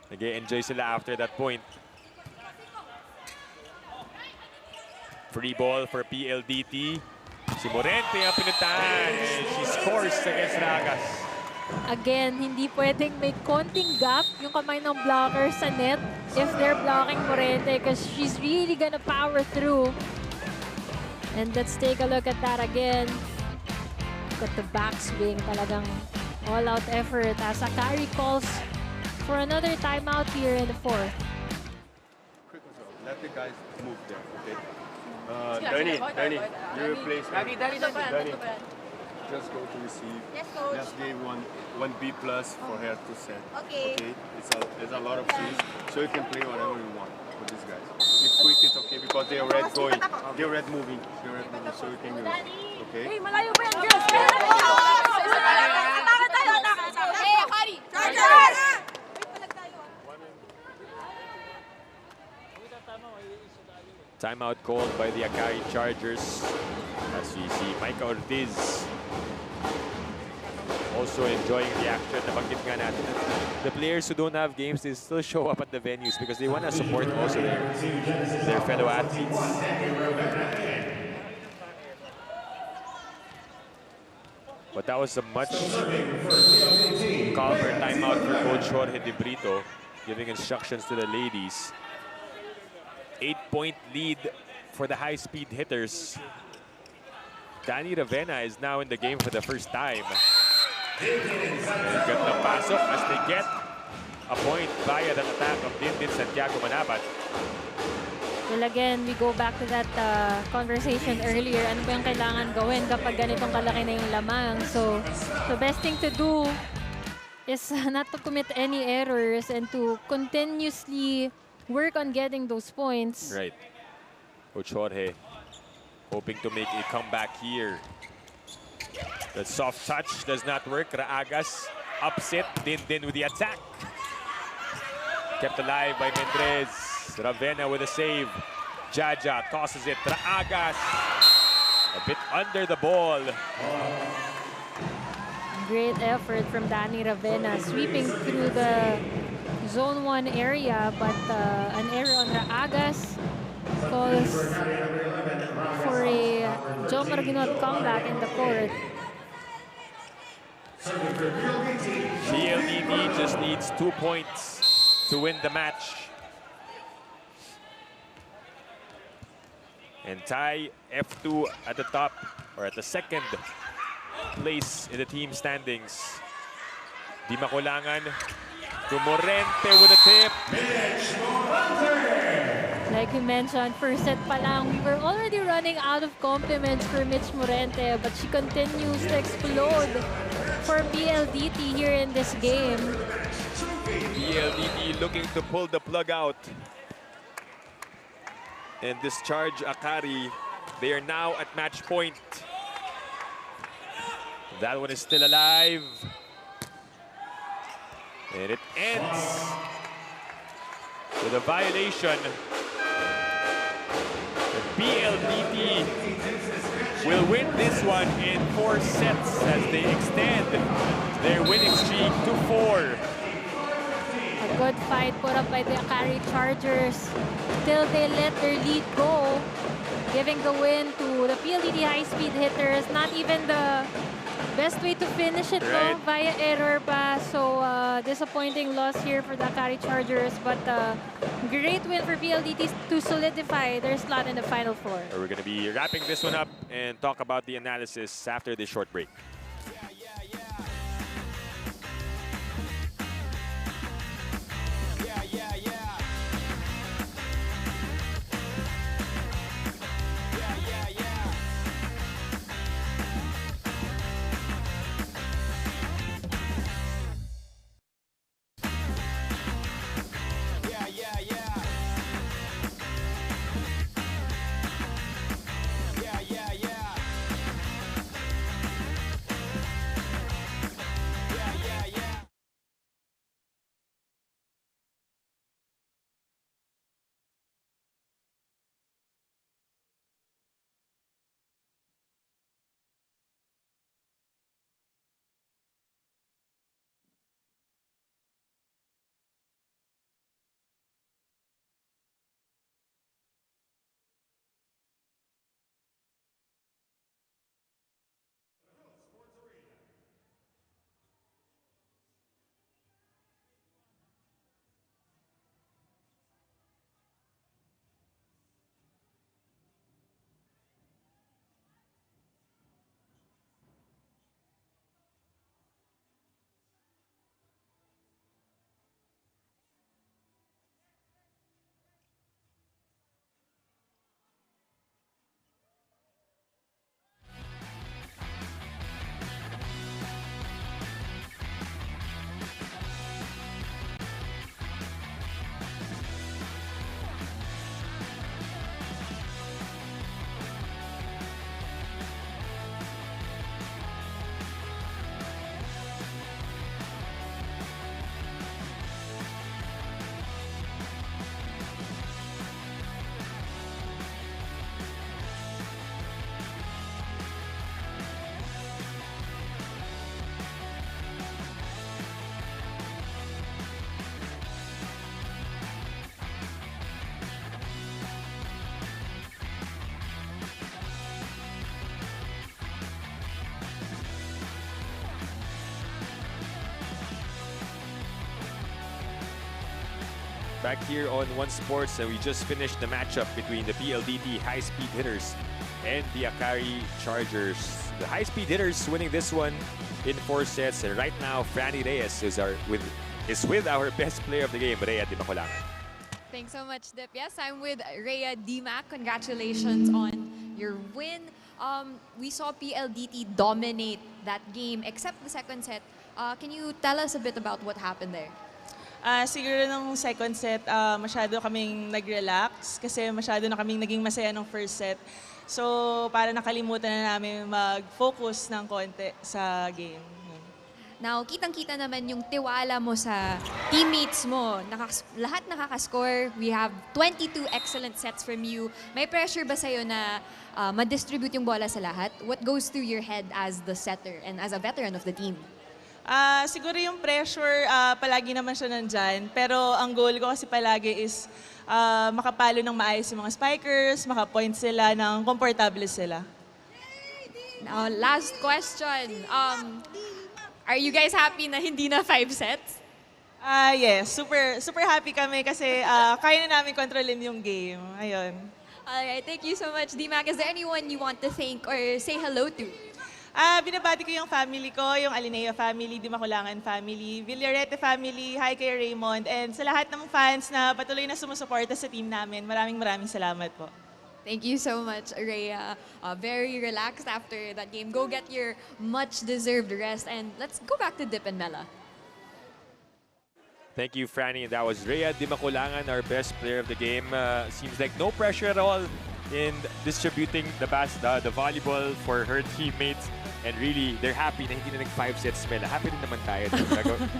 Nag-enjoy sila after that point. Free ball for PLDT. Si Morente ang pinuntahan, and she scores against Ragas. Again, hindi pwedeng may konting gap yung kamay ng blocker sa net if they're blocking Morente because she's really gonna power through. And let's take a look at that again. Look at the backswing, talagang all-out effort as Akari calls for another timeout here in the 4th. Quick control. Let the guys move there, okay? Danny, you replace Danny. Just go to receive. Yes, coach. Just give one B plus for her to set. Okay. Okay. It's a lot of things, so you can play whatever you want with these guys. If quick is okay because they're red going. They're red moving. They're red moving, so you can use. Okay? Hey, malayo pa yan, girls! Atake tayo, atake! Hey, Akari! Chargers! Timeout called by the Akari Chargers. As we see Micah Ortiz also enjoying the action. Nabanggit nga natin, the players who don't have games, they still show up at the venues because they want to support also their fellow athletes. But that was a much calmer timeout for Coach Jorge De Brito, giving instructions to the ladies. 8-point lead for the high-speed hitters. Danny Ravena is now in the game for the first time. Gandang pasok as they get a point via that attack of Dindin Santiago Manabat. Well, again, we go back to that conversation earlier. Ano ba yung kailangan gawin kapag ganitong kalaki na yung lamang? So, the best thing to do is not to commit any errors and to continuously work on getting those points. Right. Coach Jorge hoping to make a comeback here. The soft touch does not work. Raagas upset. Dindin with the attack. Kept alive by Mendrez. Ravena with a save. Jaja tosses it. Raagas a bit under the ball. Great effort from Danny Ravena, sweeping through the Zone 1 area, but an error on Raagas calls for a Joe Marginot comeback in the court. PLDT just needs 2 points to win the match. And tie F2 at the top, or at the second place in the team standings. Di makulangan. To Morente with a tip. Like you mentioned, first set pa lang, we were already running out of compliments for Mitch Morente, but she continues to explode for PLDT here in this game. PLDT looking to pull the plug out and discharge Akari. They are now at match point. That one is still alive. And it ends with a violation. The PLDT will win this one in 4 sets as they extend their winning streak to 4. A good fight put up by the Akari Chargers till they let their lead go, giving the win to the PLDT high-speed hitters. Not even the best way to finish it, right, though, via error pa. So, disappointing loss here for the Akari Chargers, but great win for PLDT to solidify their slot in the Final Four. We're going to be wrapping this one up and talk about the analysis after this short break. back here on One Sports, and we just finished the matchup between the PLDT high-speed hitters and the Akari Chargers. The high-speed hitters winning this one in 4 sets, and right now, Franny Reyes is with our best player of the game, Rhea Dimacolangan. Thanks so much, Dip. Yes, I'm with Rhea Dimac. Congratulations on your win. We saw PLDT dominate that game except the second set. Can you tell us a bit about what happened there? Siguro nung second set, masyado kaming nag-relax kasi masyado na kaming naging masaya nung first set. So, para nakalimutan na namin mag-focus ng konti sa game. Now, kitang-kita naman yung tiwala mo sa teammates mo. Lahat nakaka-score. We have 22 excellent sets from you. May pressure ba sa'yo na ma-distribute yung bola sa lahat? What goes through your head as the setter and as a veteran of the team? Siguro yung pressure, palagi naman siya nandyan. Pero ang goal ko kasi palagi is makapalo ng maayos yung mga spikers, makapoint sila ng komportable sila. Now, last question. Are you guys happy na hindi na 5 sets? Yes, super happy kami kasi kaya na namin kontrolin yung game. Ayun. Alright, thank you so much, Dimac. Is there anyone you want to thank or say hello to? Binabati ko yung family ko, yung Alinea family, Dimacolangan family, Villarete family, hi kay Raymond, and sa lahat ng fans na patuloy na sumusuporta sa team namin, maraming salamat po. Thank you so much, Rhea. Very relaxed after that game. Go get your much-deserved rest, and let's go back to Dip and Mela. Thank you, Franny. That was Rhea Dimacolangan, our best player of the game. Seems like no pressure at all in distributing the volleyball for her teammates. And really, they're happy na hindi na nag-5 sets, Mela. Happy din naman tayo.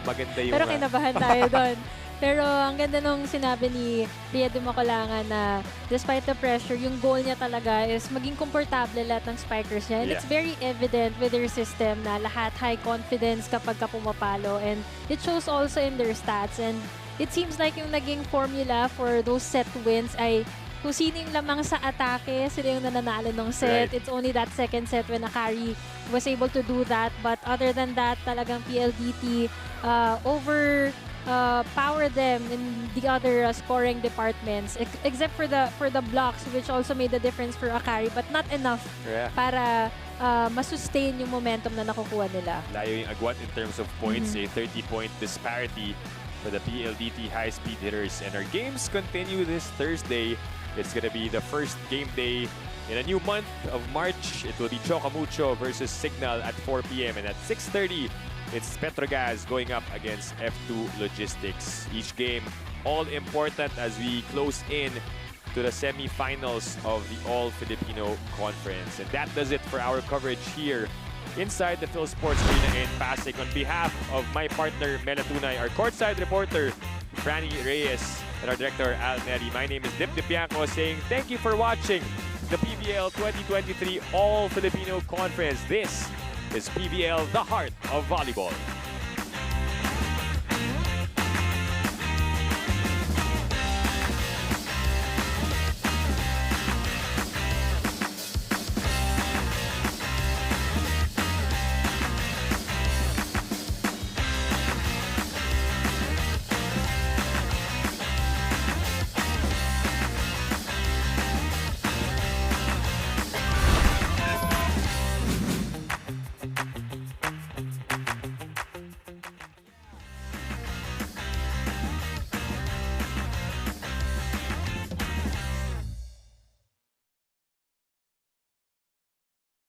Maganda yung... Pero kinabahan tayo doon. Pero ang ganda nung sinabi ni Rhea Dimacolangan na despite the pressure, yung goal niya talaga is maging komportable lahat ng spikers niya. And it's very evident with their system na lahat high confidence kapag ka pumapalo. And it shows also in their stats. And it seems like yung naging formula for those set wins ay kung sino yung lamang sa atake, sila yung nananalo ng set. It's only that second set when Akari was able to do that. But other than that, talagang PLDT power them in the other scoring departments, except for the blocks, which also made the difference for Akari, but not enough para masustain yung momentum na nakukuha nila. Layo yung agwat in terms of points, a 30-point disparity for the PLDT high-speed hitters. And our games continue this Thursday. It's going to be the first game day in a new month of March. It will be Chocamucho versus Signal at 4 p.m. And at 6:30, it's Petrogas going up against F2 Logistics. Each game all important as we close in to the semi-finals of the All-Filipino Conference. And that does it for our coverage here inside the Phil Sports Arena in Pasig. On behalf of my partner, Mela Tunay, our courtside reporter, Franny Reyes, and our director, Al Neri, my name is Dip Dipianco saying thank you for watching the PVL 2023 All-Filipino Conference. This is PVL, the heart of volleyball.